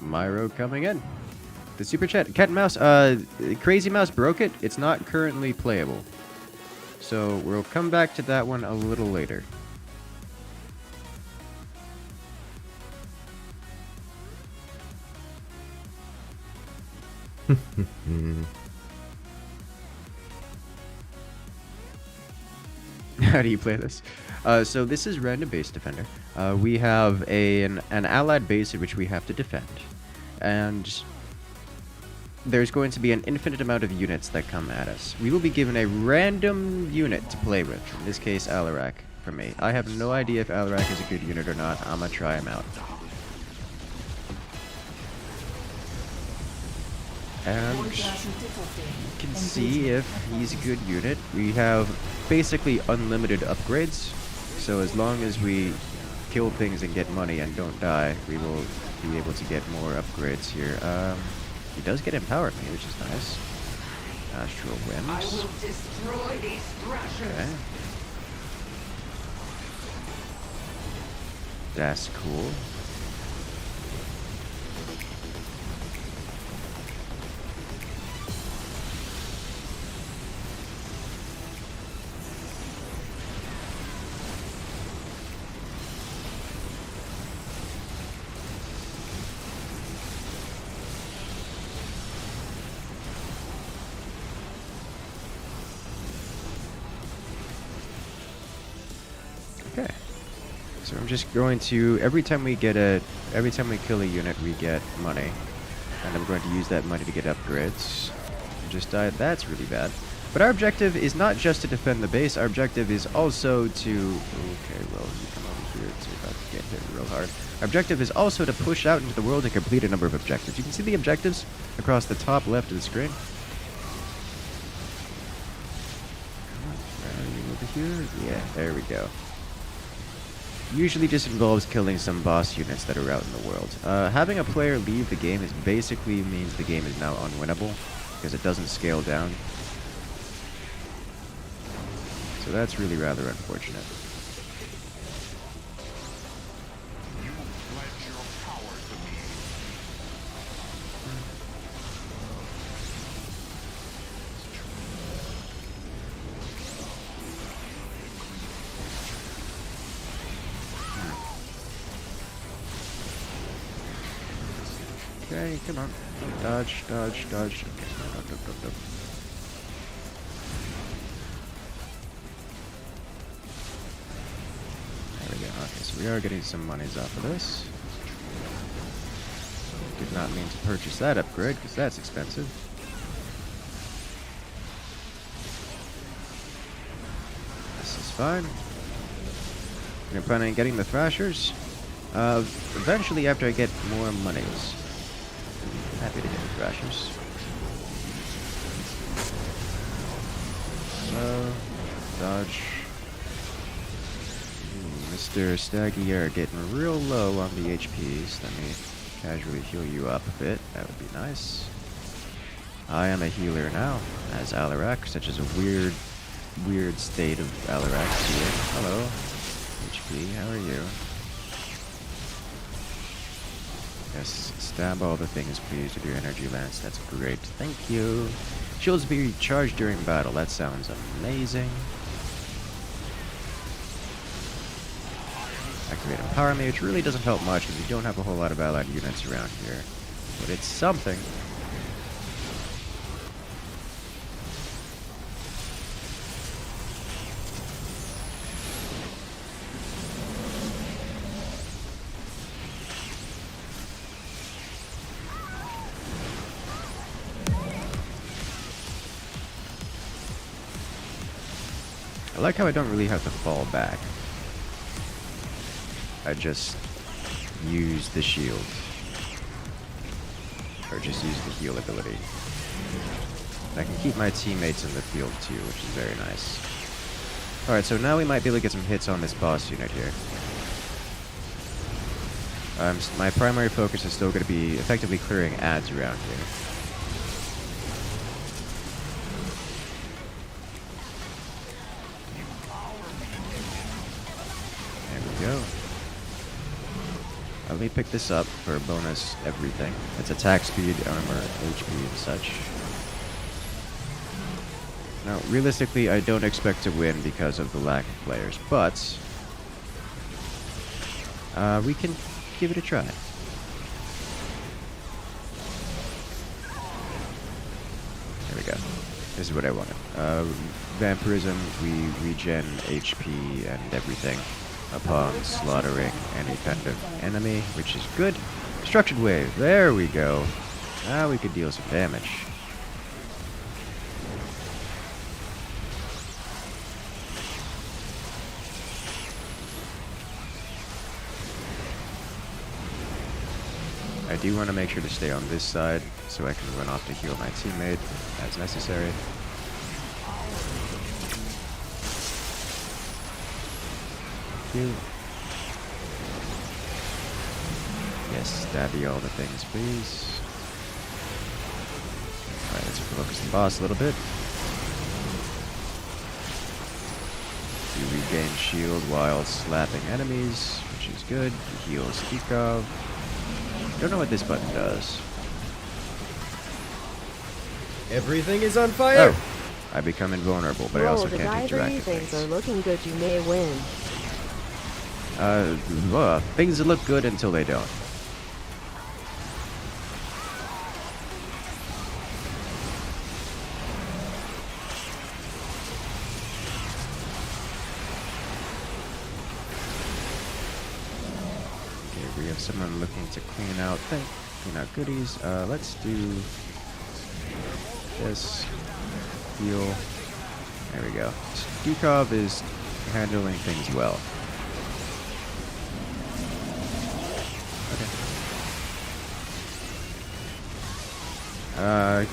Speaker 1: Myro coming in. The super chat. Cat and mouse. Crazy Mouse broke it. It's not currently playable. So we'll come back to that one a little later. How do you play this? So this is random base defender. We have an allied base in which we have to defend. And there's going to be an infinite amount of units that come at us. We will be given a random unit to play with. In this case, Alarak for me. I have no idea if Alarak is a good unit or not. I'm gonna try him out. And you can see if he's a good unit. We have basically unlimited upgrades. So as long as we kill things and get money and don't die, we will be able to get more upgrades here. He does get Empower Me, which is nice. Astral Winds. I will destroy these thrashers. Okay. That's cool. Okay. So I'm just going to, every time we kill a unit, we get money. And I'm going to use that money to get upgrades. I just died. That's really bad. But our objective is not just to defend the base. Our objective is also to... Okay, well, you come over here. It's about to get hit real hard. Our objective is also to push out into the world and complete a number of objectives. You can see the objectives across the top left of the screen. Come on, where are you over here? Yeah, there we go. Usually just involves killing some boss units that are out in the world. Having a player leave the game basically means the game is now unwinnable, because it doesn't scale down. So that's really rather unfortunate.
Speaker 6: You pledge your power to me.
Speaker 1: Okay, come on. Dodge, dodge, dodge. Okay, no. There we go. Okay, so we are getting some monies off of this. Did not mean to purchase that upgrade, because that's expensive. This is fine. We're planning on getting the Thrashers. Eventually, after I get more monies. Happy to get the Thrashers. Dodge. Mr. Staggy, you're getting real low on the HPs. Let me casually heal you up a bit. That would be nice. I am a healer now, as Alarak, such as a weird state of Alarak here. Hello. HP, how are you? Yes, stab all the things, please, with your energy lance. That's great. Thank you. Shields be recharged during battle. That sounds amazing. Activate Empower Me, which really doesn't help much because we don't have a whole lot of allied units around here. But it's something. I like how I don't really have to fall back. I just use the shield. Or just use the heal ability. I can keep my teammates in the field too, which is very nice. Alright, so now we might be able to get some hits on this boss unit here. My primary focus is still going to be effectively clearing ads around here. There we go. Let me pick this up for bonus everything. It's attack speed, armor, HP, and such. Now, realistically, I don't expect to win because of the lack of players, but we can give it a try. There we go. This is what I wanted. Vampirism, we regen HP and everything upon slaughtering any kind of enemy, which is good. Structured wave, there we go. Now we could deal some damage. I do want to make sure to stay on this side so I can run off to heal my teammate as necessary. You. Yes, stabby all the things, please. Alright, let's focus the boss a little bit. You regain shield while slapping enemies, which is good. You heal Stikov. Don't know what this button does.
Speaker 5: Everything is on fire!
Speaker 1: Oh! I become invulnerable, but I also can't interact
Speaker 3: the
Speaker 1: with
Speaker 3: things
Speaker 1: things.
Speaker 3: are looking good, you may win.
Speaker 1: Things look good until they don't. Okay, we have someone looking to clean out goodies. Let's do this. Heal. There we go. Stikov is handling things well.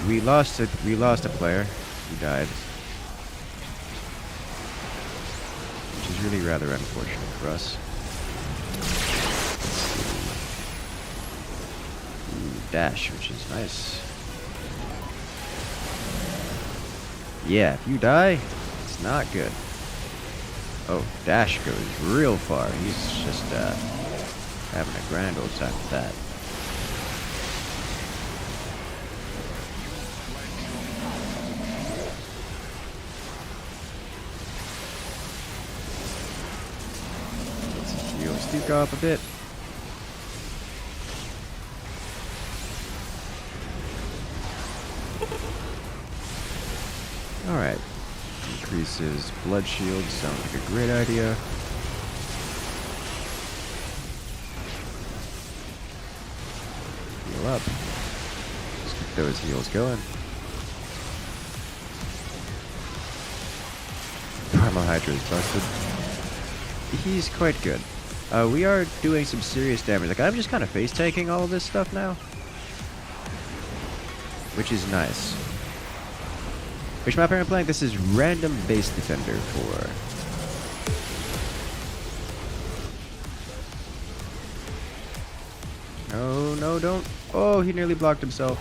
Speaker 1: We lost a player. He died. Which is really rather unfortunate for us. Ooh, dash, which is nice. Yeah, if you die, it's not good. Oh, dash goes real far. He's just having a grand old time with that. Let's go up a bit. Alright. Increases blood shield. Sounds like a great idea. Heal up. Just keep those heals going. Primal Hydra is busted. He's quite good. We are doing some serious damage. Like, I'm just kind of face tanking all of this stuff now. Which is nice. Which map am I playing? This is Random Base Defender 4. No, no, don't. Oh, he nearly blocked himself.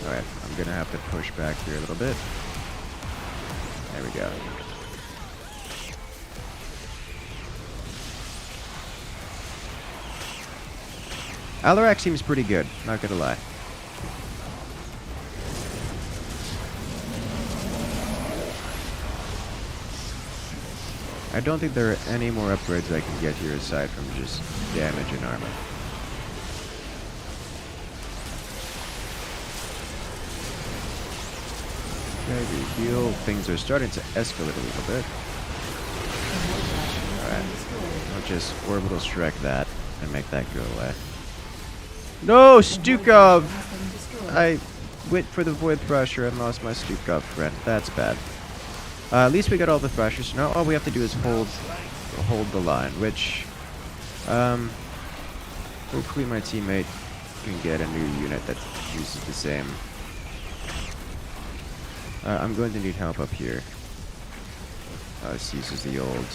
Speaker 1: Alright, I'm gonna have to push back here a little bit. There we go. Alarak seems pretty good, not gonna lie. I don't think there are any more upgrades I can get here aside from just damage and armor. Okay, we heal. Things are starting to escalate a little bit. Alright. I'll just orbital strike that and make that go away. No, Stukov! I went for the Void Thrasher and lost my Stukov friend. That's bad. At least we got all the thrashers. So now all we have to do is hold the line, which hopefully my teammate can get a new unit that uses the same. I'm going to need help up here. This uses the old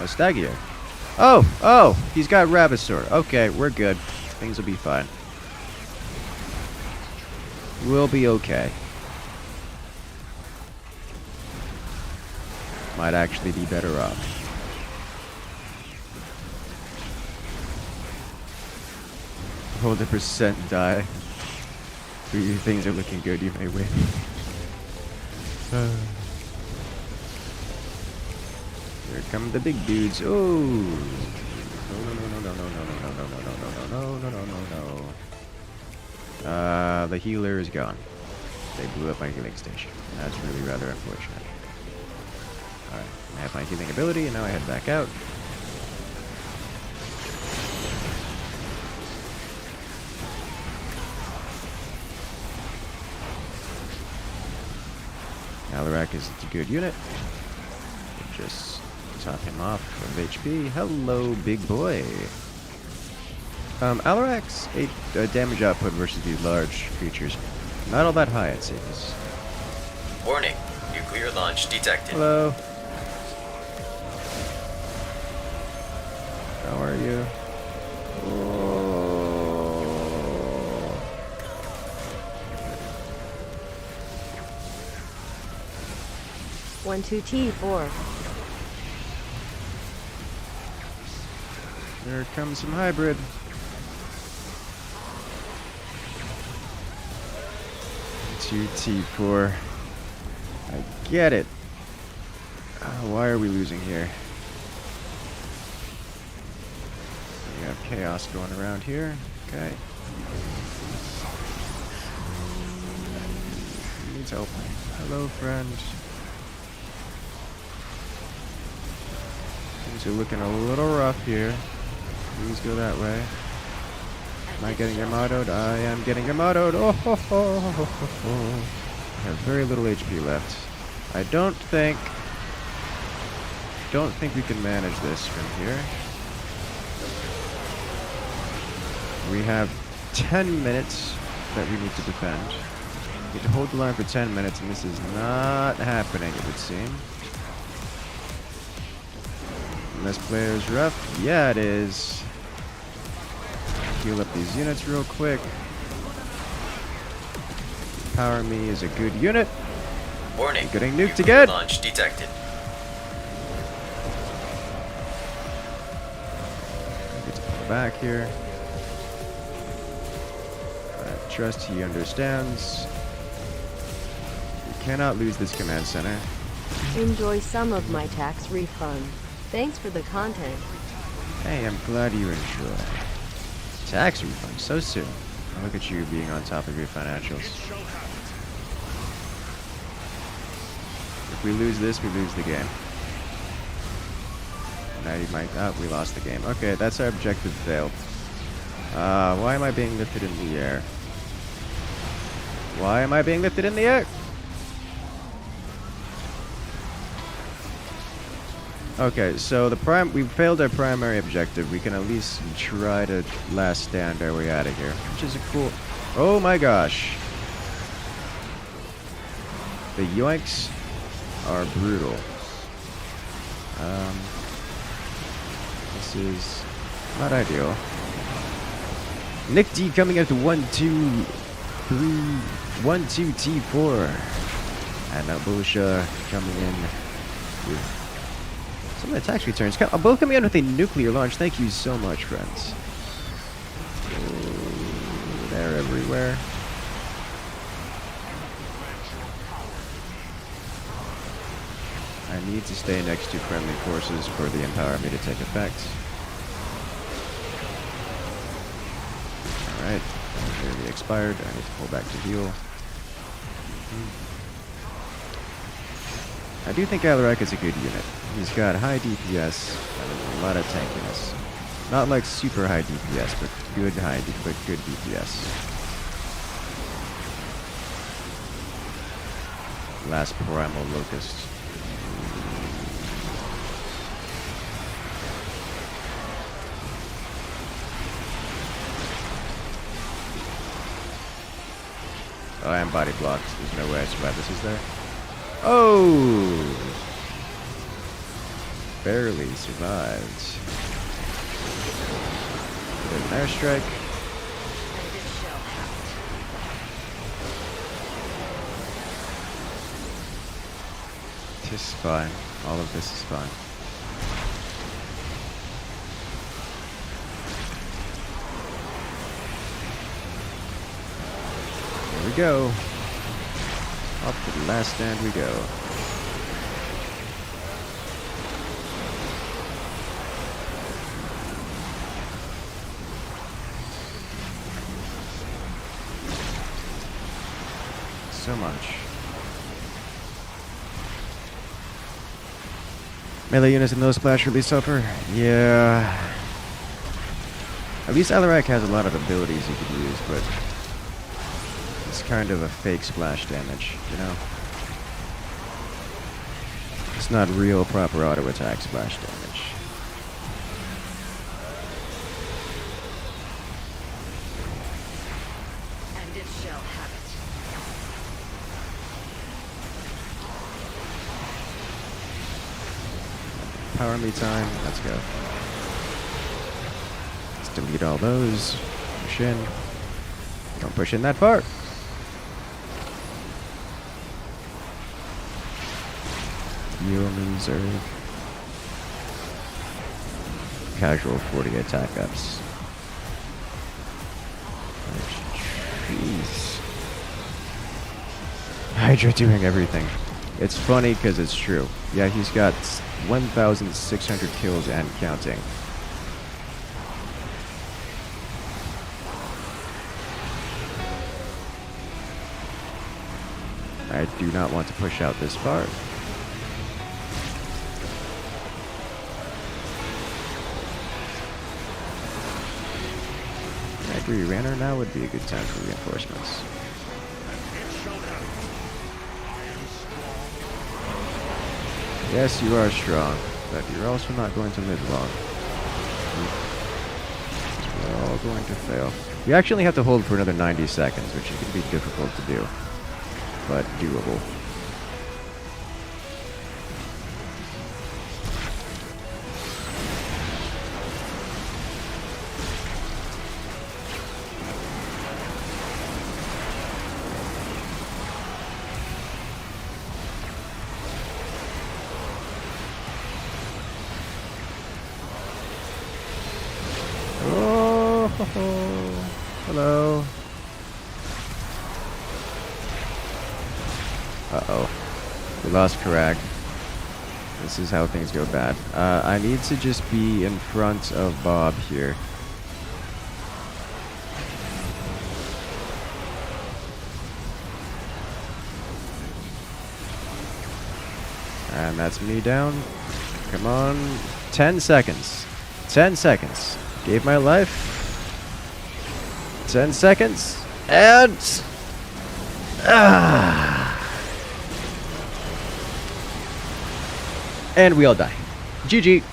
Speaker 1: Stagio. Oh, he's got Rabbit Okay, we're good. Things will be fine. We'll be okay. Might actually be better off. Hold the percent die. Things are looking good, you may win. Here come the big dudes. Oh! No. The healer is gone. They blew up my healing station. That's really rather unfortunate. Alright, I have my healing ability, and now I head back out. Alarak is a good unit. We'll just top him off of HP. Hello, big boy. Alarak's damage output versus the large creatures, not all that high, it seems.
Speaker 2: Warning. Nuclear launch detected.
Speaker 1: Hello. How are you? Oh.
Speaker 3: 12T4.
Speaker 1: There comes some hybrid. T4. I get it. Why are we losing here? We have chaos going around here. Okay. He needs help. Hello, friend. Things are looking a little rough here. Please go that way. Am I getting Yamato'd? I am getting Yamato'd. Oh, ho, ho, ho, ho, ho. I have very little HP left. I don't think we can manage this from here. We have 10 minutes that we need to defend. We need to hold the line for 10 minutes, and this is not happening, it would seem. Unless player's rough. Yeah, it is. Heal up these units real quick. Power Me is a good unit.
Speaker 2: Warning.
Speaker 1: We're getting nuked
Speaker 2: Nuclear
Speaker 1: again.
Speaker 2: launch detected.
Speaker 1: Get to pull back here. I trust he understands. We cannot lose this command center.
Speaker 3: Enjoy some of my tax refund. Thanks for the content.
Speaker 1: Hey, I'm glad you enjoy. Tax refund so soon. Look at you being on top of your financials. If we lose this, we lose the game. Now you might... Oh, we lost the game. Okay, that's our objective failed. Why am I being lifted in the air? Why am I being lifted in the air? Okay, so we failed our primary objective. We can at least try to last stand our way out of here, which is a cool... Oh my gosh. The yoinks are brutal. This is not ideal. Nick D coming out to 1-2-3, 1-2-T4. And Bulsha coming in with some of the tax returns. Both coming in with a nuclear launch. Thank you so much, friends. Oh, they're everywhere. I need to stay next to friendly forces for the Empower Me to take effect. Alright, nearly expired. I need to pull back to heal. I do think Alarak is a good unit. He's got high DPS and a lot of tankiness. Not like super high DPS, but good good DPS. last primal locust. Oh, I am body blocked. There's no way I survive this, is there? Oh! Barely survived. There's an airstrike. This is fine. All of this is fine. Here we go. Off to the last stand we go. So much. Melee units and no splash really suffer. Yeah. At least Alarak has a lot of abilities you could use, but it's kind of a fake splash damage, you know? It's not real proper auto attack splash damage.
Speaker 3: And it shall have it.
Speaker 1: Power me time. Let's go. Let's delete all those. Push in. Don't push in that far. Yeoman Reserve. Casual 40 attack ups. Jeez. Hydra doing everything. It's funny because it's true. Yeah, he's got 1,600 kills and counting. I do not want to push out this far. I agree, Ranner, now would be a good time for reinforcements. Yes, you are strong, but you're also not going to live long. We're all going to fail. You actually have to hold for another 90 seconds, which is going to be difficult to do, but doable. Hello. Uh-oh. We lost Karag. This is how things go bad. I need to just be in front of Bob here. And that's me down. Come on. 10 seconds. 10 seconds. Gave my life. 10 seconds. And... And we all die. GG.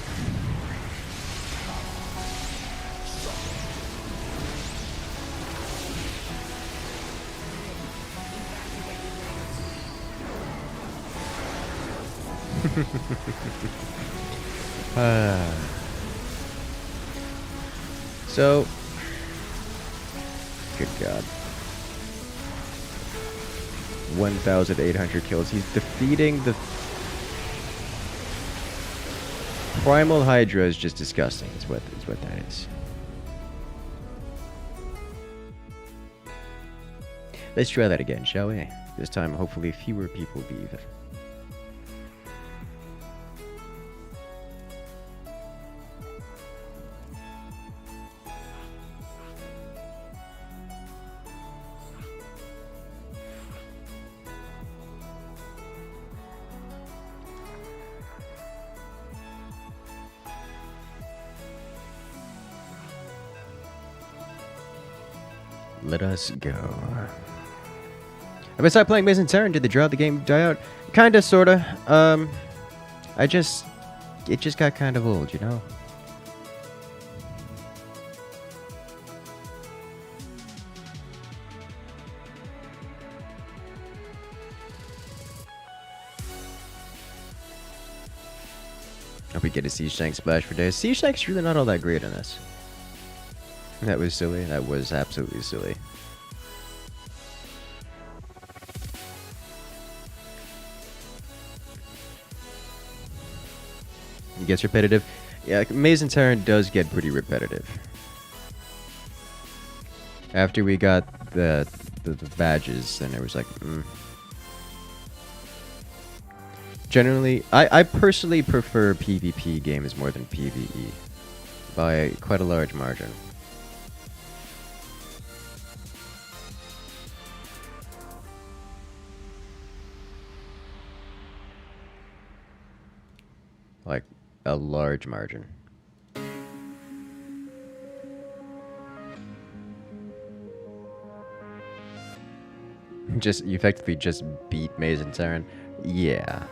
Speaker 1: So, good God. 1,800 kills. He's defeating the Primal Hydra is just disgusting, is what that is. Let's try that again, shall we? This time, hopefully, fewer people leave. Let us go. Have I started playing Maze and Terran? Did the draw the game die out? Kinda, sorta. It just got kind of old, you know? Hope we get a Siege Tank splash for days. Siege Tank's really not all that great in this. That was silly. That was absolutely silly. It gets repetitive. Yeah, Maze and Terran does get pretty repetitive. After we got the badges, then it was like, Generally, I personally prefer PvP games more than PvE. By quite a large margin. Like, a large margin. You effectively just beat Maze and Terran? Yeah.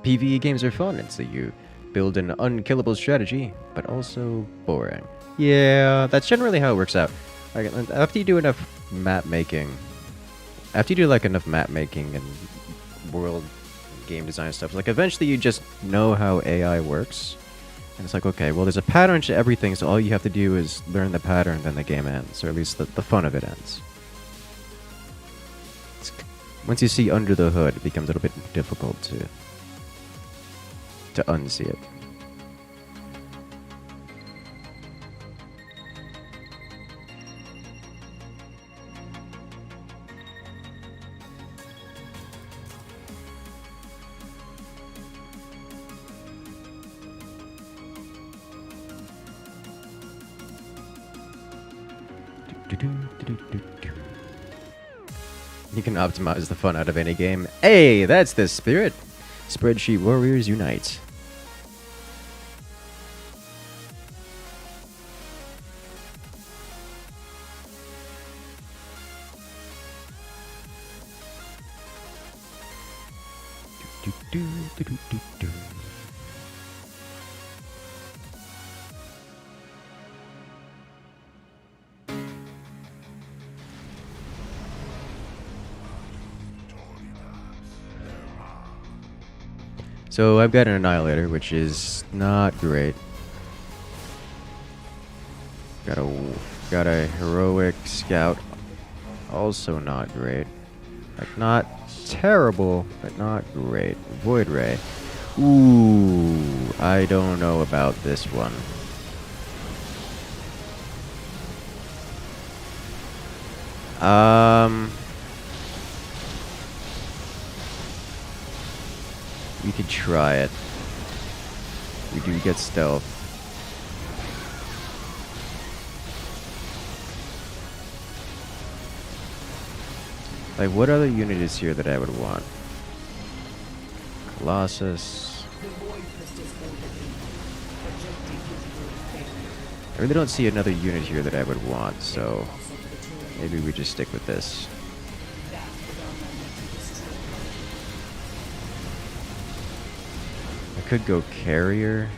Speaker 1: PvE games are fun, and so you build an unkillable strategy, but also boring. Yeah, that's generally how it works out. Like, after you do enough map making, after you do like enough map making and world game design stuff, like eventually you just know how AI works. And it's like, okay, well there's a pattern to everything, so all you have to do is learn the pattern, then the game ends. Or at least the fun of it ends. Once you see under the hood, it becomes a little bit difficult to unsee it. You can optimize the fun out of any game. Hey, that's the spirit! Spreadsheet Warriors Unite. So I've got an Annihilator, which is not great. Got a Heroic Scout, also not great. Like, not terrible, but not great. Void Ray. Ooh, I don't know about this one. We could try it. We do get stealth. Like, what other unit is here that I would want? Colossus. I really don't see another unit here that I would want, so maybe we just stick with this. I could go carrier.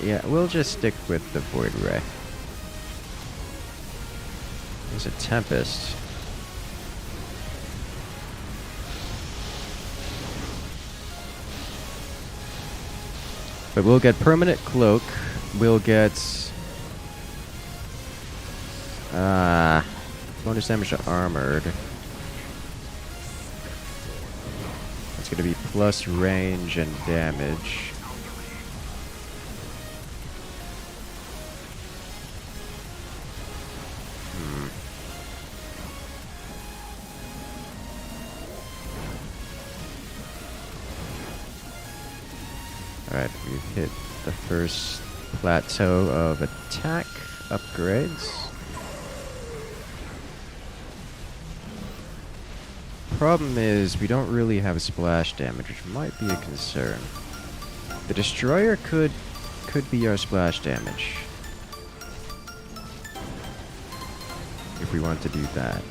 Speaker 1: Yeah, we'll just stick with the Void Ray. There's a Tempest. But we'll get Permanent Cloak. We'll get bonus damage to Armored. It's gonna be plus range and damage. Alright, we've hit the first plateau of attack upgrades. Problem is, we don't really have splash damage, which might be a concern. The destroyer could be our splash damage. If we want to do that.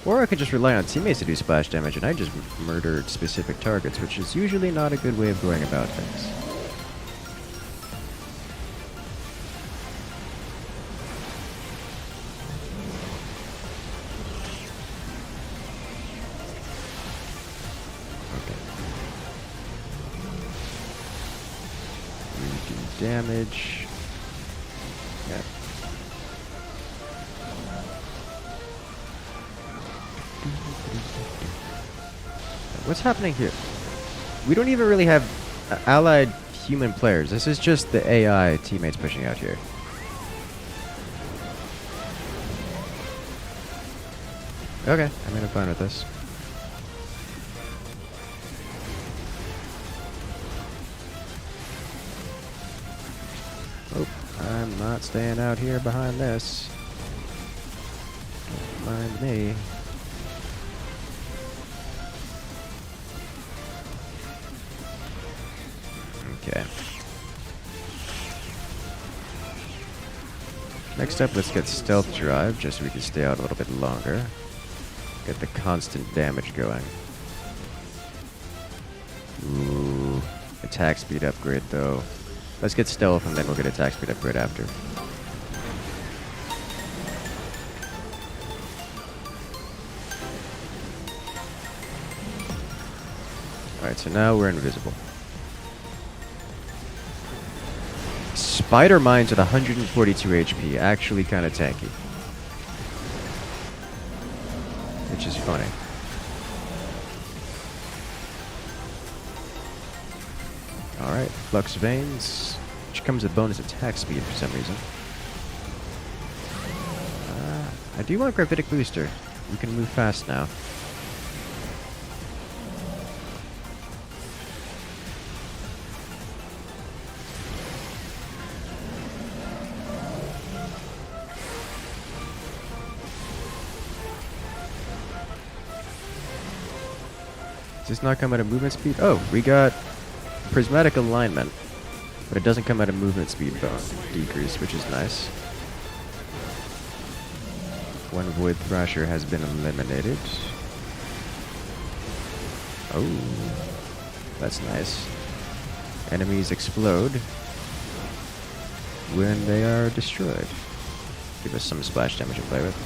Speaker 1: Or I could just rely on teammates to do splash damage and I just murder specific targets, which is usually not a good way of going about things. Damage. Yeah. What's happening here? We don't even really have allied human players. This is just the AI teammates pushing out here. Okay, I mean, I'm fine with this. I'm not staying out here behind this. Don't mind me. Okay. Next up, let's get Stealth Drive, just so we can stay out a little bit longer. Get the constant damage going. Ooh. Attack speed upgrade, though. Let's get Stealth, and then we'll get attack speed upgrade after. Alright, so now we're invisible. Spider Mines at 142 HP, actually kind of tanky. Which is funny. Alright, Flux Veins, which comes with bonus attack speed for some reason. I do want Gravitic Booster. We can move fast now. Does this not come out of movement speed? Oh, we got Prismatic Alignment, but it doesn't come out of movement speed decrease, which is nice. One Void Thrasher has been eliminated. Oh, that's nice. Enemies explode when they are destroyed. Give us some splash damage to play with.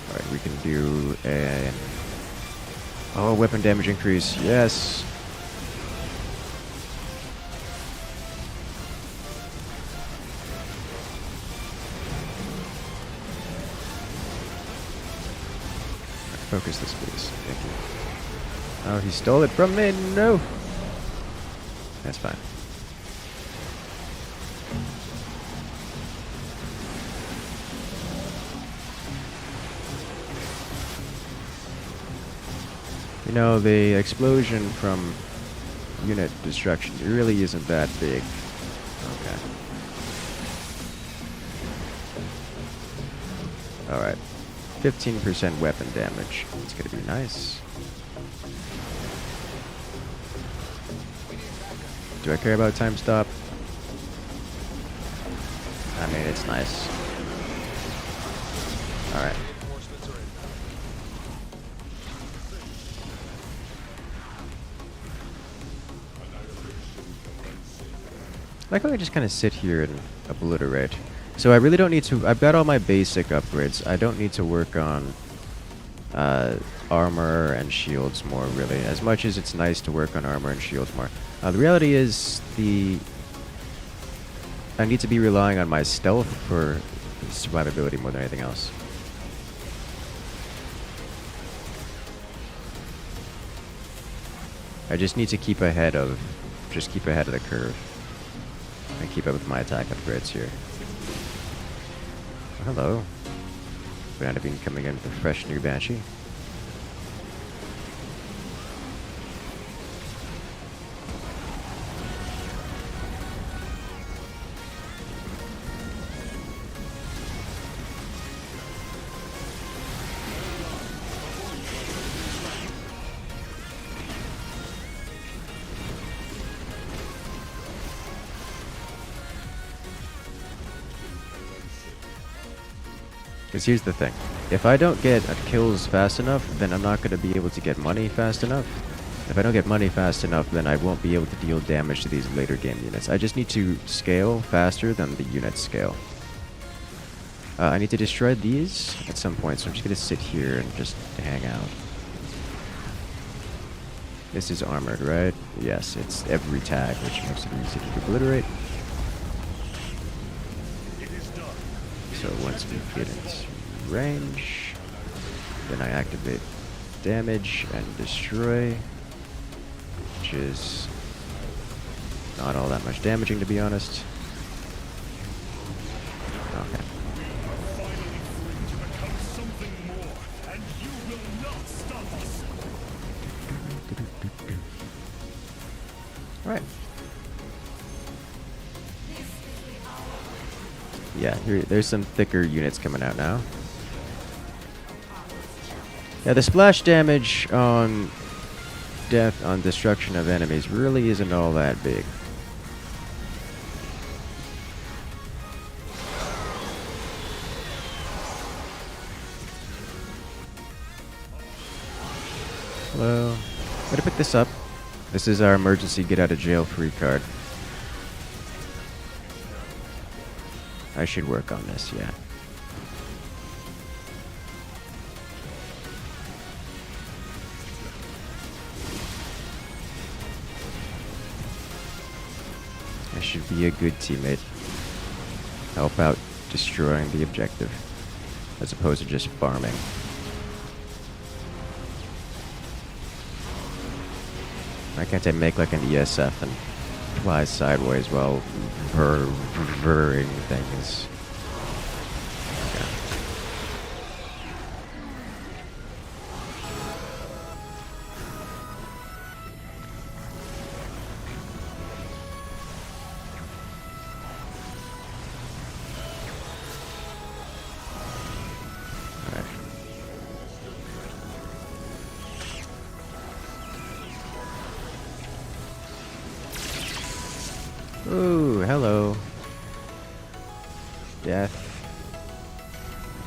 Speaker 1: Alright, we can do a... Oh, weapon damage increase. Yes. Focus this, please. Thank you. Oh, he stole it from me. No. That's fine. You know, the explosion from unit destruction really isn't that big. Okay. Alright. 15% weapon damage. It's gonna be nice. Do I care about time stop? I mean, it's nice. Alright. I can just kind of sit here and obliterate. So I really don't need to... I've got all my basic upgrades. I don't need to work on armor and shields more, really. As much as it's nice to work on armor and shields more. The reality is I need to be relying on my stealth for survivability more than anything else. I just need to keep ahead of... Just keep ahead of the curve. And keep up with my attack upgrades here. Oh, hello. Banana Bean coming in with a fresh new Banshee. Because here's the thing. If I don't get kills fast enough, then I'm not going to be able to get money fast enough. If I don't get money fast enough, then I won't be able to deal damage to these later game units. I just need to scale faster than the units scale. I need to destroy these at some point, so I'm just going to sit here and just hang out. This is armored, right? Yes, it's every tag, which makes it easy to obliterate. So once we get into range, then I activate damage and destroy, which is not all that much damaging, to be honest. Okay. Right. Yeah, there's some thicker units coming out now. Yeah, the splash damage on death on destruction of enemies really isn't all that big. Hello. I'm gonna pick this up. This is our emergency get out of jail free card. I should work on this, yeah. I should be a good teammate. Help out destroying the objective, as opposed to just farming. Why can't I make like an ESF and fly sideways while verring things? Okay. Alright. Ooh, hello. Death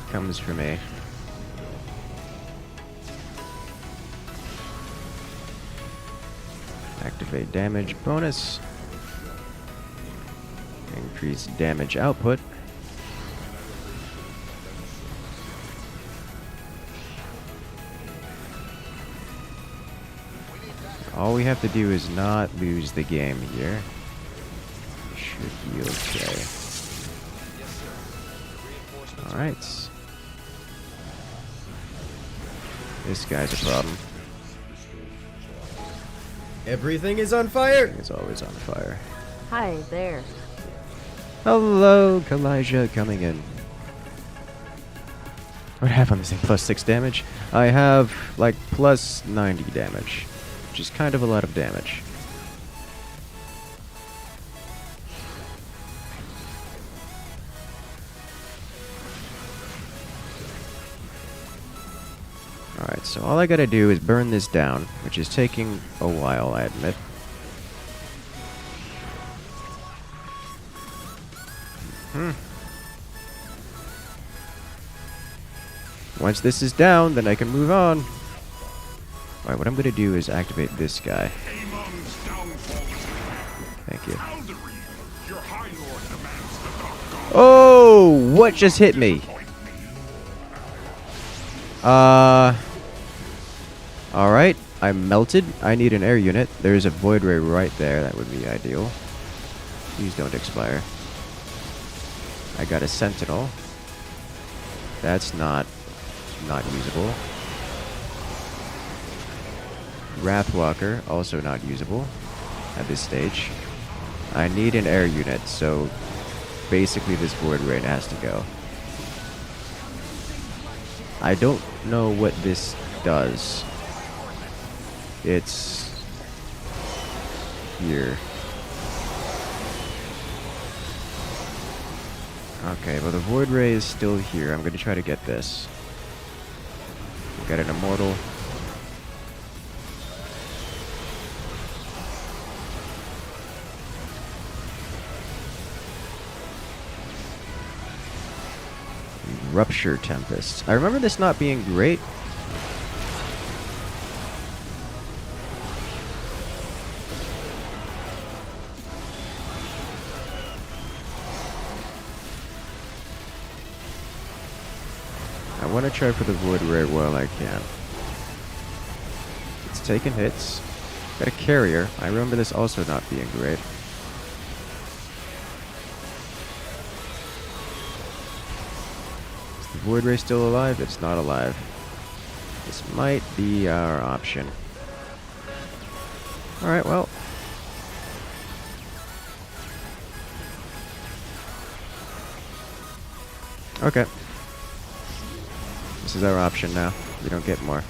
Speaker 1: comes for me. Activate damage bonus. Increase damage output. All we have to do is not lose the game here. Should be okay. Alright. This guy's a problem.
Speaker 5: Everything is on fire!
Speaker 1: It's always on fire.
Speaker 3: Hi there.
Speaker 1: Hello, Kalijah coming in. What do I have on this thing? Plus 6 damage? I have, like, plus 90 damage. Which is kind of a lot of damage. Alright, so all I gotta do is burn this down, which is taking a while, I admit. Once this is down, then I can move on. Alright, what I'm gonna do is activate this guy. Thank you. Oh, what just hit me? Alright, I'm melted. I need an air unit. There's a void ray right there. That would be ideal. Please don't expire. I got a sentinel. That's not usable. Wrathwalker, also not usable at this stage. I need an air unit, so basically this void ray has to go. I don't know what this does. It's here. Okay, well the void ray is still here. I'm going to try to get this. We got an immortal. Rupture Tempest. I remember this not being great. I want to try for the Void Ray while I can. It's taking hits. Got a carrier. I remember this also not being great. Is the Void Ray still alive? It's not alive. This might be our option. Alright, well. Okay. This is our option now. We don't get more.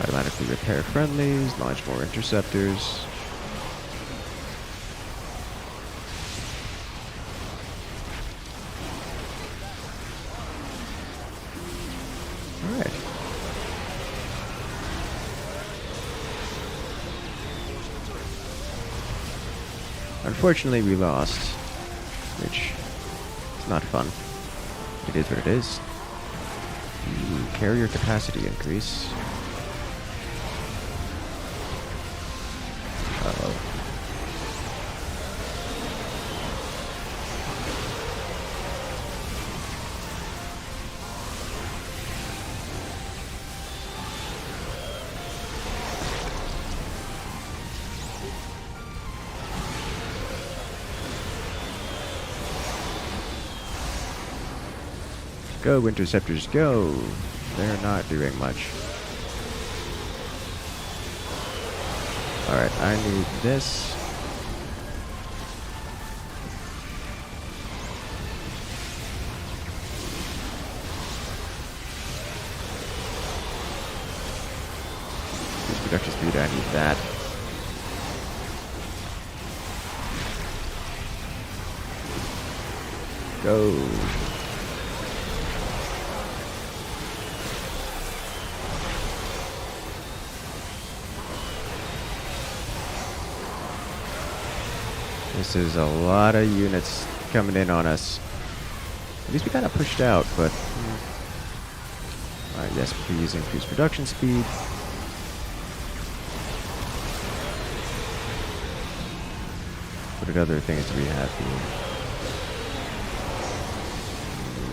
Speaker 1: Automatically repair friendlies, launch more interceptors. Alright. Unfortunately, we lost, which is not fun. It is what it is. Ooh, carrier capacity increase. Uh-oh. Go, interceptors, go! They're not doing much. Alright, I need this. This production speed, I need that. Go! This is a lot of units coming in on us. At least we kind of pushed out, but... Alright, yes, please increase production speed. What other things do we have here?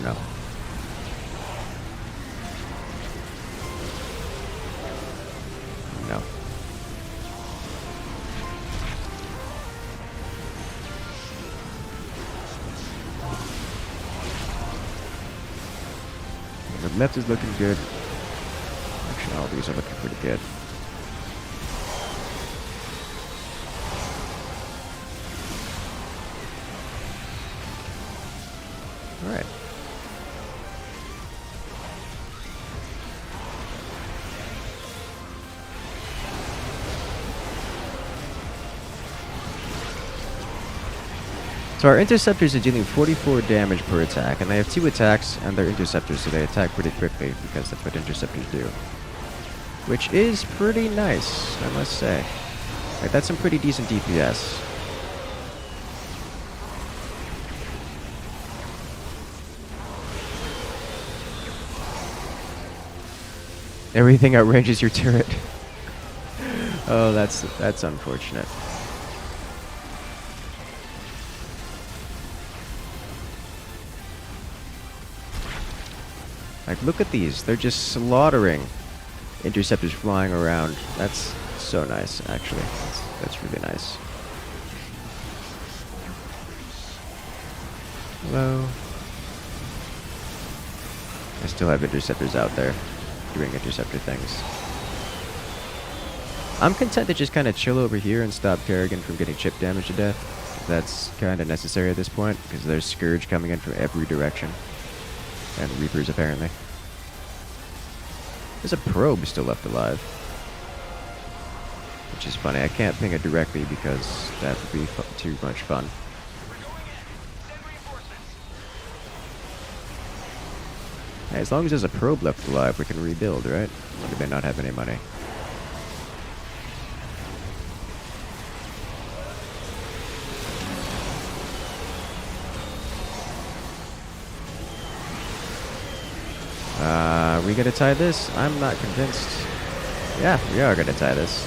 Speaker 1: No. No. The left is looking good. Actually, all these are looking pretty good. Alright. So our interceptors are dealing 44 damage per attack, and they have 2 attacks, and they're interceptors, so they attack pretty quickly, because that's what interceptors do. Which is pretty nice, I must say. Like, that's some pretty decent DPS. Everything outranges your turret. Oh, that's unfortunate. Like, look at these. They're just slaughtering interceptors flying around. That's so nice, actually. That's really nice. Hello. I still have interceptors out there doing interceptor things. I'm content to just kind of chill over here and stop Kerrigan from getting chip damage to death. That's kind of necessary at this point, because there's Scourge coming in from every direction. And Reapers, apparently. There's a probe still left alive. Which is funny. I can't ping it directly because that would be too much fun. Hey, as long as there's a probe left alive, we can rebuild, right? Or do they not have any money? we gonna tie this? I'm not convinced. Yeah, we are gonna tie this.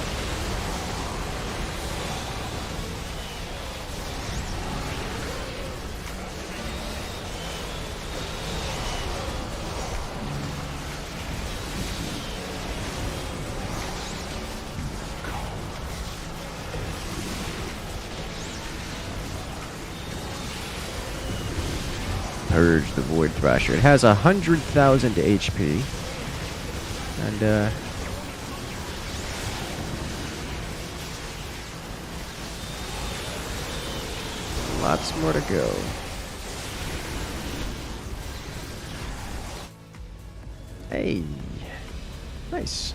Speaker 1: Purge the Void Thrasher. It has 100,000 HP. And, lots more to go. Hey. Nice.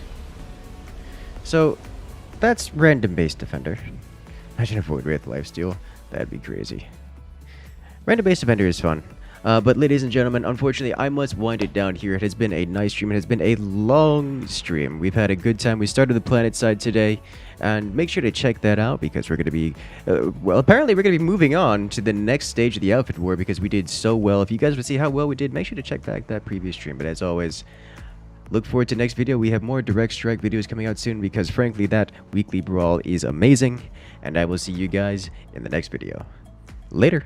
Speaker 1: So, that's random-based Defender. Imagine a Void Wraith lifesteal. That'd be crazy. Random-based Defender is fun. But ladies and gentlemen, unfortunately, I must wind it down here. It has been a nice stream. It has been a long stream. We've had a good time. We started the planet side today. And make sure to check that out because we're going to be... well, apparently we're going to be moving on to the next stage of the outfit war because we did so well. If you guys want to see how well we did, make sure to check back that previous stream. But as always, look forward to next video. We have more Direct Strike videos coming out soon because, frankly, that weekly Brawl is amazing. And I will see you guys in the next video. Later.